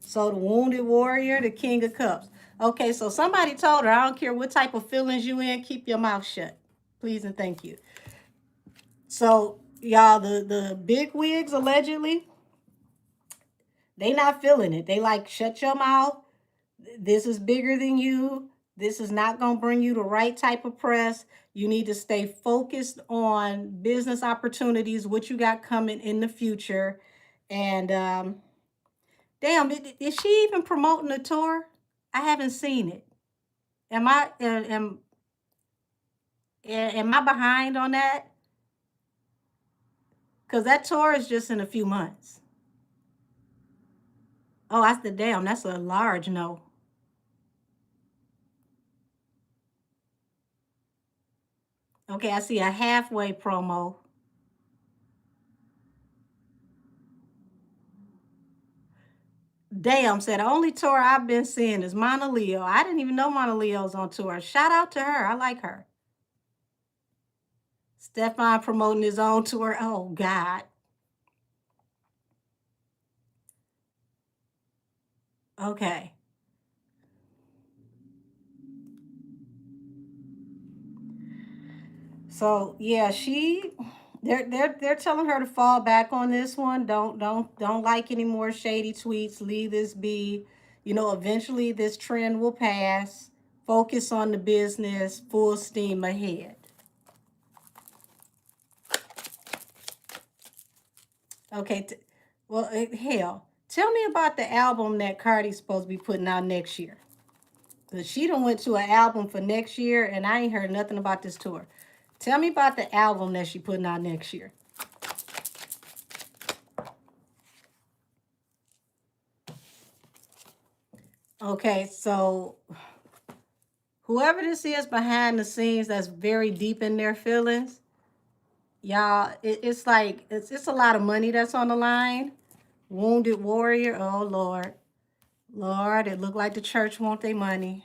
So the Wounded Warrior, the King of Cups. Okay, so somebody told her, I don't care what type of feelings you in, keep your mouth shut. Please and thank you. So, y'all, the big wigs, allegedly, they not feeling it. They like, shut your mouth. This is bigger than you. This is not going to bring you the right type of press. You need to stay focused on business opportunities, what you got coming in the future. And, damn, is she even promoting a tour? I haven't seen it. Am I behind on that? Because that tour is just in a few months. Oh, that's a large no. Okay, I see a halfway promo. Damn, said the only tour I've been seeing is Mana Leo. I didn't even know Mana Leo's on tour. Shout out to her. I like her. Stefan promoting his own tour. Oh, God. Okay. So yeah, they're telling her to fall back on this one. Don't like any more shady tweets. Leave this be. You know, eventually this trend will pass. Focus on the business. Full steam ahead. Okay. Well, hell, tell me about the album that Cardi's supposed to be putting out next year. Cause she done went to an album for next year, and I ain't heard nothing about this tour. Tell me about the album that she putting out next year. Okay, so whoever this is behind the scenes that's very deep in their feelings, y'all, it's like it's a lot of money that's on the line. Wounded Warrior, oh Lord. Lord, it looked like the church want their money.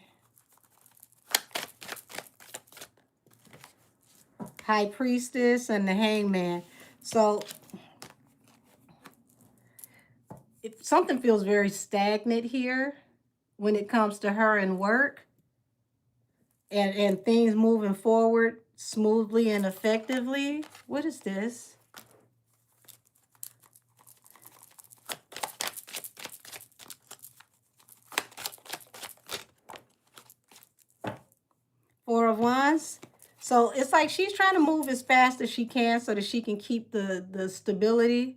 High Priestess and the Hangman. So if something feels very stagnant here when it comes to her and work, and things moving forward smoothly and effectively. What is this? Four of Wands. So it's like she's trying to move as fast as she can so that she can keep the stability.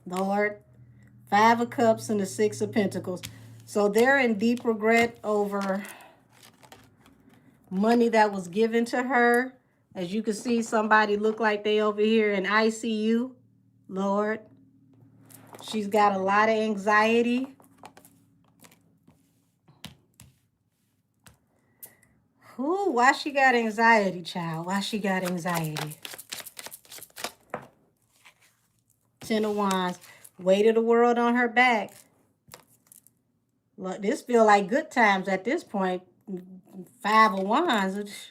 Lord. Five of Cups and the Six of Pentacles. So they're in deep regret over money that was given to her. As you can see, somebody look like they over here in ICU. Lord. She's got a lot of anxiety. Ooh, why she got anxiety, child? Why she got anxiety? Ten of Wands. Weight of the world on her back. Look, this feel like good times at this point. Five of Wands.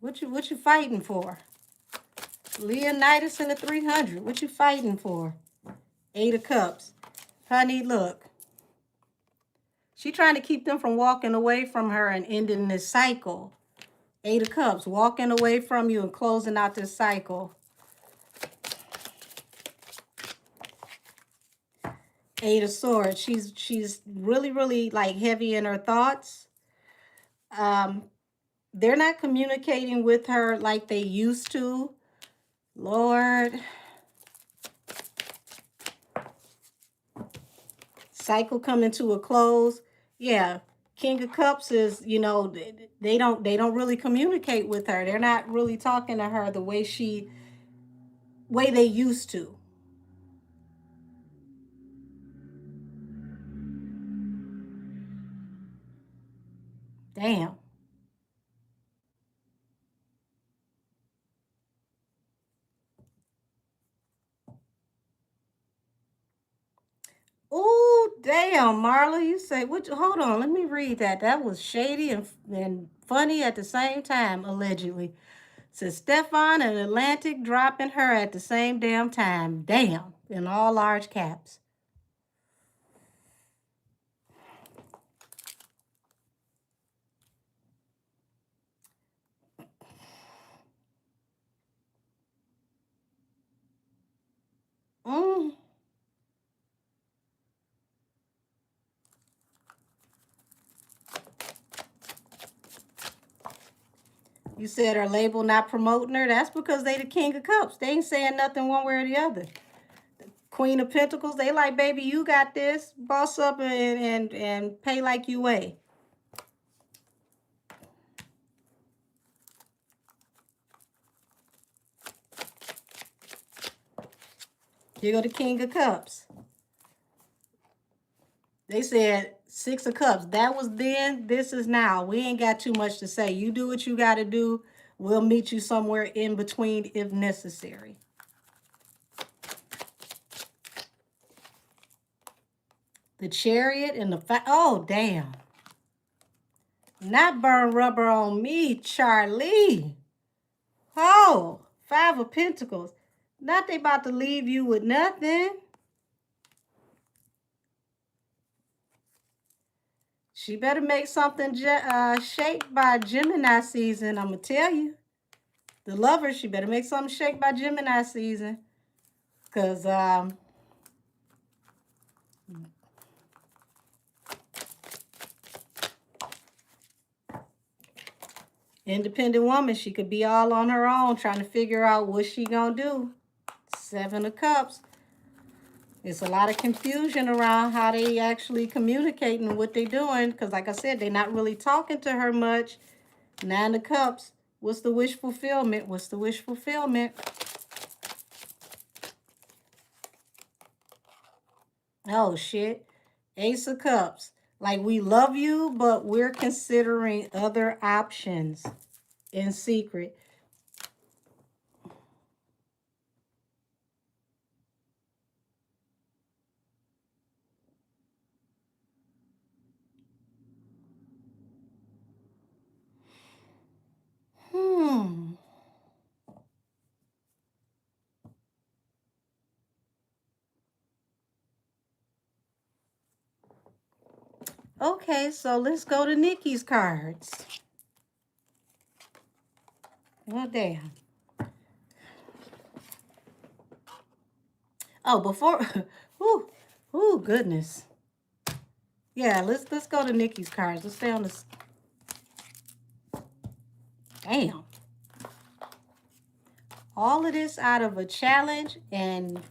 What you fighting for? Leonidas in the 300. What you fighting for? Eight of Cups. Honey, look. She trying to keep them from walking away from her and ending this cycle. Eight of Cups. Walking away from you and closing out this cycle. Eight of Swords. She's really like heavy in her thoughts. They're not communicating with her like they used to. Lord. Cycle coming to a close. Yeah. King of Cups is, you know, they don't really communicate with her. They're not really talking to her the way they used to. Damn. Oh, damn, Marla. You say, what? Hold on. Let me read that. That was shady and funny at the same time, allegedly. Says Stefan and Atlantic dropping her at the same damn time. Damn. In all large caps. Mm. You said her label not promoting her. That's because they the King of Cups. They ain't saying nothing one way or the other. Queen of Pentacles, they like, baby, you got this. Boss up and pay like you weigh. Here go the King of Cups. They said Six of Cups. That was then. This is now. We ain't got too much to say. You do what you got to do. We'll meet you somewhere in between if necessary. The Chariot and the... Oh, damn. Not burn rubber on me, Charlie. Oh, Five of Pentacles. Not they about to leave you with nothing. She better make something shake by Gemini season. I'm going to tell you. The lover, she better make something shake by Gemini season. Because, independent woman, she could be all on her own trying to figure out what she going to do. Seven of Cups. It's a lot of confusion around how they actually communicating what they doing. Because like I said, they're not really talking to her much. Nine of Cups. What's the wish fulfillment? What's the wish fulfillment? Oh, shit. Ace of Cups. Like, we love you, but we're considering other options in secret. Okay, so let's go to Nikki's cards. Oh, damn. Oh, before... Ooh, goodness. Yeah, let's go to Nikki's cards. Let's stay on this. Damn. All of this out of a challenge and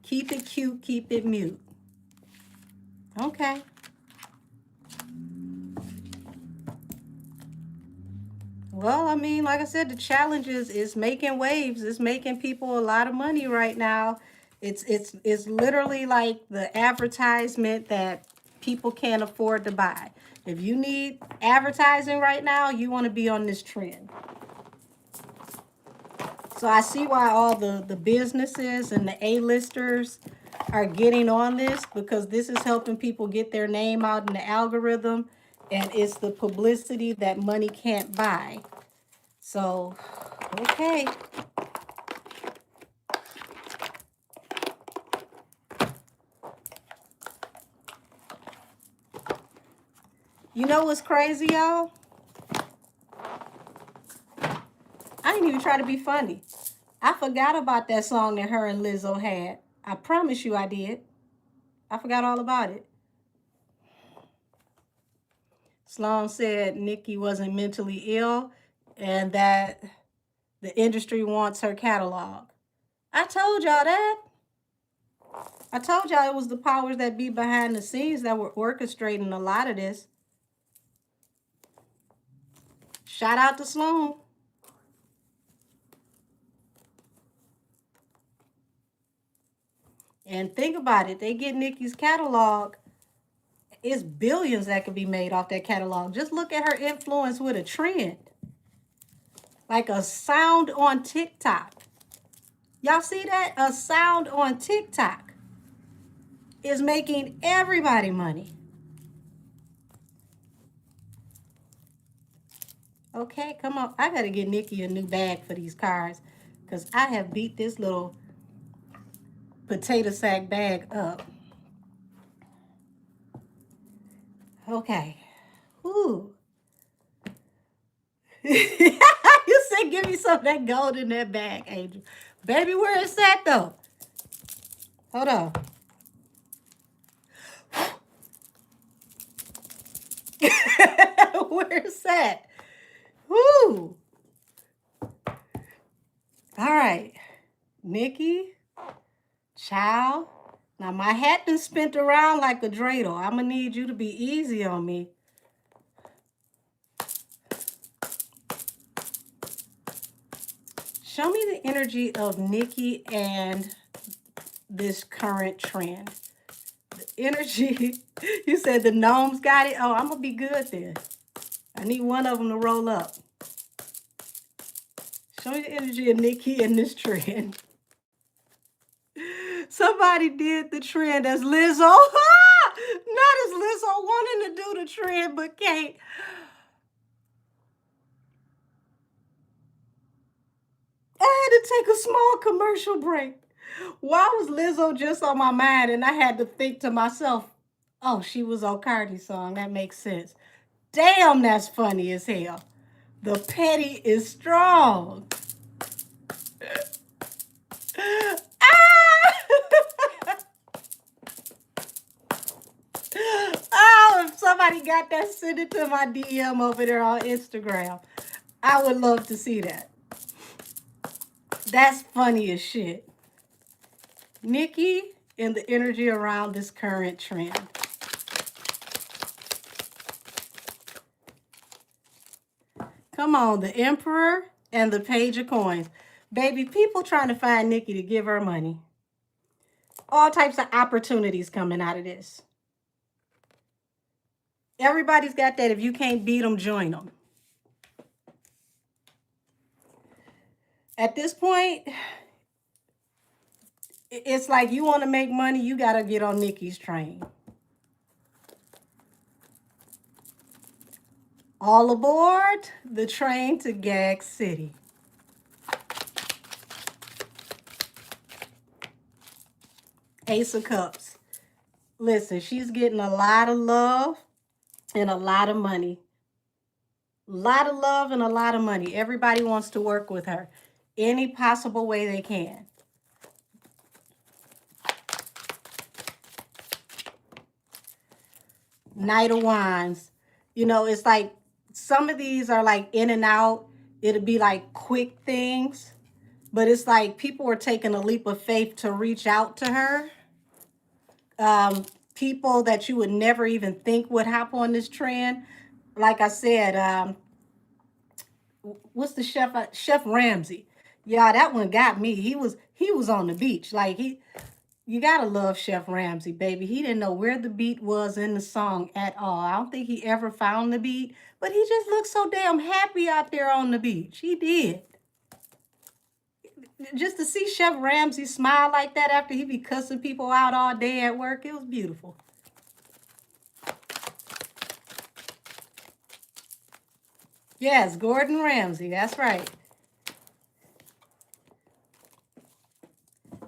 keep it cute, keep it mute. Okay. Well, I mean, like I said, the challenge is making waves. It's making people a lot of money right now. It's literally like the advertisement that people can't afford to buy. If you need advertising right now, you want to be on this trend. So I see why all the businesses and the A-listers are getting on this, because this is helping people get their name out in the algorithm, and it's the publicity that money can't buy. So, okay. You know what's crazy, y'all? I didn't even try to be funny. I forgot about that song that her and Lizzo had. I promise you I did. I forgot all about it. Sloan said Nikki wasn't mentally ill and that The industry wants her catalog. I told y'all that. I told y'all it was the powers that be behind the scenes that were orchestrating a lot of this. Shout out to Sloan. And think about it. They get Nicki's catalog. It's billions that could be made off that catalog. Just look at her influence with a trend. Like a sound on TikTok. Y'all see that? A sound on TikTok is making everybody money. Okay, come on. I got to get Nicki a new bag for these cars because I have beat this little potato sack bag up. Okay. Ooh. You said give me some of that gold in that bag, Angel. Baby, where is that though? Hold on. Where's that? Woo! All right. Nicki, child. Now my hat been spent around like a dreidel. I'm gonna need you to be easy on me. Show me the energy of Nicki and this current trend. The energy, you said the gnomes got it. Oh, I'm gonna be good then. I need one of them to roll up. Show me the energy of Nicki and this trend. Somebody did the trend as Lizzo. Not as Lizzo wanting to do the trend, but can't. I had to take a small commercial break. Why was Lizzo just on my mind? And I had to think to myself, oh, she was on Cardi's song. That makes sense. Damn, that's funny as hell. The petty is strong. Oh, if somebody got that, send it to my DM over there on Instagram. I would love to see that. That's funny as shit. Nicki and the energy around this current trend. Come on, the Emperor and the Page of Coins. Baby, people trying to find Nicki to give her money. All types of opportunities coming out of this. Everybody's got that. If you can't beat them, join them. At this point, it's like you want to make money, you got to get on Nicki's train. All aboard the train to Gag City. Ace of Cups. Listen, she's getting a lot of love and a lot of money. A lot of love and a lot of money. Everybody wants to work with her any possible way they can. Knight of Wands. You know, it's like some of these are like in and out. It'll be like quick things. But it's like people are taking a leap of faith to reach out to her. People that you would never even think would hop on this trend. Like I said, what's the chef? Chef Ramsay. Yeah, that one got me. He was on the beach. Like you gotta love Chef Ramsay, baby. He didn't know where the beat was in the song at all. I don't think he ever found the beat, but he just looked so damn happy out there on the beach. He did. Just to see Chef Ramsay smile like that after he be cussing people out all day at work, it was beautiful. Yes, Gordon Ramsay, that's right.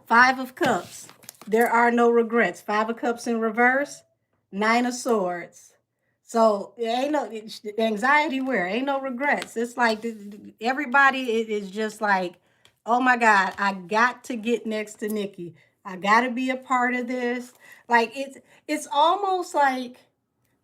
Five of Cups. There are no regrets. Five of Cups in reverse. Nine of Swords. So it ain't no anxiety where ain't no regrets. It's like everybody is just like, oh my God, I got to get next to Nicki. I got to be a part of this. Like it's almost like,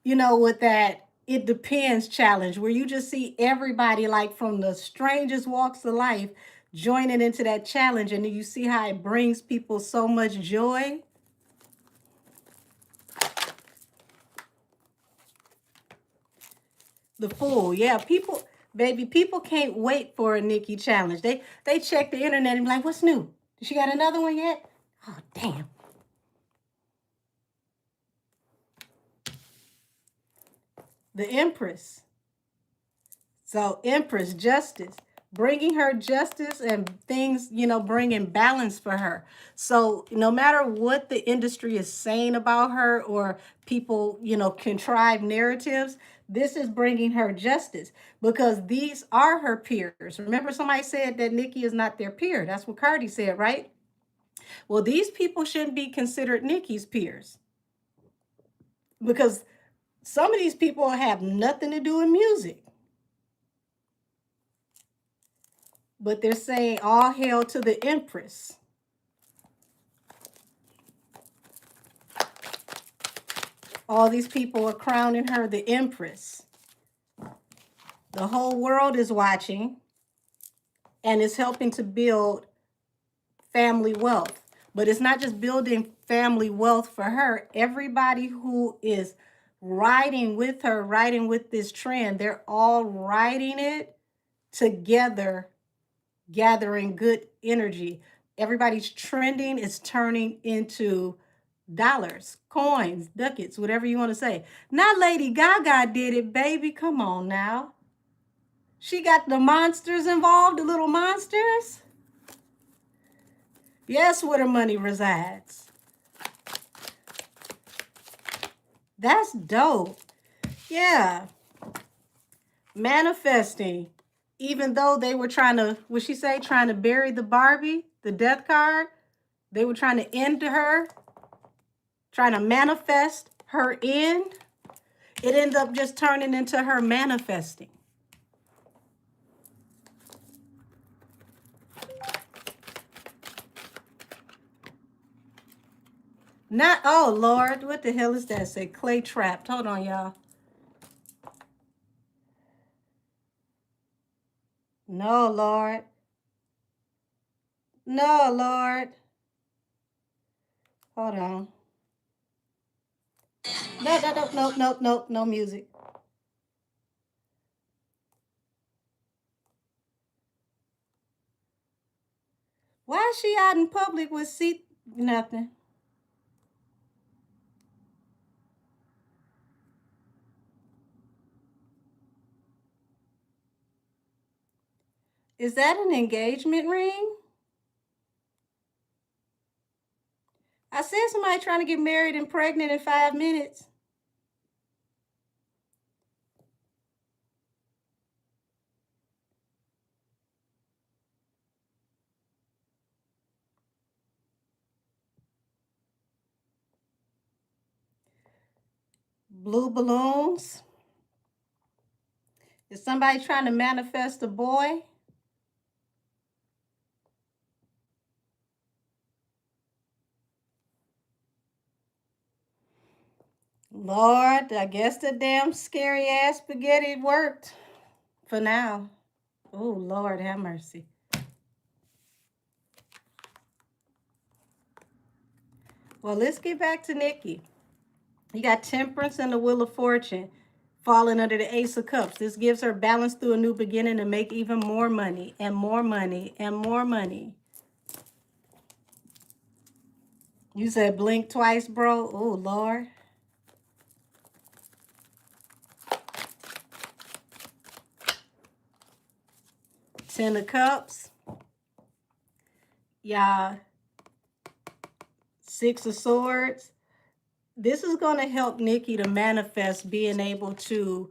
you know, with that it depends challenge, where you just see everybody like from the strangest walks of life joining into that challenge, and you see how it brings people so much joy. The Fool, yeah, people, baby, people can't wait for a Nikki challenge. They check the internet and be like, what's new? She got another one yet? Oh, damn. The Empress. So Empress, justice, bringing her justice and things, bringing balance for her. So no matter what the industry is saying about her, or people, contrive narratives, this is bringing her justice, because these are her peers. Remember, somebody said that Nikki is not their peer. That's what Cardi said, right? Well, these people shouldn't be considered Nikki's peers, because some of these people have nothing to do with music. But they're saying all hail to the Empress. All these people are crowning her the Empress. The whole world is watching, and it's helping to build family wealth. But it's not just building family wealth for her. Everybody who is riding with her, riding with this trend, they're all riding it together, gathering good energy. Everybody's trending is turning into dollars, coins, ducats, whatever you want to say. Not Lady Gaga did it, baby. Come on now. She got the monsters involved, the little monsters. Yes, where the money resides. That's dope. Yeah. Manifesting. Even though they were trying to, what she say, trying to bury the Barbie, the death card, they were trying to end her, trying to manifest her end. It ended up just turning into her manifesting. Not, oh Lord, what the hell is that? Say clay trapped. Hold on, y'all. No, Lord. No, Lord. Hold on. No music. Why is she out in public with seat nothing? Is that an engagement ring? I said somebody trying to get married and pregnant in 5 minutes. Blue balloons. Is somebody trying to manifest a boy? Lord, I guess the damn scary ass spaghetti worked for now. Oh, Lord, have mercy. Well, let's get back to Nikki. You got Temperance and the Wheel of Fortune falling under the Ace of Cups. This gives her balance through a new beginning to make even more money and more money and more money. You said blink twice, bro. Oh, Lord. Ten of Cups. Yeah. Six of Swords. This is going to help Nikki to manifest being able to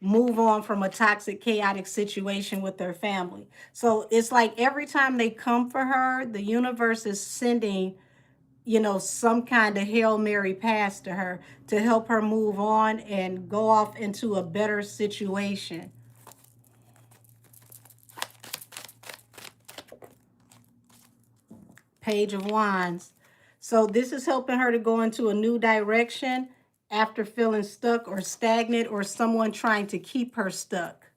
move on from a toxic, chaotic situation with their family. So it's like every time they come for her, the universe is sending, some kind of Hail Mary pass to her to help her move on and go off into a better situation. Page of Wands. So this is helping her to go into a new direction after feeling stuck or stagnant, or someone trying to keep her stuck.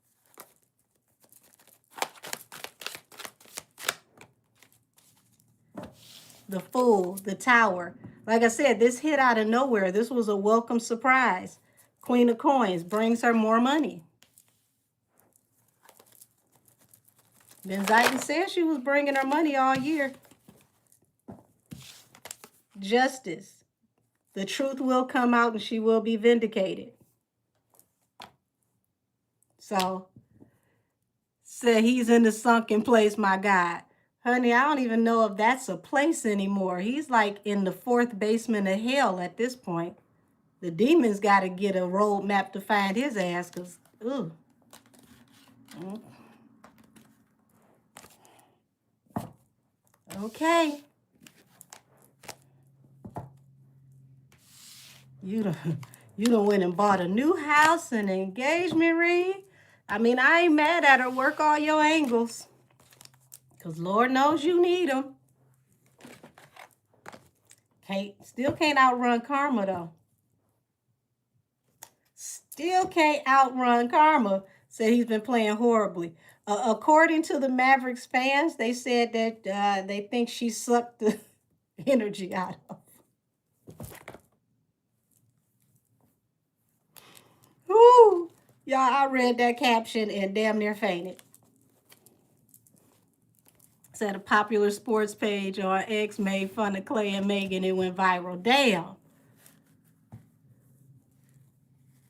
The Fool, the Tower. Like I said, this hit out of nowhere. This was a welcome surprise. Queen of Coins brings her more money. Then Zayden said she was bringing her money all year. Justice. The truth will come out and she will be vindicated. So, said he's in the sunken place, my God. Honey, I don't even know if that's a place anymore. He's like in the fourth basement of hell at this point. The demons got to get a roadmap to find his ass, because, ooh. Okay. You done went and bought a new house and an engagement ring. I mean, I ain't mad at her. Work all your angles. Because Lord knows you need them. Still can't outrun karma, though. Still can't outrun karma. Said he's been playing horribly. According to the Mavericks fans, they said that they think she sucked the energy out of. Whoo! Y'all, I read that caption and damn near fainted. Said a popular sports page on X made fun of Clay and Megan. It went viral. Damn.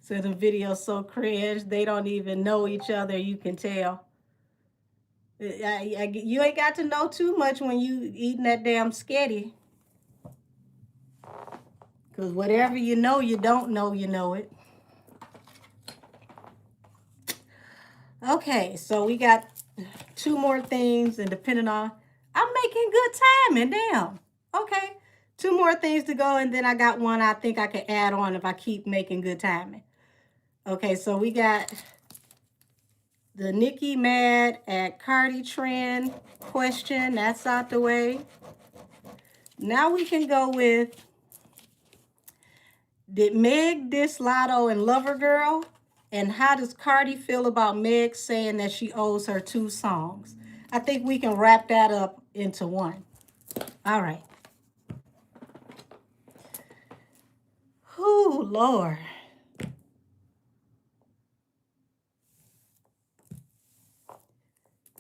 Said the video's so cringe. They don't even know each other. You can tell. You ain't got to know too much when you eating that damn sketty. Because whatever you know, you don't know, you know it. Okay, so we got 2 more things, and depending on, I'm making good timing, damn. Okay, 2 more things to go, and then I got one I think I can add on if I keep making good timing. Okay, so we got the Nicki mad at Cardi trend question. That's out the way. Now we can go with, did Meg diss Lotto and Lover Girl? And how does Cardi feel about Meg saying that she owes her 2 songs? I think we can wrap that up into one. All right. Whoo, Lord.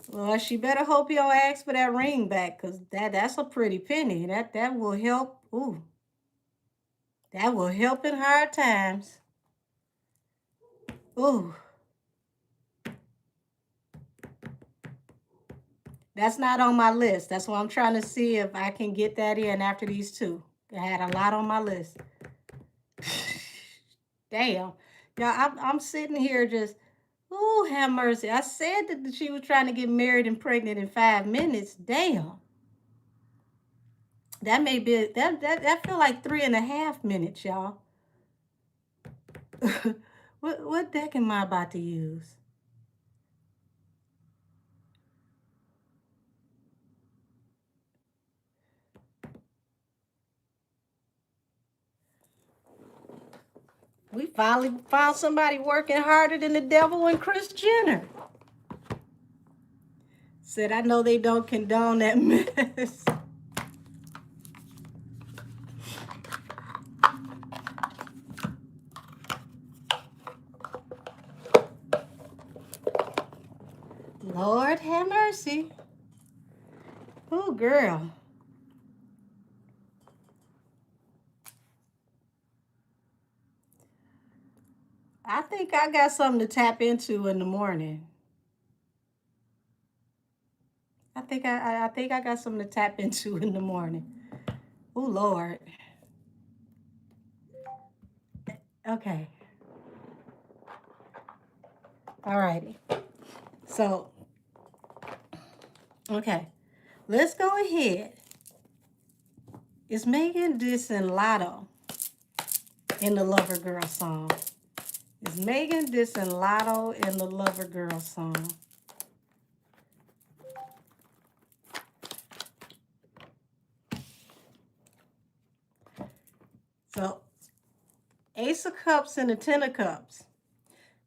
Well, she better hope you don't ask for that ring back, because that's a pretty penny. That will help. Ooh. That will help in hard times. Ooh. That's not on my list. That's why I'm trying to see if I can get that in after these 2. I had a lot on my list. Damn. Y'all, I'm sitting here just, ooh, have mercy. I said that she was trying to get married and pregnant in 5 minutes. Damn. That may be, that feel like 3.5 minutes, y'all. What deck am I about to use? We finally found somebody working harder than the devil and Kris Jenner. Said, I know they don't condone that mess. Lord have mercy. Oh, girl. I think I got something to tap into in the morning. I think I got something to tap into in the morning. Oh, Lord. Okay. All righty. So, okay. Let's go ahead. Is Megan dissing Lotto in the Lover Girl song? Is Megan dissing Lotto in the Lover Girl song? So, Ace of Cups and the Ten of Cups.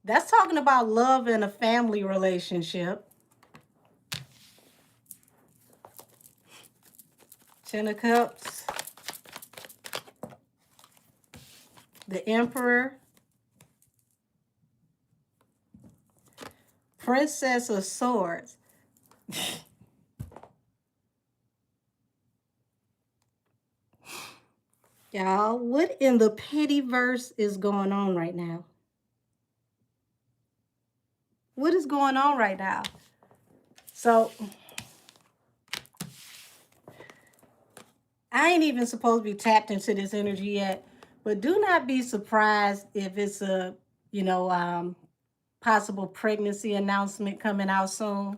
That's talking about love and a family relationship. Ten of Cups. The Emperor. Princess of Swords. Y'all, what in the pettyverse is going on right now? What is going on right now? So, I ain't even supposed to be tapped into this energy yet, but do not be surprised if it's a, possible pregnancy announcement coming out soon.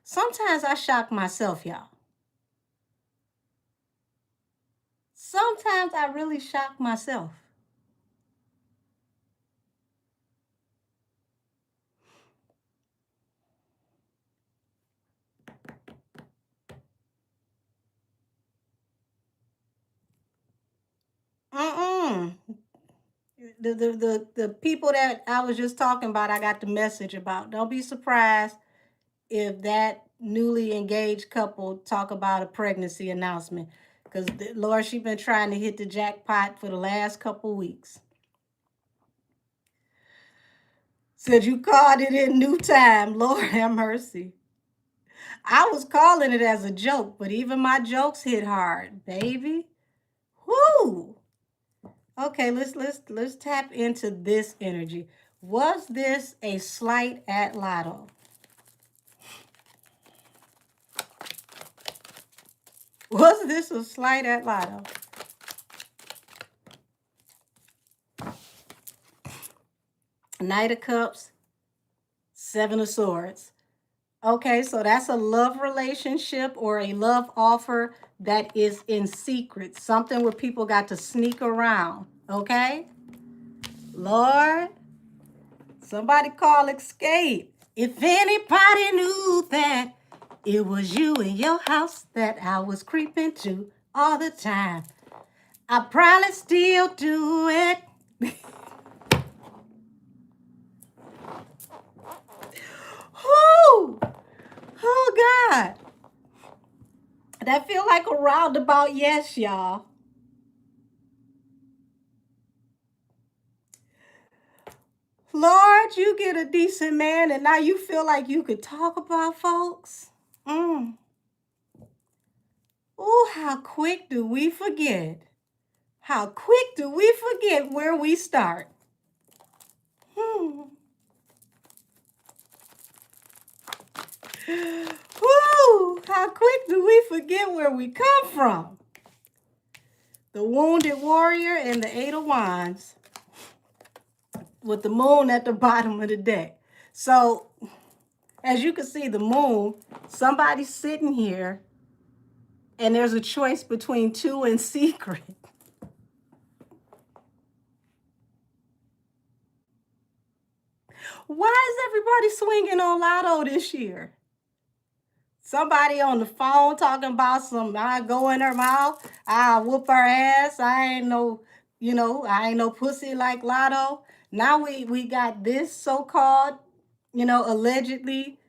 Sometimes I shock myself, y'all. Sometimes I really shock myself. The people that I was just talking about, I got the message about. Don't be surprised if that newly engaged couple talk about a pregnancy announcement, because Lord, she's been trying to hit the jackpot for the last couple weeks. Said you called it in new time. Lord have mercy. I was calling it as a joke, but even my jokes hit hard, baby. Whoo! Okay, let's tap into this energy. Was this a slight at Lotto? Was this a slight at Lotto? Knight of Cups, Seven of Swords. Okay, so that's a love relationship or a love offer that is in secret. Something where people got to sneak around, okay? Lord, somebody call escape. If anybody knew that it was you in your house that I was creeping to all the time, I probably still do it. Whoo! Oh, God. That feel like a roundabout yes, y'all. Lord, you get a decent man and now you feel like you could talk about folks? Ooh, how quick do we forget? How quick do we forget where we start? Woo, how quick do we forget where we come from? The Wounded Warrior and the Eight of Wands with the moon at the bottom of the deck. So, as you can see, the moon, somebody's sitting here and there's a choice between two in secret. Why is everybody swinging on Lotto this year? Somebody on the phone talking about some, I go in her mouth, I whoop her ass, I ain't no pussy like Lotto. Now we got this so-called, allegedly,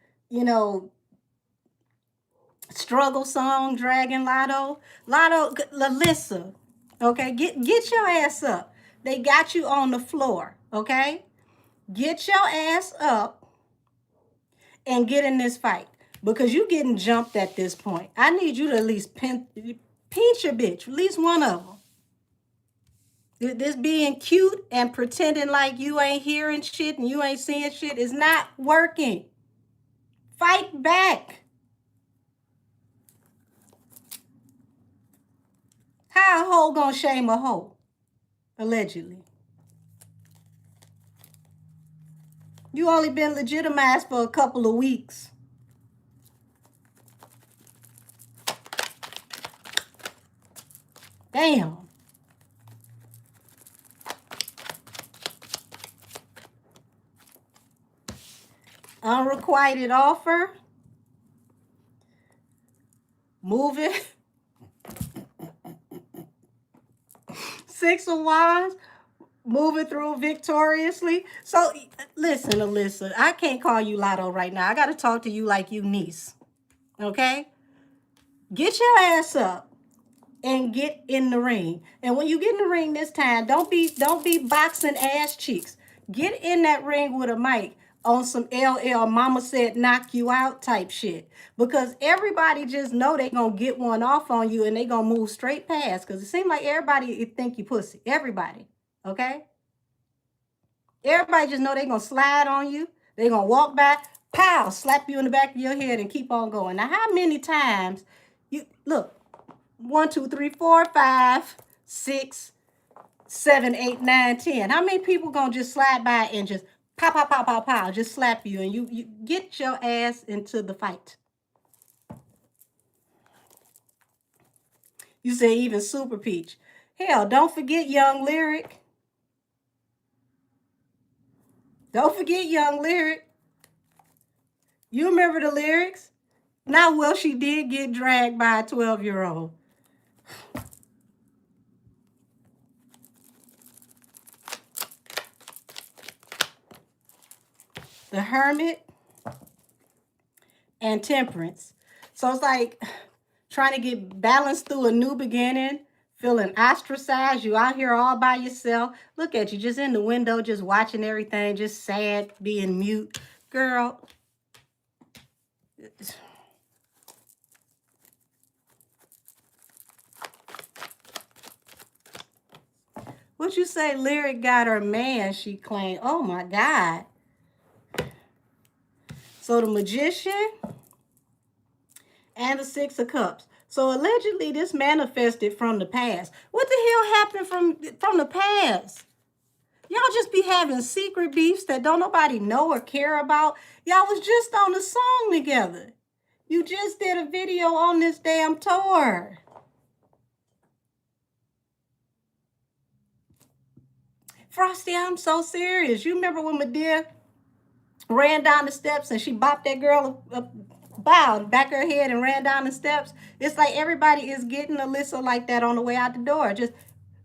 struggle song dragging Lotto. Lalissa, okay, get your ass up. They got you on the floor, okay? Get your ass up and get in this fight because you getting jumped at this point. I need you to at least pinch your bitch, at least one of them. This being cute and pretending like you ain't hearing shit and you ain't seeing shit is not working. Fight back. How a hoe gonna shame a hoe? Allegedly. You only been legitimized for a couple of weeks. Damn. Unrequited offer. Moving Six of Wands, moving through victoriously. So listen, Alyssa, I can't call you Lotto right now. I got to talk to you like you niece. Okay? Get your ass up and get in the ring. And when you get in the ring this time, don't be boxing ass cheeks. Get in that ring with a mic on some LL mama said knock you out type shit. Because everybody just know they gonna get one off on you and they gonna move straight past. Because it seems like everybody think you pussy. Everybody. Okay? Everybody just know they gonna slide on you. They gonna walk by, pow, slap you in the back of your head and keep on going. Now, how many times you look? 1, 2, 3, 4, 5, 6, 7, 8, 9, 10. How many people gonna just slide by and just pow, pow, pow, pow, pow, just slap you and you get your ass into the fight? You say even Super Peach. Hell, don't forget Young Lyric. Don't forget Young Lyric. You remember the lyrics? Now, well, she did get dragged by a 12-year-old. The Hermit and Temperance. So it's like trying to get balanced through a new beginning, feeling ostracized. You out here all by yourself. Look at you, just in the window, just watching everything, just sad, being mute. Girl, what you say? Lyric got her man, she claimed. Oh my God. So the Magician and the Six of Cups. So allegedly this manifested from the past. What the hell happened from the past? Y'all just be having secret beefs that don't nobody know or care about. Y'all was just on a song together. You just did a video on this damn tour. Frosty, I'm so serious. You remember when Madea ran down the steps and she bopped that girl a bow back her head and ran down the steps? It's like everybody is getting Alyssa like that on the way out the door. Just,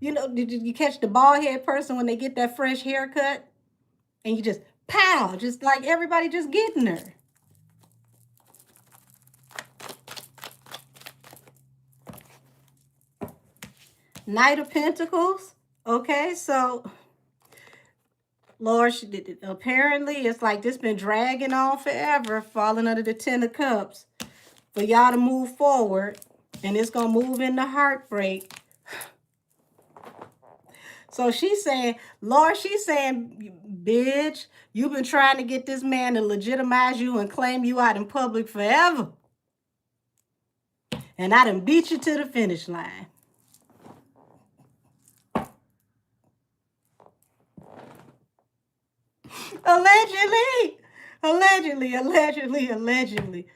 did you catch the bald head person when they get that fresh haircut? And you just, pow, just like everybody just getting her. Knight of Pentacles. Okay, so Lord, apparently it's like this been dragging on forever, falling under the 10 of Cups for y'all to move forward, and it's going to move into heartbreak. So she's saying, Lord, she's saying, bitch, you've been trying to get this man to legitimize you and claim you out in public forever. And I done beat you to the finish line. Allegedly. Allegedly, allegedly, allegedly.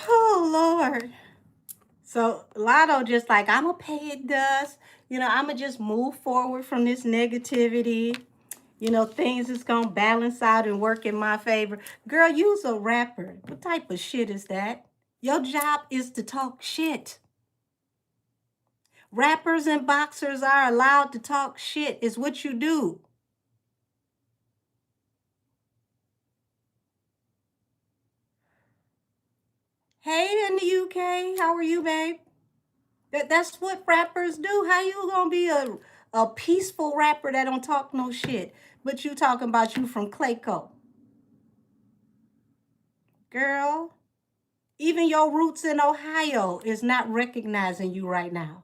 Oh, Lord. So Lotto just like, I'm going to pay it dust. I'm going to just move forward from this negativity. Things is going to balance out and work in my favor. Girl, you's a rapper. What type of shit is that? Your job is to talk shit. Rappers and boxers are allowed to talk shit. Is what you do. Hey, in the UK, how are you, babe? That's what rappers do. How you gonna be a peaceful rapper that don't talk no shit? But you talking about you from Clayco. Girl, even your roots in Ohio is not recognizing you right now.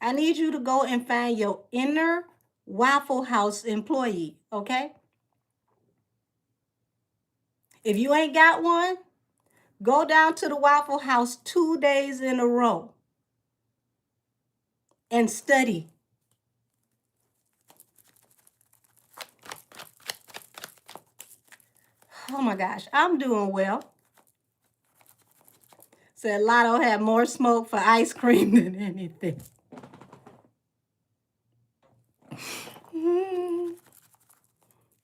I need you to go and find your inner Waffle House employee, okay? If you ain't got one, go down to the Waffle House 2 days in a row and study. Oh my gosh, I'm doing well. Said Lotto had more smoke for ice cream than anything.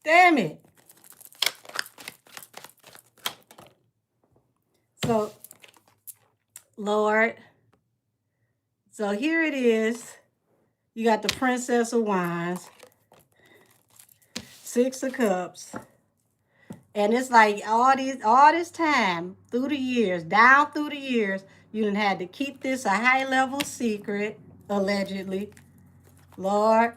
Damn it. So, Lord, so here it is. You got the Princess of Wands, Six of Cups. And it's like all this time through the years, down through the years, you done had to keep this a high level secret, allegedly. Lord.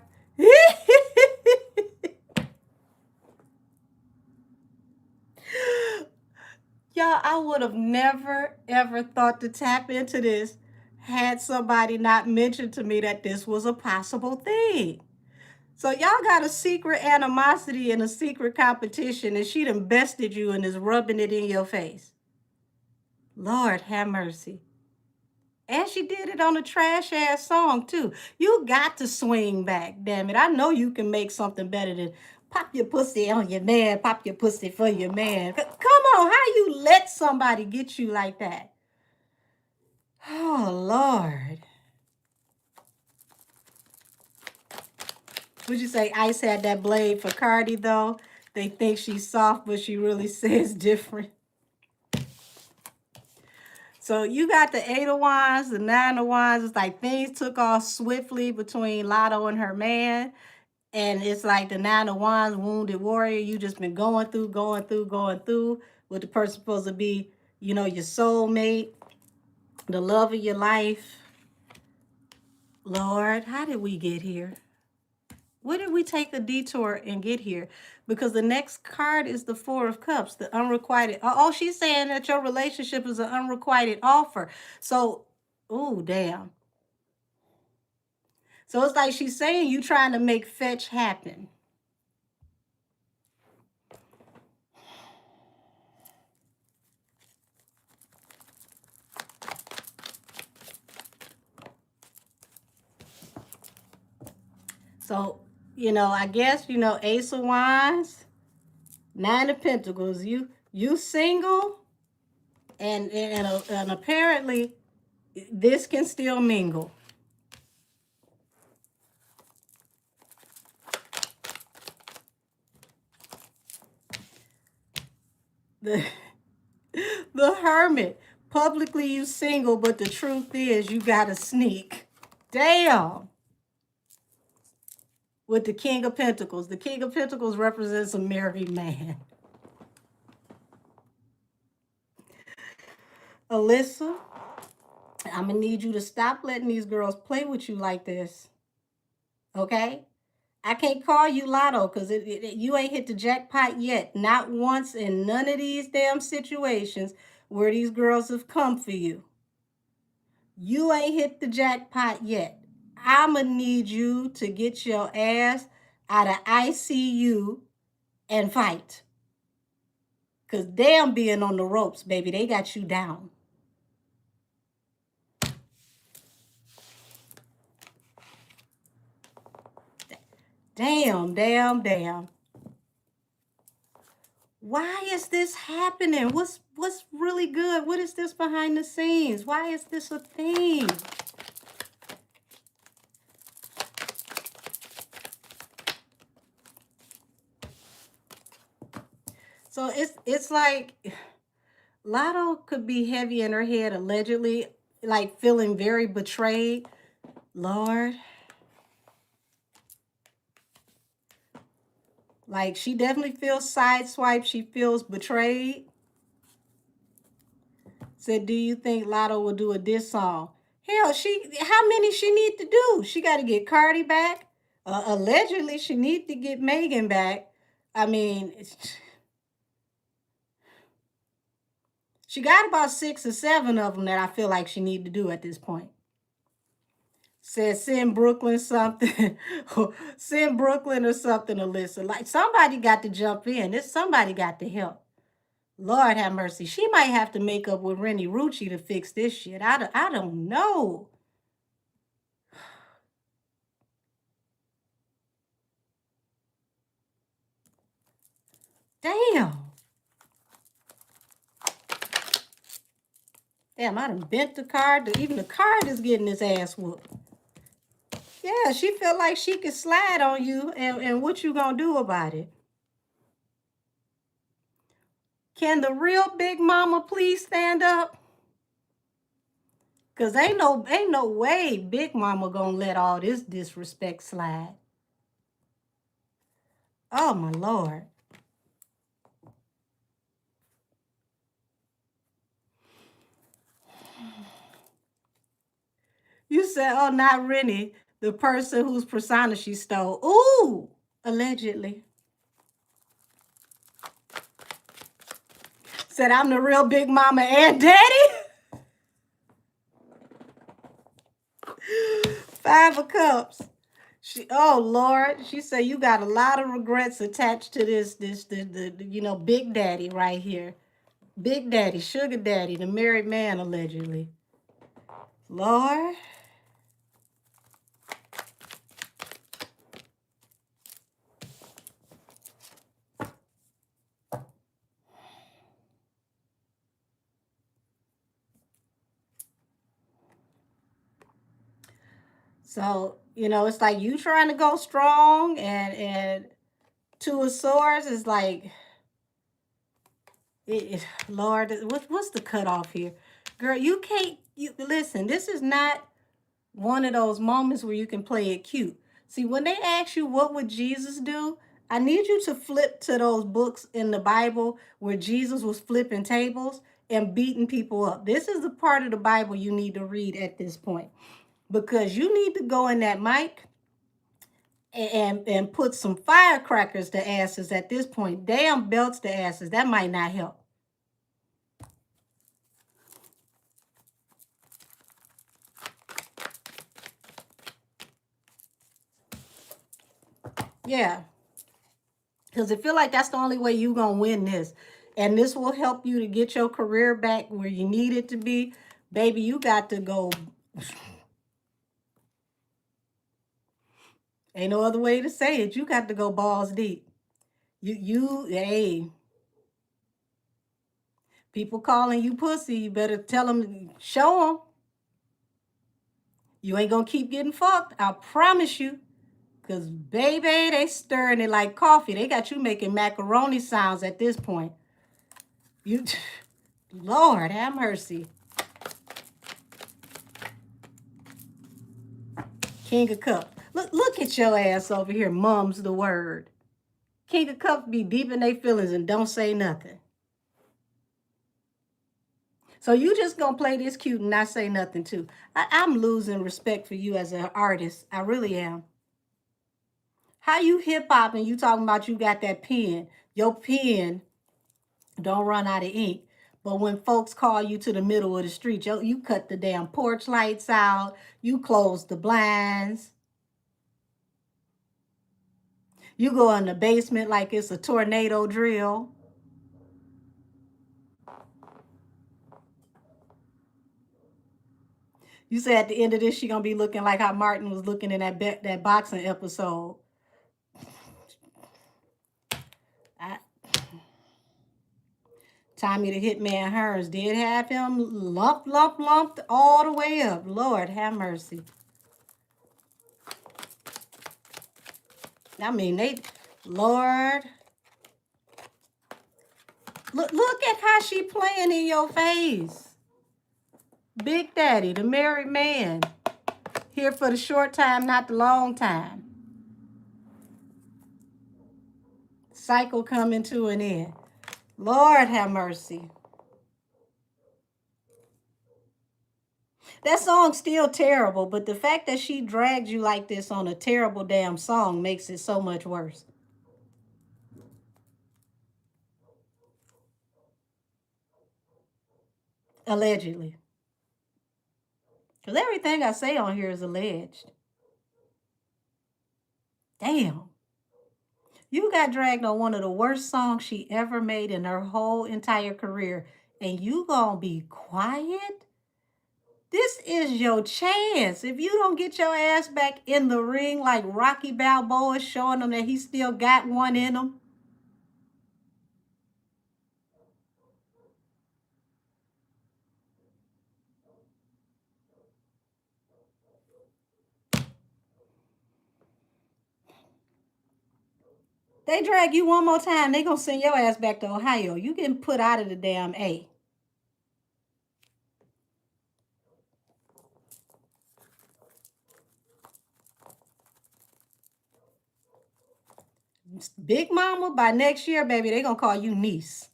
Y'all, I would have never ever thought to tap into this had somebody not mentioned to me that this was a possible thing. So y'all got a secret animosity and a secret competition, and she done bested you and is rubbing it in your face. Lord have mercy. And she did it on a trash ass song too. You got to swing back, damn it. I know you can make something better than pop your pussy on your man, pop your pussy for your man. Come on, how you let somebody get you like that? Oh, Lord. Would you say Ice had that blade for Cardi, though? They think she's soft, but she really says different. So you got the Eight of Wands, the Nine of Wands. It's like things took off swiftly between Lotto and her man. And it's like the Nine of Wands, wounded warrior. You just been going through with the person supposed to be, you know, your soulmate, the love of your life. Lord, how did we get here? Where did we take a detour and get here? Because the next card is the Four of Cups, the unrequited. Oh, she's saying that your relationship is an unrequited offer. So, oh, damn. So it's like she's saying you trying to make fetch happen. So, you know, I guess, you know, Ace of Wands, Nine of Pentacles. You single, and apparently this can still mingle. The the Hermit. Publicly you single, but the truth is you got to sneak. Damn. With the King of Pentacles. The King of Pentacles represents a married man. Alyssa, I'm going to need you to stop letting these girls play with you like this. Okay? I can't call you Lotto because you ain't hit the jackpot yet. Not once in none of these damn situations where these girls have come for you. You ain't hit the jackpot yet. I'm going to need you to get your ass out of ICU and fight. Because damn being on the ropes, baby, they got you down. Damn, damn, damn. Why is this happening? What's really good? What is this behind the scenes? Why is this a thing? So it's like Lotto could be heavy in her head, allegedly, like feeling very betrayed. Lord. Like she definitely feels sideswiped. She feels betrayed. Said, do you think Lotto will do a diss song? Hell, how many she need to do? She got to get Cardi back. Allegedly, she need to get Megan back. I mean, she got about 6 or 7 of them that I feel like she need to do at this point. Said send Brooklyn something. Send Brooklyn or something, Alyssa. Like somebody got to jump in. Somebody got to help. Lord have mercy. She might have to make up with Rennie Rucci to fix this shit. I don't know. Damn. Damn, I done bent the card. Even the card is getting his ass whooped. Yeah, she felt like she could slide on you, and what you gonna do about it? Can the real Big Mama please stand up? Cause ain't no way Big Mama gonna let all this disrespect slide. Oh my Lord. You said, oh, not Rennie, the person whose persona she stole. Ooh, allegedly. Said, I'm the real Big Mama and Daddy. Five of Cups. Oh Lord, she said you got a lot of regrets attached to the Big Daddy right here. Big Daddy, Sugar Daddy, the married man allegedly. Lord. So, it's like you trying to go strong, and Two of Swords is like, Lord, what's the cutoff here? Girl, you can't, listen, this is not one of those moments where you can play it cute. See, when they ask you what would Jesus do, I need you to flip to those books in the Bible where Jesus was flipping tables and beating people up. This is the part of the Bible you need to read at this point, because you need to go in that mic and put some firecrackers to asses at this point. Damn belts to asses. That might not help. Yeah. Because I feel like that's the only way you're going to win this. And this will help you to get your career back where you need it to be. Baby, you got to go. Ain't no other way to say it. You got to go balls deep. Hey. People calling you pussy, you better tell them, show them. You ain't going to keep getting fucked. I promise you. Because, baby, they stirring it like coffee. They got you making macaroni sounds at this point. Lord, have mercy. King of Cups. Look at your ass over here, mum's the word. King of Cups be deep in their feelings and don't say nothing. So you just gonna play this cute and not say nothing too. I'm losing respect for you as an artist. I really am. How you hip hop and you talking about you got that pen? Your pen don't run out of ink. But when folks call you to the middle of the street, you cut the damn porch lights out. You close the blinds. You go in the basement like it's a tornado drill. You said at the end of this, she gonna be looking like how Martin was looking in that boxing episode. Tommy the Hitman Hearns did have him lumped all the way up. Lord have mercy. I mean, Lord. Look at how she playing in your face. Big Daddy, the married man. Here for the short time, not the long time. Cycle coming to an end. Lord have mercy. That song's still terrible, but the fact that she dragged you like this on a terrible damn song makes it so much worse. Allegedly. Because everything I say on here is alleged. Damn. You got dragged on one of the worst songs she ever made in her whole entire career, and you gonna be quiet? This is your chance. If you don't get your ass back in the ring like Rocky Balboa, showing them that he still got one in him. They drag you one more time, they gonna send your ass back to Ohio. You getting put out of the damn A. Big mama, by next year, baby, they gonna call you niece.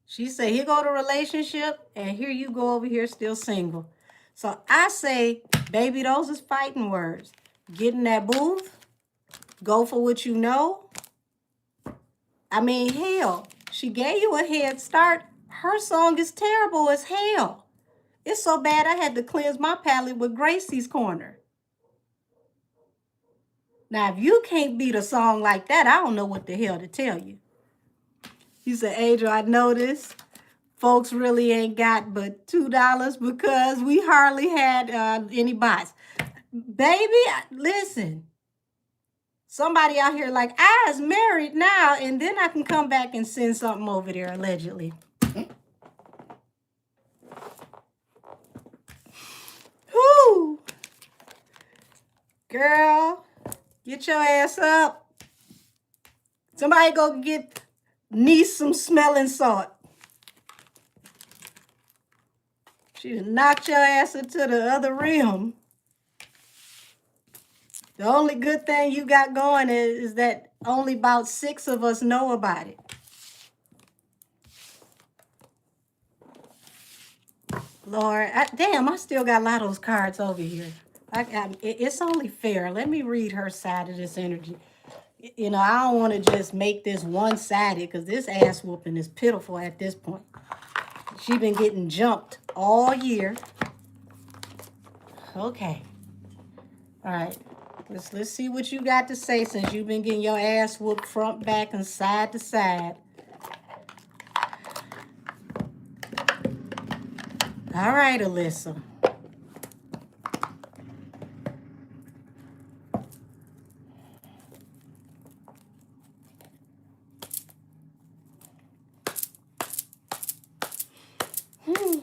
She said, here go the relationship, and here you go over here still single. So I say, baby, those is fighting words. Get in that booth, go for what you know. I mean, hell, she gave you a head start. Her song is terrible as hell. It's so bad I had to cleanse my palate with Gracie's Corner. Now, if you can't beat a song like that, I don't know what the hell to tell you. You said, Adriel, I noticed folks really ain't got but $2 because we hardly had any bots. Baby, listen. Somebody out here like, I is married now, and then I can come back and send something over there, allegedly. Whoo! Girl, get your ass up. Somebody go get niece some smelling salt. She knocked your ass into the other rim. The only good thing you got going is that only about 6 of us know about it. Lord, damn, I still got a lot of those cards over here. It's only fair. Let me read her side of this energy. You know, I don't want to just make this one-sided because this ass whooping is pitiful at this point. She been getting jumped all year. Okay. All right. Let's see what you got to say since you've been getting your ass whooped front, back, and side to side. All right, Alyssa.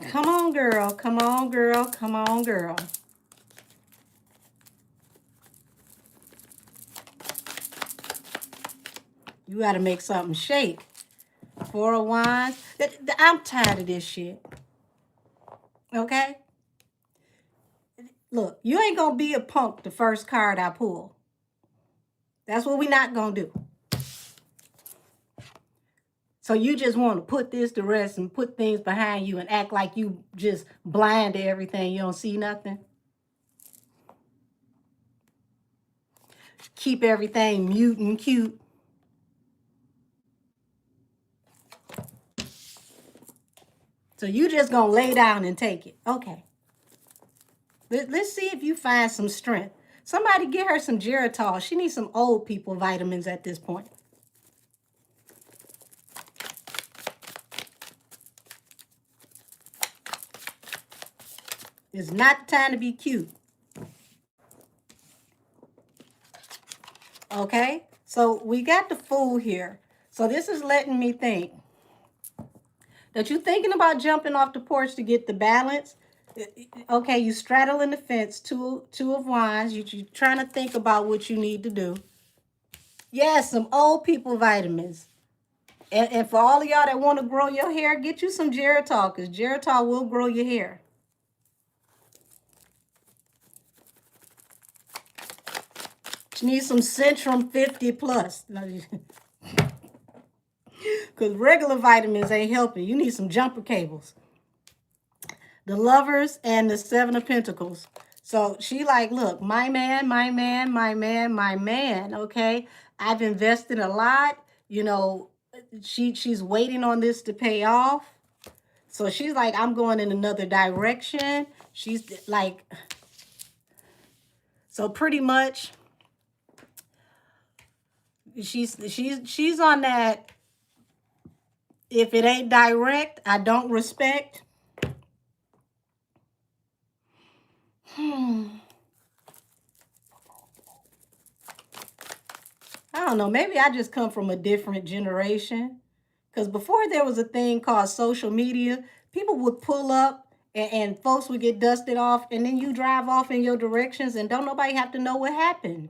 Come on, girl. Come on, girl. Come on, girl. You got to make something shake. 4 of Wands. I'm tired of this shit. Okay? Look, you ain't going to be a punk the first card I pull. That's what we not going to do. So you just want to put this to rest and put things behind you and act like you just blind to everything. You don't see nothing. Keep everything mute and cute. So you just going to lay down and take it. Okay. Let's see if you find some strength. Somebody get her some Geritol. She needs some old people vitamins at this point. It's not the time to be cute. Okay? So we got the Fool here. So this is letting me think that you're thinking about jumping off the porch to get the balance. Okay, you straddling the fence, two of Wands. You're trying to think about what you need to do. Yes, some old people vitamins. And for all of y'all that want to grow your hair, get you some Geritol, because Geritol will grow your hair. You need some Centrum 50 plus. Because regular vitamins ain't helping. You need some jumper cables. The Lovers and the 7 of Pentacles. So she like, look, my man, my man, my man, my man, okay? I've invested a lot. You know, she's waiting on this to pay off. So she's like, I'm going in another direction. She's like, so pretty much she's on that, if it ain't direct, I don't respect. I don't know. Maybe I just come from a different generation. Because before there was a thing called social media, people would pull up and folks would get dusted off, and then you drive off in your directions and don't nobody have to know what happened.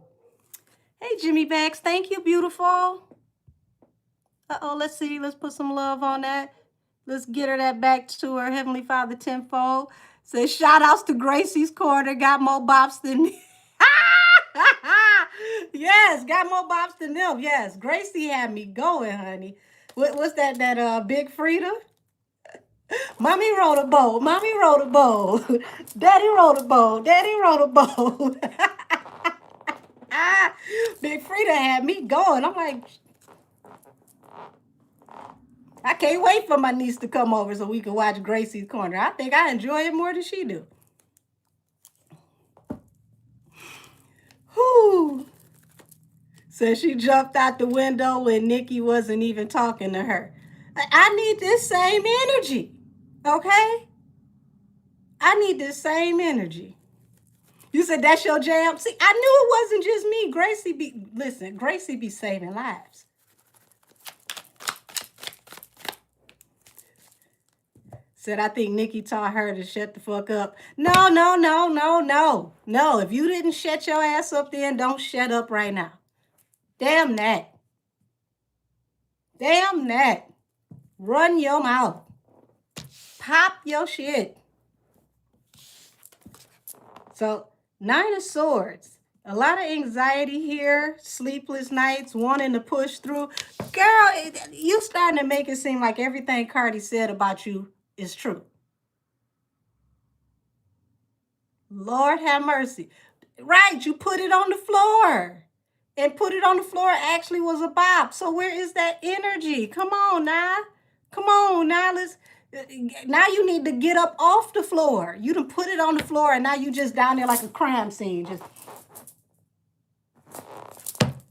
Hey, Jimmy Bags, thank you, beautiful. Uh-oh, let's see. Let's put some love on that. Let's get her that back to her Heavenly Father tenfold. Say shout outs to Gracie's Corner. Got more bops than me. Yes, got more bops than them. Yes, Gracie had me going, honey. What's that Big Frida? Mommy wrote a bowl. Mommy wrote a bowl. Daddy wrote a bowl. Daddy wrote a bowl. Big Frida had me going. I'm like, I can't wait for my niece to come over so we can watch Gracie's Corner. I think I enjoy it more than she do. Whew. So she jumped out the window when Nikki wasn't even talking to her. I need this same energy, okay? I need this same energy. You said that's your jam? See, I knew it wasn't just me. Gracie be saving lives. Said, I think Nikki taught her to shut the fuck up. No. No, if you didn't shut your ass up then, don't shut up right now. Damn that. Damn that. Run your mouth. Pop your shit. So, Nine of Swords. A lot of anxiety here, sleepless nights, wanting to push through. Girl, you starting to make it seem like everything Cardi said about you is true. Lord have mercy. Right, you put it on the floor. And put it on the floor actually was a bop. So where is that energy? Come on now. Come on now. Now you need to get up off the floor. You done put it on the floor and now you just down there like a crime scene. Just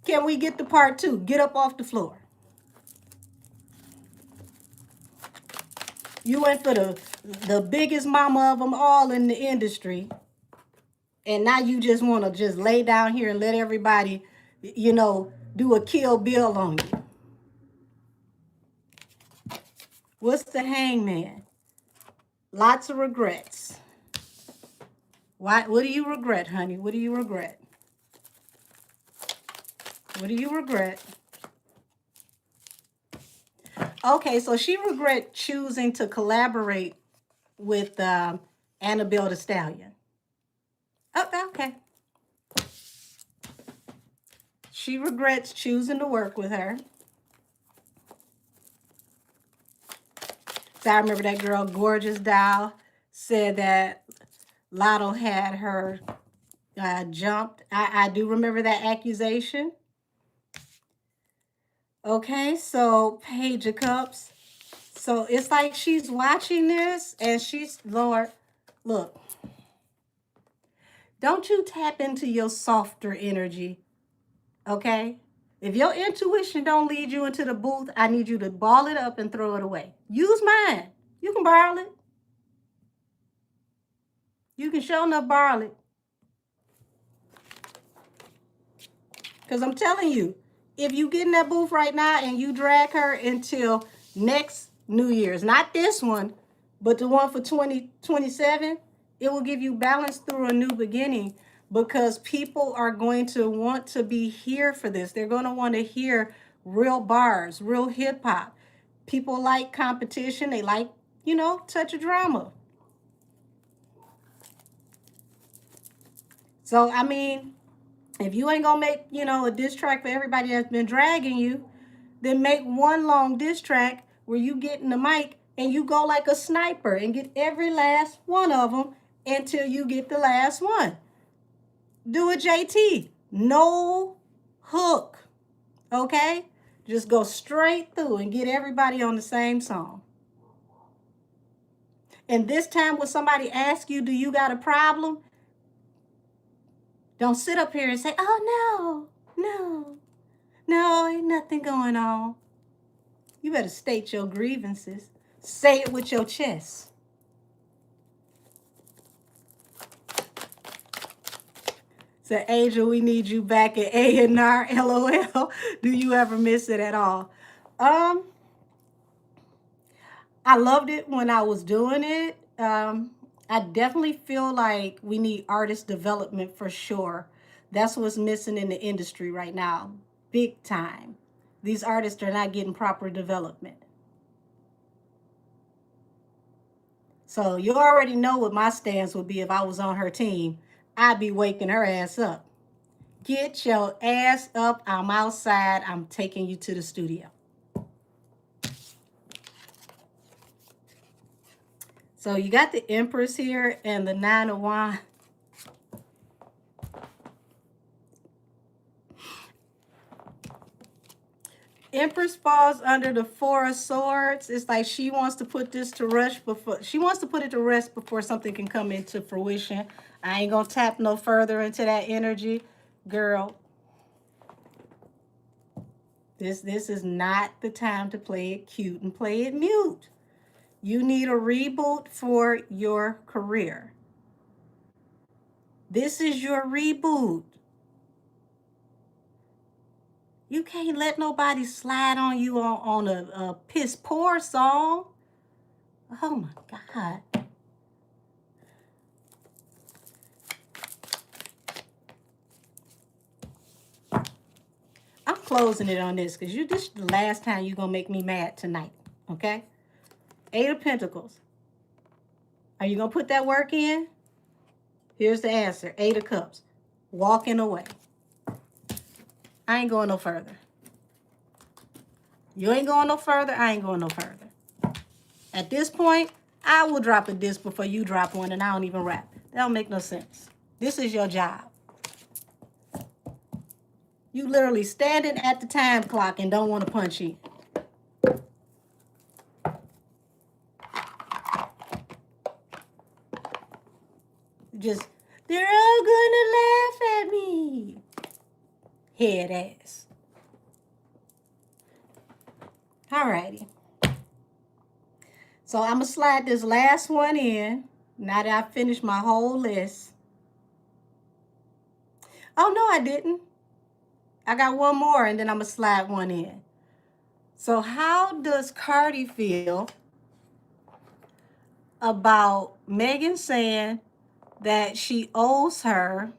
can we get to part 2? Get up off the floor. You went for the biggest mama of them all in the industry. And now you just want to just lay down here and let everybody, do a Kill Bill on you. What's the Hangman? Lots of regrets. What do you regret, honey? What do you regret? What do you regret? Okay, so she regret choosing to collaborate with Annabelle the Stallion. Oh, okay. She regrets choosing to work with her. So I remember that girl, Gorgeous Doll, said that Lotto had her jumped. I do remember that accusation. Okay, so Page of Cups. So it's like she's watching this and she's, Lord, look. Don't you tap into your softer energy, okay? If your intuition don't lead you into the booth, I need you to ball it up and throw it away. Use mine. You can borrow it. You can show enough borrow it. Because I'm telling you, if you get in that booth right now and you drag her until next New Year's, not this one, but the one for 2027, it will give you balance through a new beginning because people are going to want to be here for this. They're going to want to hear real bars, real hip hop. People like competition. They like, touch of drama. So, I mean, if you ain't going to make, a diss track for everybody that's been dragging you, then make one long diss track where you get in the mic and you go like a sniper and get every last one of them until you get the last one. Do a JT. No hook. Okay? Just go straight through and get everybody on the same song. And this time when somebody asks you, do you got a problem? Don't sit up here and say, oh, no, ain't nothing going on. You better state your grievances. Say it with your chest. So, Angel, we need you back at A&R, LOL. Do you ever miss it at all? I loved it when I was doing it. I definitely feel like we need artist development for sure. That's what's missing in the industry right now, big time. These artists are not getting proper development. So you already know what my stance would be if I was on her team. I'd be waking her ass up. Get your ass up. I'm outside. I'm taking you to the studio. So you got the Empress here and the Nine of Wands. Empress falls under the Four of Swords. It's like she wants to put this to rest before she wants to put it to rest before something can come into fruition. I ain't gonna tap no further into that energy, girl. This is not the time to play it cute and play it mute. You need a reboot for your career. This is your reboot. You can't let nobody slide on you on a piss poor song. Oh my God. I'm closing it on this because this is the last time you're going to make me mad tonight. Okay? Eight of Pentacles. Are you going to put that work in? Here's the answer. Eight of Cups. Walking away. I ain't going no further. You ain't going no further. I ain't going no further. At this point, I will drop a disc before you drop one, and I don't even rap. That don't make no sense. This is your job. You literally standing at the time clock and don't want to punch in. Just, they're all gonna laugh at me. Head ass. Alrighty. So I'm going to slide this last one in. Now that I've finished my whole list. Oh, no, I didn't. I got one more and then I'm going to slide one in. So how does Cardi feel about Megan saying that she owes her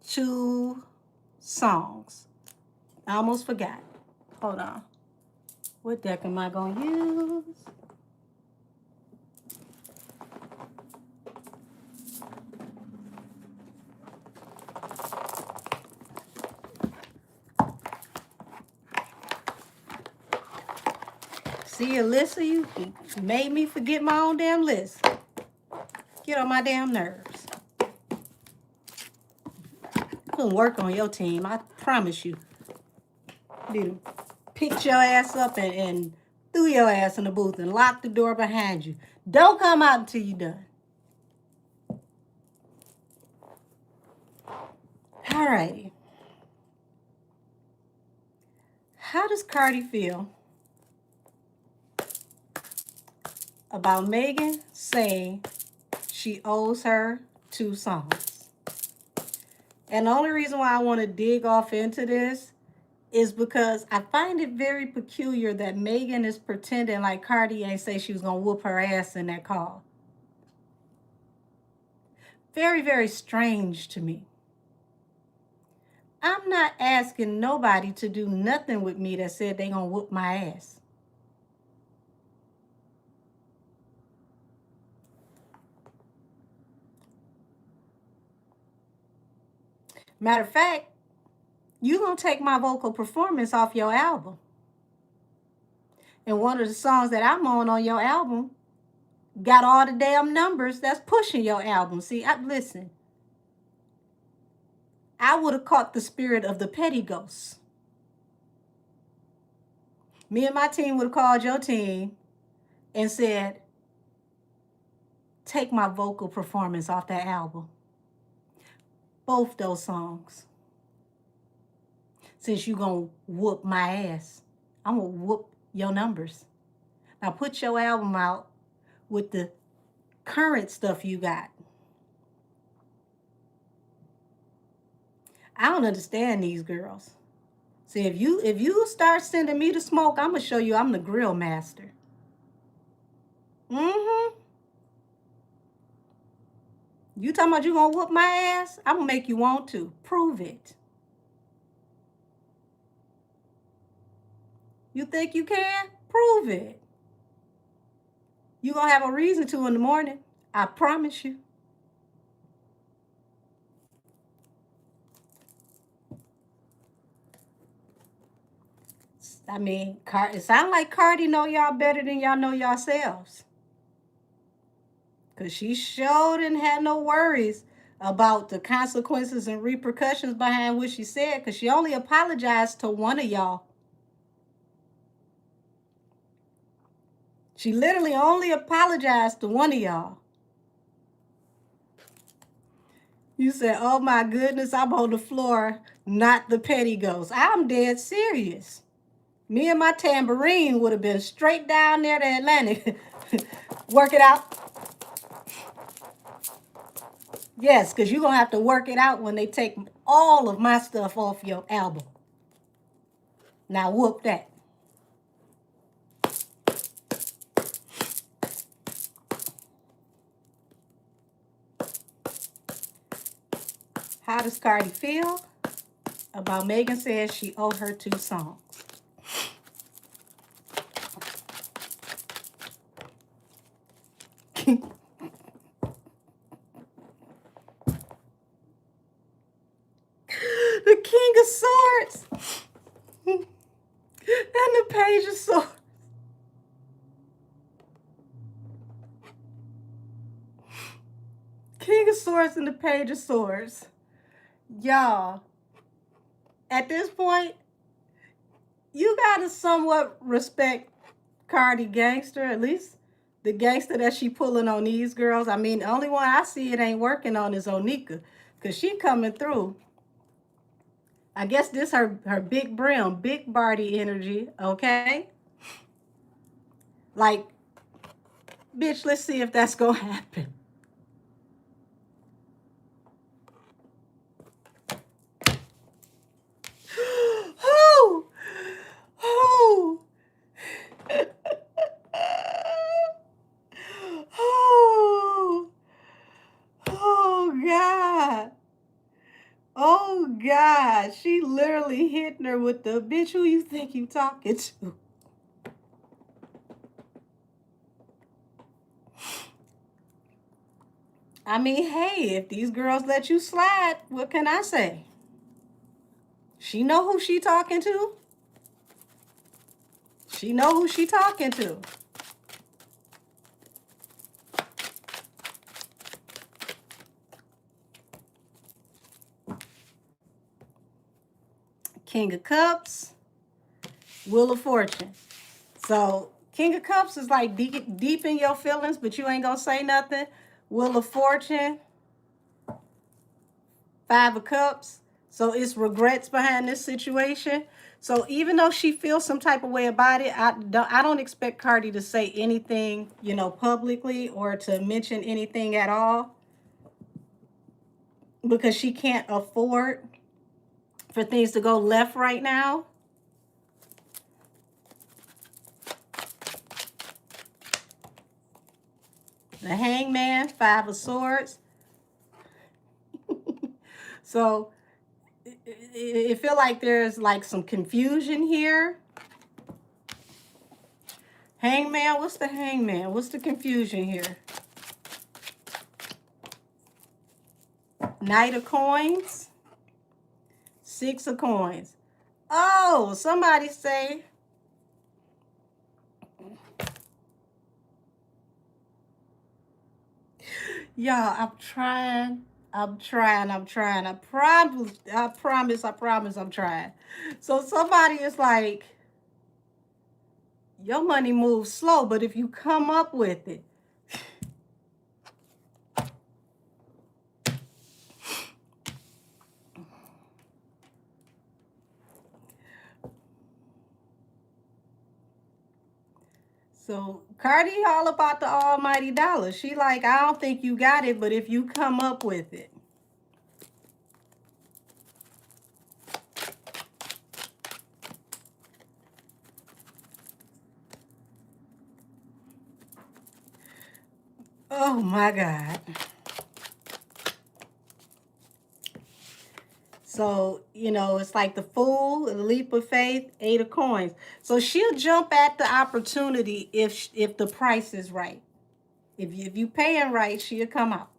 2 songs? I almost forgot. Hold on. What deck am I going to use? See, Alyssa, you made me forget my own damn list. Get on my damn nerves. I couldn't work on your team, I promise you. Dude, picked your ass up and threw your ass in the booth and locked the door behind you. Don't come out until you're done. Alrighty. How does Cardi feel about Megan saying she owes her 2 songs? And the only reason why I want to dig off into this is because I find it very peculiar that Megan is pretending like Cardi ain't say she was going to whoop her ass in that call. Very, very strange to me. I'm not asking nobody to do nothing with me that said they going to whoop my ass. Matter of fact, you going to take my vocal performance off your album. And one of the songs that I'm on your album got all the damn numbers that's pushing your album. See, listen. I would have caught the spirit of the petty ghosts. Me and my team would have called your team and said, take my vocal performance off that album. Both those songs. Since you gonna whoop my ass, I'm gonna whoop your numbers. Now put your album out with the current stuff you got. I don't understand these girls. See, if you start sending me the smoke, I'm gonna show you I'm the grill master. Mm-hmm. You talking about you gonna whoop my ass? I'm gonna make you want to. Prove it. You think you can? Prove it. You gonna have a reason to in the morning. I promise you. I mean, it sounds like Cardi know y'all better than y'all know yourselves. Because she sure didn't have no worries about the consequences and repercussions behind what she said, because she only apologized to one of y'all. She literally only apologized to one of y'all. You said, oh my goodness, I'm on the floor, not the petty ghost. I'm dead serious. Me and my tambourine would have been straight down there to Atlantic. Work it out. Yes, because you're going to have to work it out when they take all of my stuff off your album. Now whoop that. How does Cardi feel about Megan says she owed her 2 songs? The King of Swords and the Page of Swords. King of Swords and the Page of Swords. Y'all, at this point, you gotta somewhat respect Cardi gangster, at least the gangster that she pulling on these girls. I mean, the only one I see it ain't working on is Onika, because she coming through. I guess this her big brim, big Barty energy, okay? Like, bitch, let's see if that's gonna happen. Oh, oh, oh, oh, God. Oh, God. She literally hitting her with the bitch who you think you talking to. I mean, hey, if these girls let you slide, what can I say? She know who she talking to. She know who she talking to. King of Cups, Wheel of Fortune. So King of Cups is like deep in your feelings, but you ain't gonna say nothing. Wheel of Fortune, 5 of Cups. So it's regrets behind this situation. So even though she feels some type of way about it, I don't expect Cardi to say anything, publicly, or to mention anything at all, because she can't afford for things to go left right now. The Hangman, 5 of Swords. So it feel like there's like some confusion here. Hangman, what's the Hangman? What's the confusion here? Knight of Coins, 6 of Coins. Oh, somebody say, y'all, I'm trying. I promise I'm trying. So somebody is like, your money moves slow, but if you come up with it. So Cardi all about the almighty dollar. She like, I don't think you got it, but if you come up with it. Oh my God. So, you know, it's like the Fool, the leap of faith, 8 of coins. So she'll jump at the opportunity if the price is right. If you paying right, she'll come out.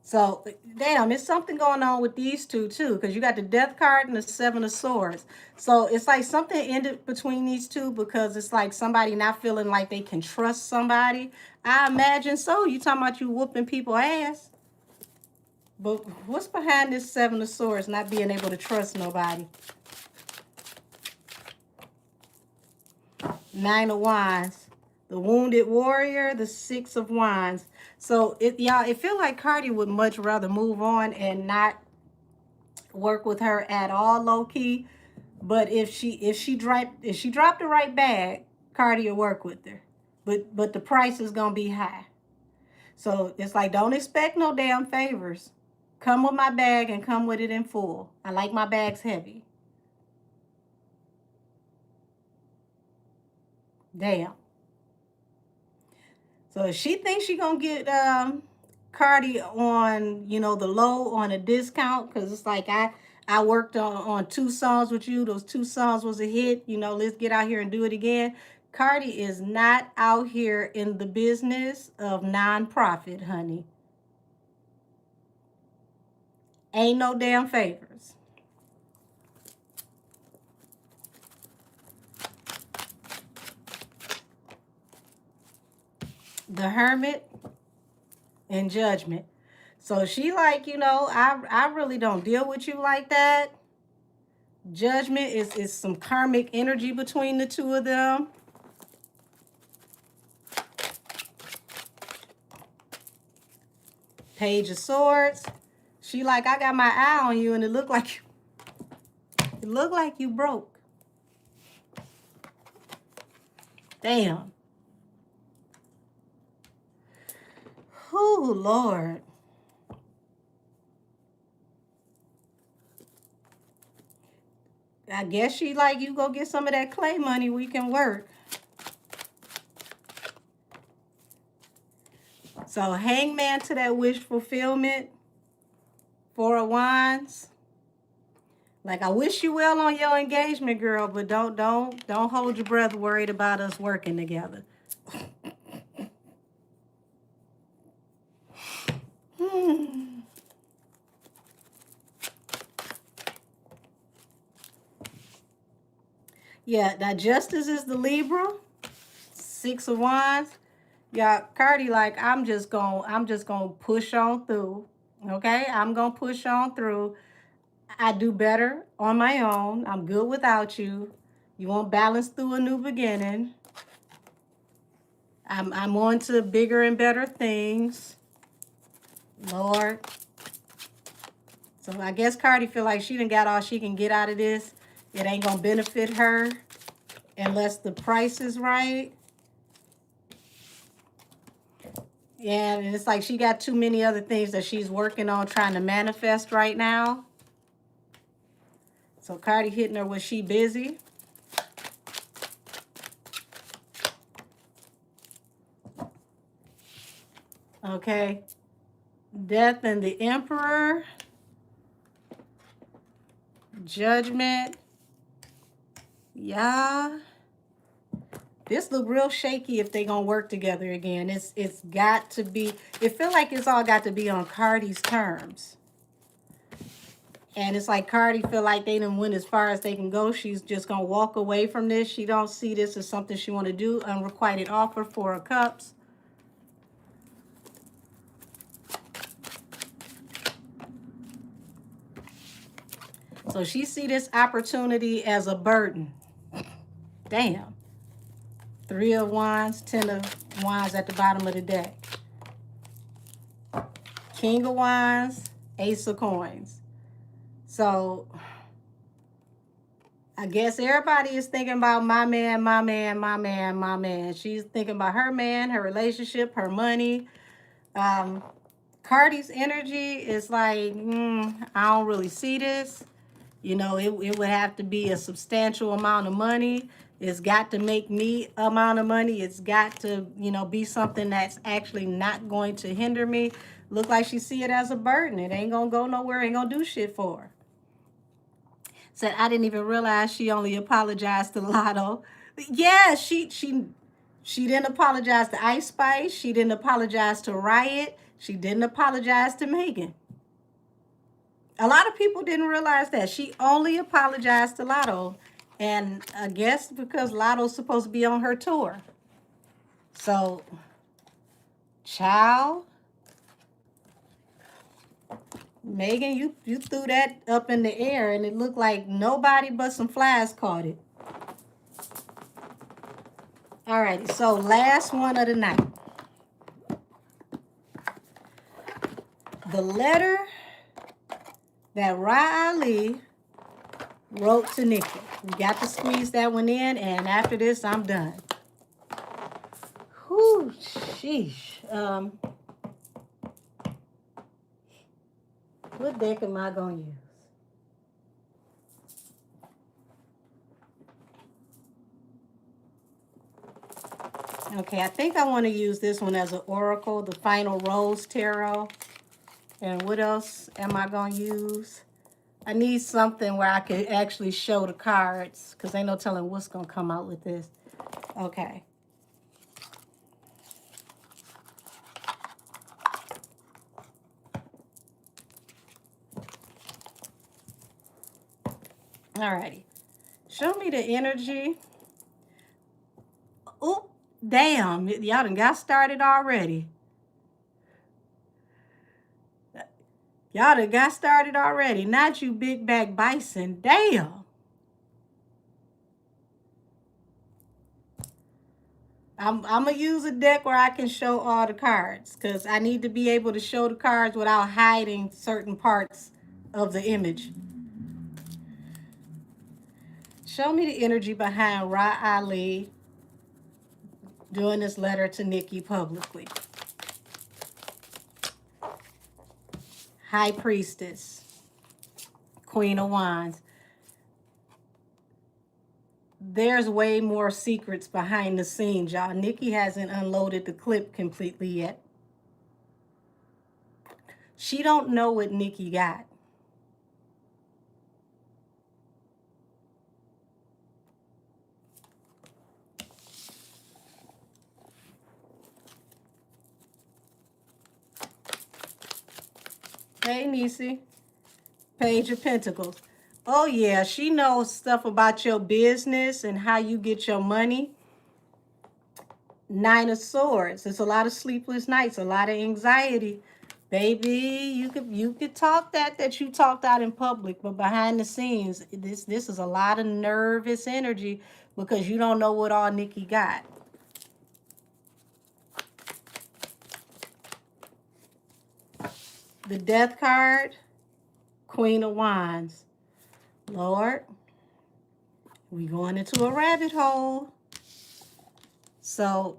So, damn, it's something going on with these two, too, because you got the Death card and the 7 of Swords. So, it's like something ended between these two because it's like somebody not feeling like they can trust somebody. I imagine so. You talking about you whooping people ass. But what's behind this 7 of Swords not being able to trust nobody? 9 of Wands. The Wounded Warrior, the 6 of Wands. So y'all, it feel like Cardi would much rather move on and not work with her at all, low key. But if she dropped the right bag, Cardi will work with her. But the price is gonna be high. So it's like, don't expect no damn favors. Come with my bag and come with it in full. I like my bags heavy. Damn. So if she thinks she gonna get Cardi on, you know, the low on a discount, because it's like I worked on 2 songs with you. Those 2 songs was a hit. You know, let's get out here and do it again. Cardi is not out here in the business of nonprofit, honey. Ain't no damn favors. The Hermit and Judgment. So she like, you know, I really don't deal with you like that. Judgment is some karmic energy between the two of them. Page of Swords. She like, I got my eye on you, and it looked like you broke. Damn. Oh, Lord. I guess she like, you go get some of that clay money, we can work. So Hangman to that wish fulfillment. 4 of Wands. Like, I wish you well on your engagement, girl, but don't hold your breath worried about us working together. Yeah, that Justice is the Libra. 6 of Wands. Yeah, Cardi, like, I'm just gonna push on through. Okay? I'm gonna push on through. I do better on my own. I'm good without you. You won't balance through a new beginning. I'm on to bigger and better things. Lord. So I guess Cardi feel like she done got all she can get out of this. It ain't gonna benefit her unless the price is right. Yeah, and it's like she got too many other things that she's working on trying to manifest right now. So Cardi hitting her when she busy. Okay. Death and the Emperor. Judgment. Yeah. This look real shaky if they gonna work together again. It's got to be, it feel like it's all got to be on Cardi's terms. And it's like Cardi feel like they done went as far as they can go. She's just gonna walk away from this. She don't see this as something she want to do. Unrequited offer, 4 of Cups. So she see this opportunity as a burden. Damn. 3 of Wands, 10 of Wands at the bottom of the deck. King of Wands, Ace of Coins. So I guess everybody is thinking about my man, my man, my man, my man. She's thinking about her man, her relationship, her money. Cardi's energy is like, I don't really see this. You know, it would have to be a substantial amount of money. It's got to make me amount of money. It's got to, you know, be something that's actually not going to hinder me. Look like she see it as a burden. It ain't gonna go nowhere, ain't gonna do shit for her. Said, I didn't even realize she only apologized to Lotto. Yeah, she didn't apologize to Ice Spice. She didn't apologize to Riot. She didn't apologize to Megan. A lot of people didn't realize that. She only apologized to Lotto. And I guess because Lotto's supposed to be on her tour. So, child, Megan, you threw that up in the air and it looked like nobody but some flies caught it. Alrighty, so last one of the night. The letter that Ra Ali wrote to Nikki. We got to squeeze that one in, and after this, I'm done. Whew, sheesh. What deck am I going to use? Okay, I think I want to use this one as an oracle, the Final Rose Tarot. And what else am I going to use? I need something where I can actually show the cards, because ain't no telling what's going to come out with this. Okay. Alrighty. Show me the energy. Oh, damn. Y'all done got started already. Y'all done got started already. Not you big back bison. Damn. I'm going to use a deck where I can show all the cards, because I need to be able to show the cards without hiding certain parts of the image. Show me the energy behind Ra Ali doing this letter to Nikki publicly. High Priestess, Queen of Wands. There's way more secrets behind the scenes, y'all. Nikki hasn't unloaded the clip completely yet. She don't know what Nikki got. Hey, Nisi. Page of Pentacles. Oh, yeah, she knows stuff about your business and how you get your money. Nine of Swords. There's a lot of sleepless nights, a lot of anxiety. Baby, you could talk that you talked out in public, but behind the scenes, this is a lot of nervous energy because you don't know what all Nikki got. The Death card, Queen of Wands. Lord, we going into a rabbit hole. So,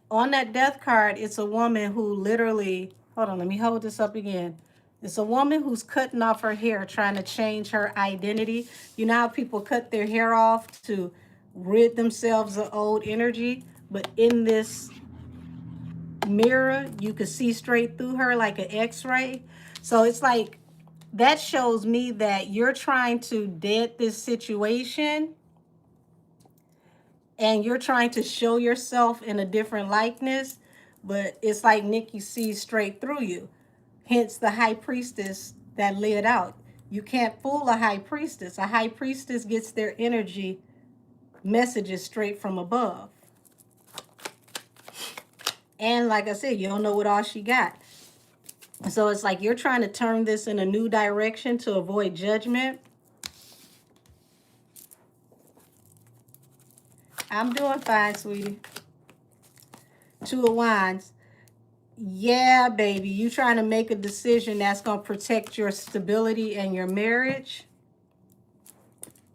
on that Death card, it's a woman who literally, hold on, let me hold this up again. It's a woman who's cutting off her hair, trying to change her identity. You know how people cut their hair off to rid themselves of old energy? But in this mirror, you could see straight through her like an x-ray. So it's like, that shows me that you're trying to dead this situation and you're trying to show yourself in a different likeness, but it's like Nikki sees straight through you. Hence the High Priestess that lit out. You can't fool a High Priestess. A High Priestess gets their energy messages straight from above. And like I said, you don't know what all she got. So it's like you're trying to turn this in a new direction to avoid judgment. I'm doing fine, sweetie. Two of Wands. Yeah, baby, you trying to make a decision that's going to protect your stability and your marriage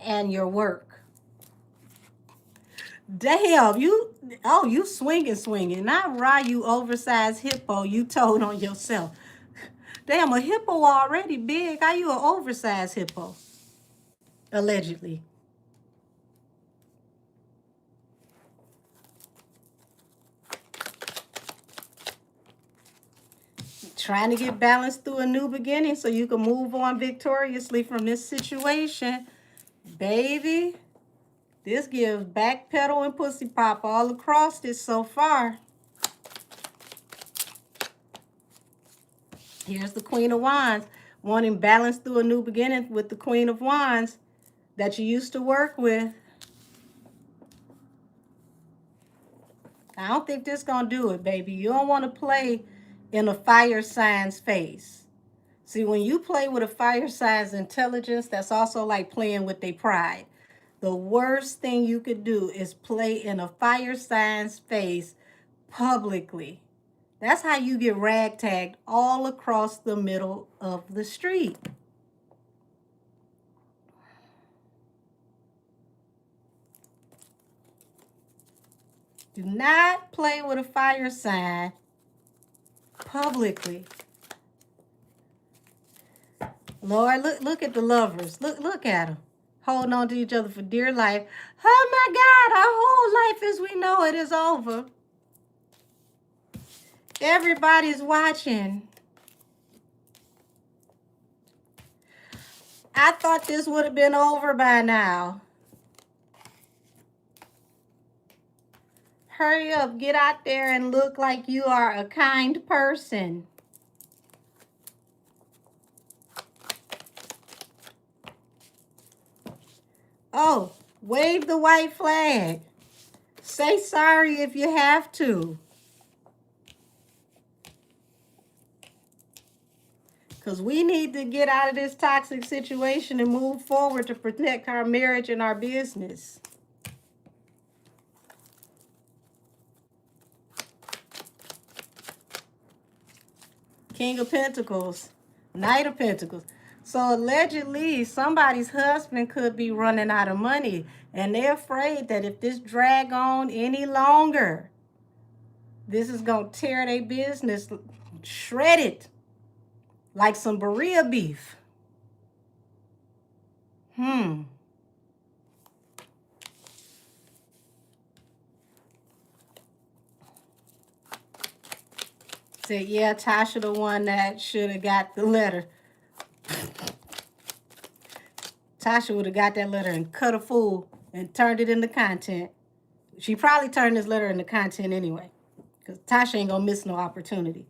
and your work. Damn, you swinging. Not Ra, you oversized hippo, you told on yourself. Damn, a hippo already big. How you an oversized hippo? Allegedly. Trying to get balanced through a new beginning so you can move on victoriously from this situation. Baby, this gives backpedal and pussy pop all across this so far. Here's the Queen of Wands, wanting balance through a new beginning with the Queen of Wands that you used to work with. I don't think this gonna do it, baby. You don't want to play in a fire sign's face. See, when you play with a fire sign's intelligence, that's also like playing with their pride. The worst thing you could do is play in a fire sign's face publicly. That's how you get ragtagged all across the middle of the street. Do not play with a fire sign publicly. Lord, look at the lovers. Look at them. Holding on to each other for dear life. Oh my God, our whole life as we know it is over. Everybody's watching. I thought this would have been over by now. Hurry up, get out there and look like you are a kind person. Oh, wave the white flag. Say sorry if you have to. Because we need to get out of this toxic situation and move forward to protect our marriage and our business. King of Pentacles, Knight of Pentacles. So allegedly, somebody's husband could be running out of money. And they're afraid that if this drag on any longer, this is going to tear their business shredded like some Berea beef. Said, yeah, Tasha the one that should have got the letter. Tasha would have got that letter and cut a fool and turned it into content. She probably turned this letter into content anyway, because Tasha ain't going to miss no opportunity.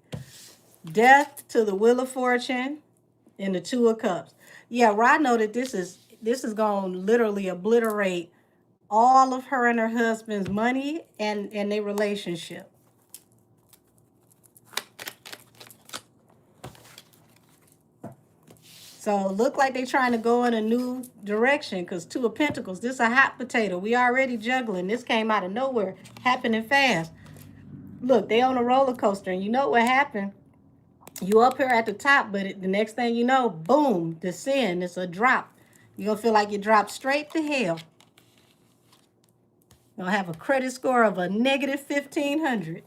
Death to the Wheel of Fortune and the Two of Cups. Yeah, Rod know that this is going to literally obliterate all of her and her husband's money and their relationship. So look like they're trying to go in a new direction because Two of Pentacles, this is a hot potato. We already juggling. This came out of nowhere, happening fast. Look, they on a roller coaster, and you know what happened? You up here at the top, but the next thing you know, boom, descend. It's a drop. You're going to feel like you dropped straight to hell. You're going to have a credit score of a negative 1,500.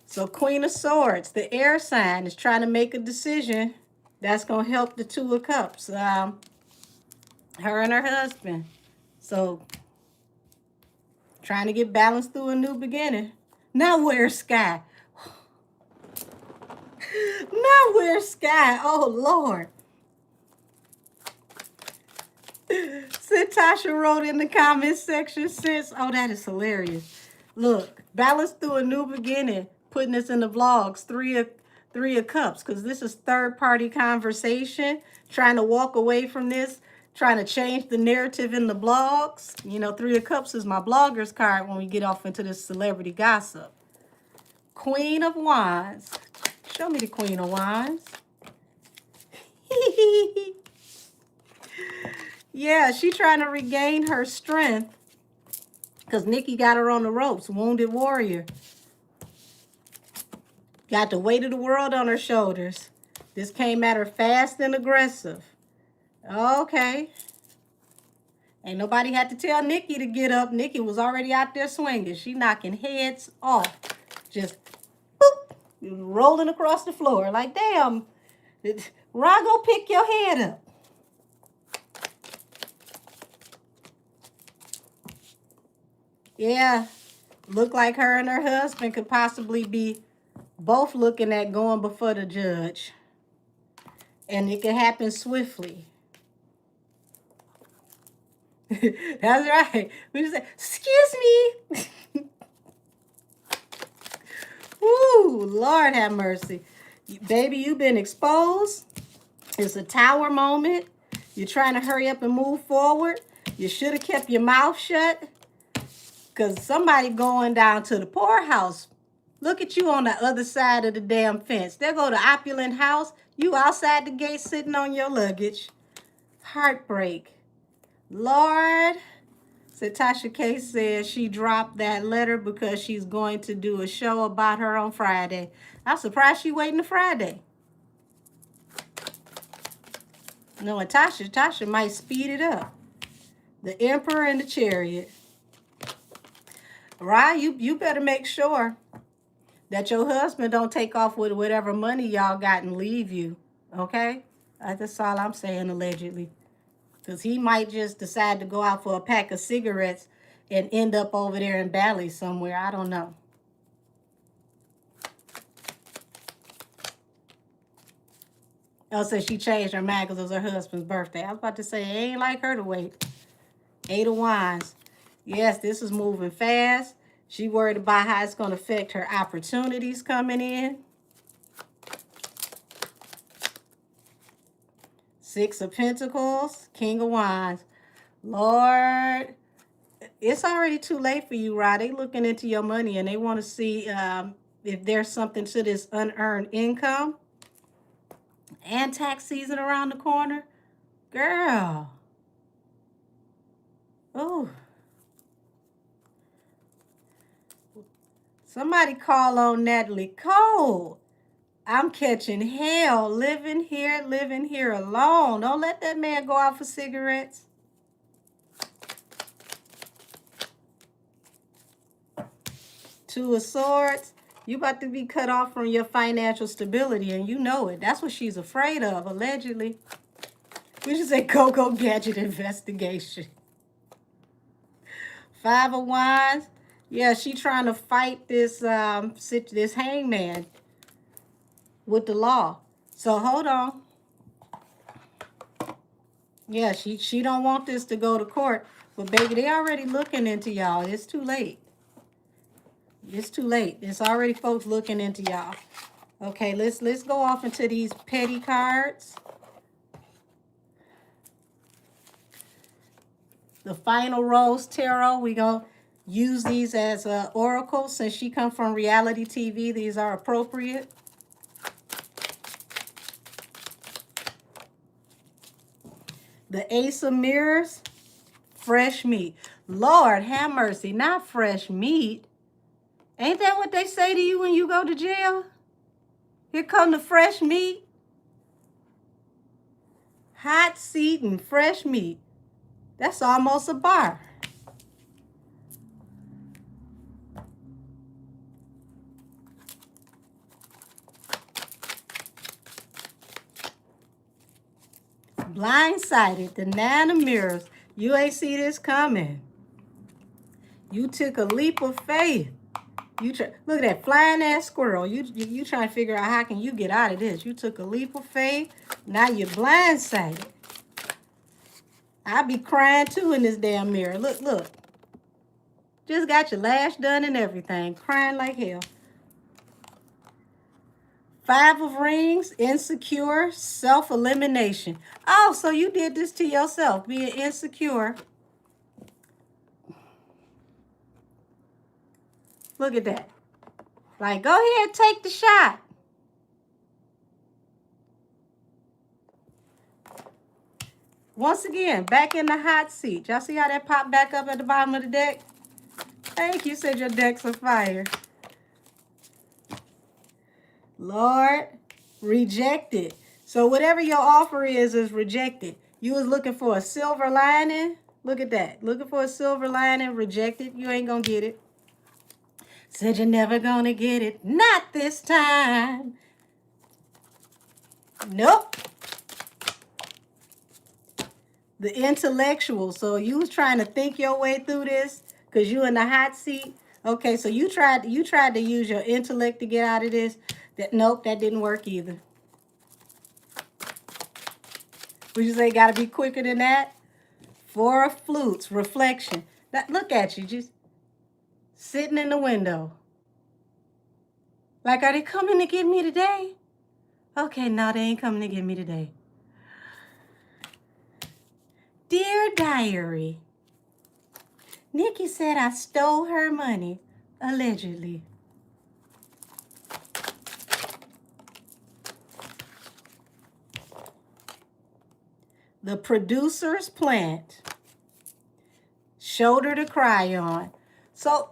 So Queen of Swords, the air sign, is trying to make a decision that's going to help the Two of Cups, her and her husband. So trying to get balanced through a new beginning. Now where's Sky? Now where's Sky? Oh, Lord. Sid Tasha wrote in the comments section, sis. Oh, that is hilarious. Look, balance through a new beginning. Putting this in the vlogs, three of Cups, because this is third-party conversation, trying to walk away from this, trying to change the narrative in the blogs. You know, Three of Cups is my blogger's card when we get off into this celebrity gossip. Queen of Wands. Show me the Queen of Wands. Yeah, she trying to regain her strength because Nikki got her on the ropes, wounded warrior. Got the weight of the world on her shoulders. This came at her fast and aggressive. Okay. Ain't nobody had to tell Nikki to get up. Nikki was already out there swinging. She knocking heads off. Just boop, rolling across the floor. Like, damn, Ron, go pick your head up. Yeah, look like her and her husband could possibly be both looking at going before the judge. And it could happen swiftly. That's right. We just say, excuse me. Ooh, Lord have mercy. Baby, you've been exposed. It's a tower moment. You're trying to hurry up and move forward. You should have kept your mouth shut. Because somebody going down to the poorhouse. Look at you on the other side of the damn fence. There go the opulent house. You outside the gate sitting on your luggage. Heartbreak. Lord. So Tasha K says she dropped that letter because she's going to do a show about her on Friday. I'm surprised she waiting to Friday. No, and Tasha might speed it up. The Emperor and the Chariot. Right? You better make sure that your husband don't take off with whatever money y'all got and leave you. Okay? That's all I'm saying, allegedly. Because he might just decide to go out for a pack of cigarettes and end up over there in Bali somewhere. I don't know. Oh, so she changed her mind because it was her husband's birthday. I was about to say, it ain't like her to wait. 8 of Wands. Yes, this is moving fast. She worried about how it's going to affect her opportunities coming in. 6 of Pentacles, King of Wands. Lord, it's already too late for you, Rod. They looking into your money and they want to see if there's something to this unearned income. And tax season around the corner. Girl. Oh. Somebody call on Natalie Cole. I'm catching hell living here alone. Don't let that man go out for cigarettes. Two of Swords. You about to be cut off from your financial stability, and you know it. That's what she's afraid of, allegedly. We should say Coco Gadget investigation. 5 of Wands. Yeah, she trying to fight this this hangman with the law. So hold on. Yeah, she don't want this to go to court. But baby, they already looking into y'all. It's too late. It's too late. It's already folks looking into y'all. Okay, let's go off into these petty cards. The Final Rose Tarot. We gonna use these as oracles since she come from reality TV. These are appropriate. The Ace of Mirrors. Fresh meat. Lord have mercy, not fresh meat. Ain't that what they say to you when you go to jail? Here come the fresh meat. Hot seat and fresh meat. That's almost a bar. Blindsided, the 9 of Mirrors. You ain't see this coming. You took a leap of faith. Look at that flying ass squirrel. You trying to figure out how can you get out of this. You took a leap of faith. Now you're blindsided. I be crying too in this damn mirror. Look. Just got your lash done and everything. Crying like hell. 5 of Rings, insecure, self-elimination. Oh, so you did this to yourself, being insecure. Look at that. Like, go ahead, take the shot. Once again, back in the hot seat. Y'all see how that popped back up at the bottom of the deck? Thank you, said your deck's on fire. Lord, rejected. So whatever your offer is rejected. You was looking for a silver lining. Look at that. Looking for a silver lining, rejected. You ain't gonna get it. Said you're never gonna get it. Not this time. Nope. The intellectual. So you was trying to think your way through this because you in the hot seat. Okay, so you tried to use your intellect to get out of this. Nope, that didn't work either. Would you say gotta be quicker than that? Four of flutes, reflection. Look at you, just sitting in the window. Like, are they coming to get me today? Okay, no, they ain't coming to get me today. Dear Diary, Nikki said I stole her money, allegedly. The producer's plant. Shoulder to cry on. So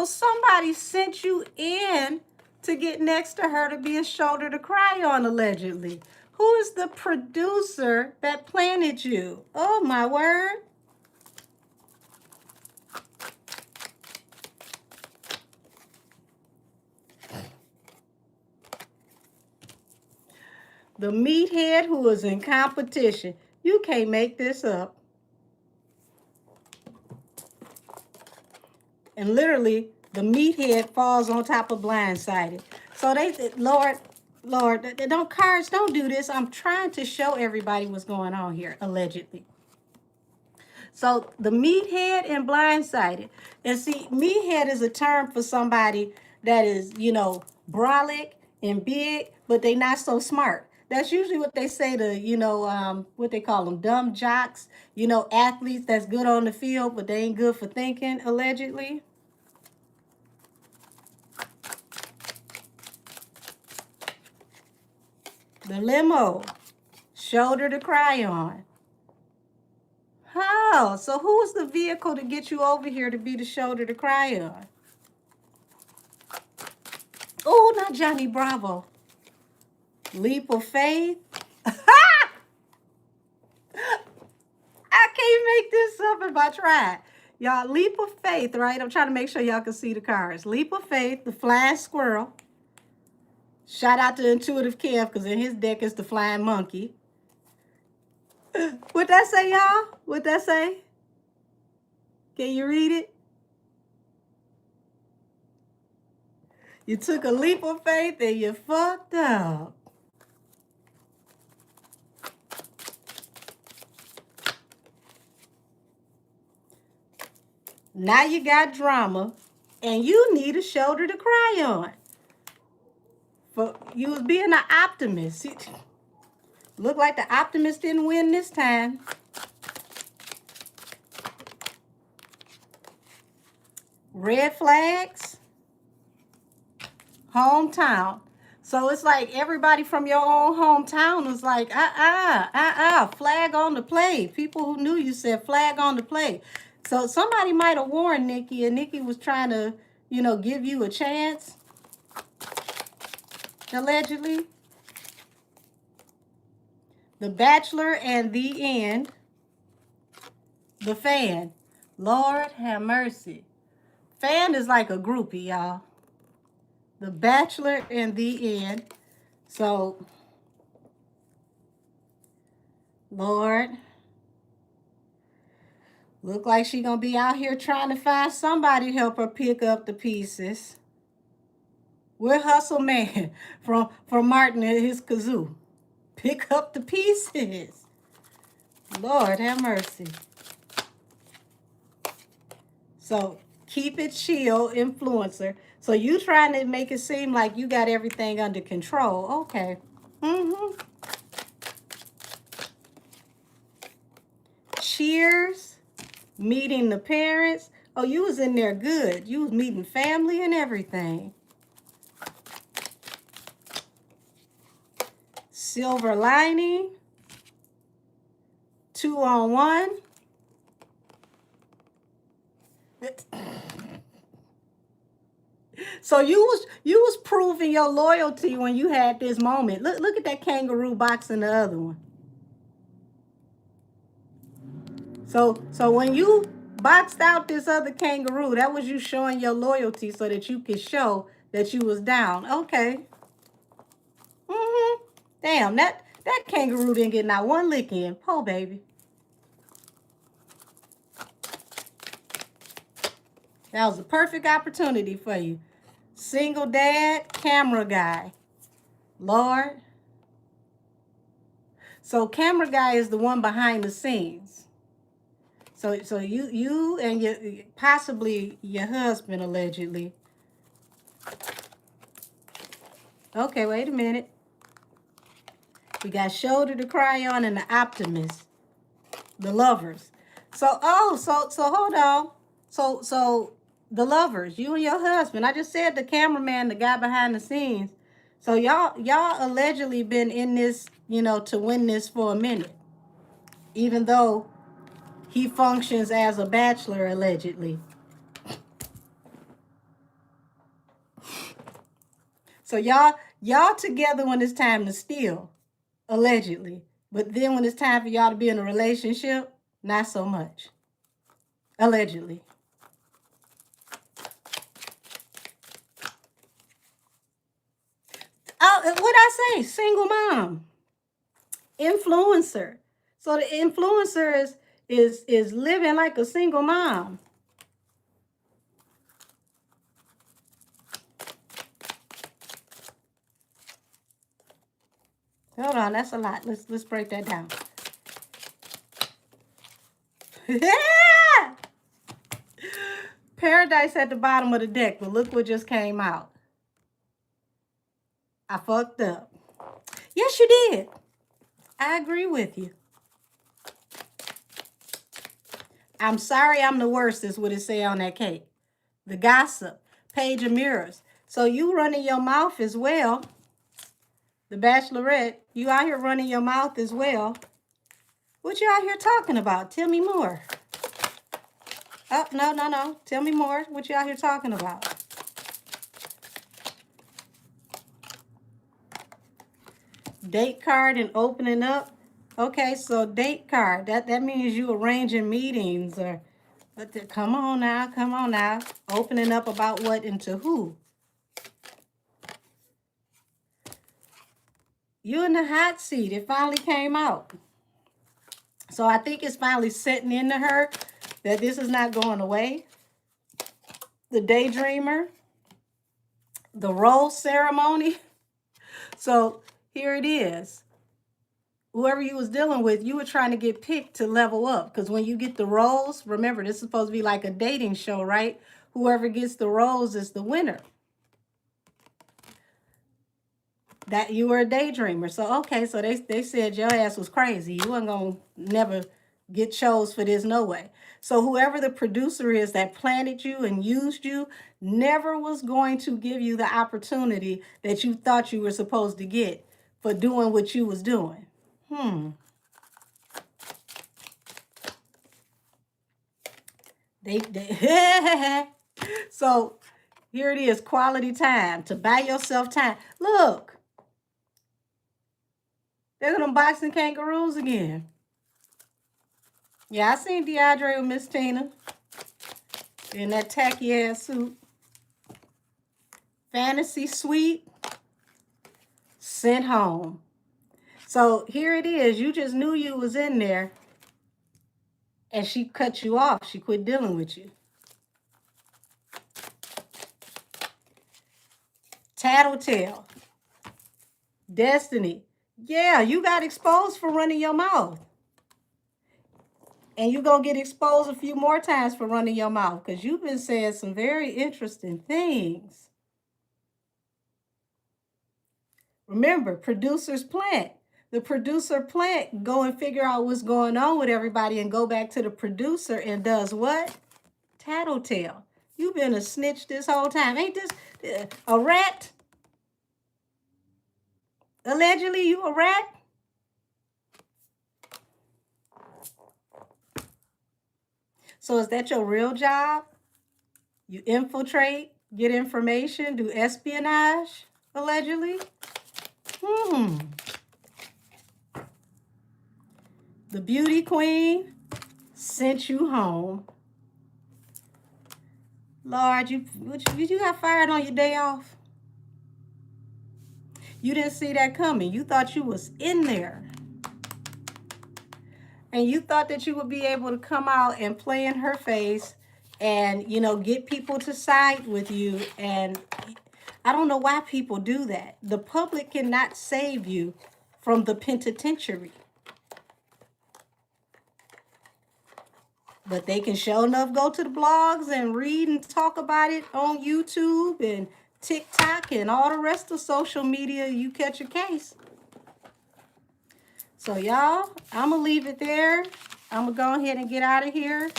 somebody sent you in to get next to her to be a shoulder to cry on, allegedly. Who is the producer that planted you? Oh, my word. The meathead who is in competition. You can't make this up. And literally, the meathead falls on top of blindsided. So they said, Lord, cards don't do this. I'm trying to show everybody what's going on here, allegedly. So the meathead and blindsided. And see, meathead is a term for somebody that is, brolic and big, but they not so smart. That's usually what they say to, what they call them, dumb jocks, athletes that's good on the field, but they ain't good for thinking, allegedly. The limo, shoulder to cry on. Oh, so who was the vehicle to get you over here to be the shoulder to cry on? Oh, not Johnny Bravo. Leap of faith. I can't make this up if I try. Y'all, leap of faith, right? I'm trying to make sure y'all can see the cards. Leap of faith, the flying squirrel. Shout out to Intuitive Kev, because in his deck is the flying monkey. What'd that say, y'all? What'd that say? Can you read it? You took a leap of faith and you fucked up. Now you got drama and you need a shoulder to cry on. You was being an optimist. Look like the optimist didn't win this time. Red flags. Hometown. So it's like everybody from your own hometown was like, flag on the play. People who knew you said flag on the play. So somebody might have warned Nikki, and Nikki was trying to, give you a chance. Allegedly. The Bachelor and the End. The Fan. Lord have mercy. Fan is like a groupie, y'all. The Bachelor and the End. So, Lord, look like she gonna be out here trying to find somebody to help her pick up the pieces. We're Hustle Man from Martin and his kazoo. Pick up the pieces. Lord have mercy. So keep it chill, influencer. So you trying to make it seem like you got everything under control. Okay. Cheers. Meeting the parents. Oh, you was in there good. You was meeting family and everything. Silver lining. 2-on-1. So you was proving your loyalty when you had this moment. Look at that kangaroo box and the other one. So when you boxed out this other kangaroo, that was you showing your loyalty so that you could show that you was down. Okay. Damn, that kangaroo didn't get not one lick in. Poor baby. That was a perfect opportunity for you. Single dad, camera guy. Lord. So camera guy is the one behind the scenes. So you and your possibly your husband allegedly. Okay, wait a minute. We got shoulder to cry on and the optimist, the lovers. So hold on. So the lovers, you and your husband. I just said the cameraman, the guy behind the scenes. So y'all allegedly been in this, to win this for a minute, even though he functions as a bachelor allegedly. So y'all together when it's time to steal, allegedly. But then when it's time for y'all to be in a relationship, not so much. Allegedly. What'd I say? Single mom. Influencer. So the influencer is living like a single mom. Hold on, that's a lot. Let's break that down. Paradise at the bottom of the deck, but look what just came out. I fucked up. Yes, you did. I agree with you. I'm sorry I'm the worst is what it say on that cake. The gossip, page of mirrors. So you running your mouth as well. The Bachelorette, you out here running your mouth as well. What you out here talking about? Tell me more. Oh, no. Tell me more. What you out here talking about? Date card and opening up. Okay, so date card. That means you arranging meetings or come on now. Opening up about what and to who? You in the hot seat. It finally came out. So I think it's finally setting into her that this is not going away. The daydreamer. The rose ceremony. So here it is. Whoever you was dealing with, you were trying to get picked to level up. Because when you get the roles, remember, this is supposed to be like a dating show, right? Whoever gets the roles is the winner. That you were a daydreamer. So, okay, so they said your ass was crazy. You weren't going to never get chose for this, no way. So whoever the producer is that planted you and used you never was going to give you the opportunity that you thought you were supposed to get for doing what you was doing. So here it is, quality time, to buy yourself time. Look, they're gonna boxing kangaroos again. Yeah, I seen DeAndre with Miss Tina in that tacky ass suit. Fantasy suite, sent home. So here it is. You just knew you was in there and she cut you off. She quit dealing with you. Tattletale. Destiny. Yeah, you got exposed for running your mouth. And you're going to get exposed a few more times for running your mouth because you've been saying some very interesting things. Remember, producers plant. The producer plant go and figure out what's going on with everybody and go back to the producer and does what? Tattletale. You've been a snitch this whole time. Ain't this a rat? Allegedly, you a rat? So is that your real job? You infiltrate, get information, do espionage, allegedly? The beauty queen, sent you home. Lord, you got fired on your day off? You didn't see that coming. You thought you was in there. And you thought that you would be able to come out and play in her face and, you know, get people to side with you. And I don't know why people do that. The public cannot save you from the penitentiary. But they can show enough go to the blogs and read and talk about it on YouTube and TikTok and all the rest of social media. You catch a case. So y'all, I'm going to leave it there. I'm going to go ahead and get out of here.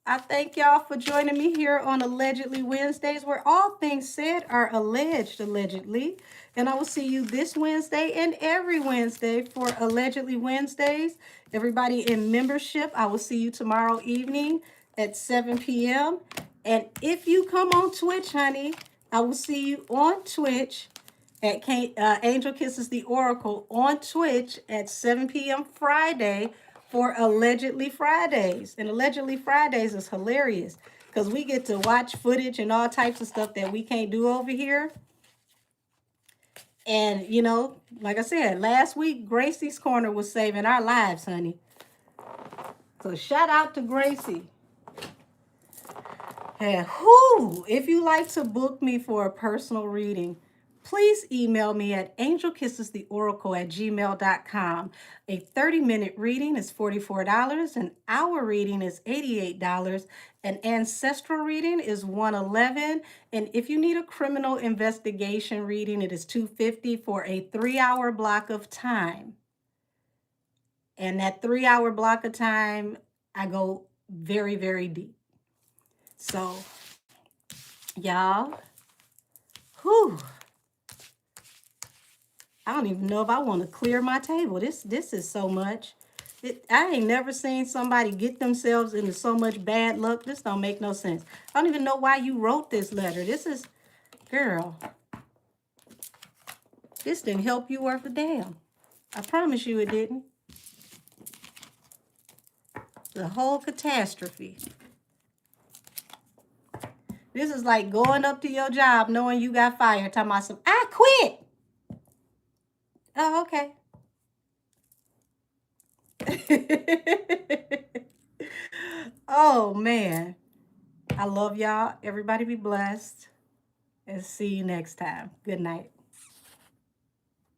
I thank y'all for joining me here on Allegedly Wednesdays, where all things said are alleged, allegedly. And I will see you this Wednesday and every Wednesday for Allegedly Wednesdays. Everybody in membership, I will see you tomorrow evening at 7 p.m. And if you come on Twitch, honey, I will see you on Twitch at Angel Kisses the Oracle on Twitch at 7 p.m. Friday for Allegedly Fridays. And Allegedly Fridays is hilarious because we get to watch footage and all types of stuff that we can't do over here. And, you know, like I said, last week, Gracie's Corner was saving our lives, honey. So shout out to Gracie. And if you like to book me for a personal reading, please email me at angelkissestheoracle@gmail.com. A 30-minute reading is $44. An hour reading is $88. An ancestral reading is $111. And if you need a criminal investigation reading, it is $250 for a 3-hour block of time. And that 3-hour block of time, I go very, very deep. So, y'all, I don't even know if I want to clear my table. This is so much. I ain't never seen somebody get themselves into so much bad luck. This don't make no sense. I don't even know why you wrote this letter. This is, girl, this didn't help you worth a damn. I promise you it didn't. The whole catastrophe. This is like going up to your job knowing you got fired, talking about some, I quit. Oh, okay. Oh, man. I love y'all. Everybody be blessed. And see you next time. Good night.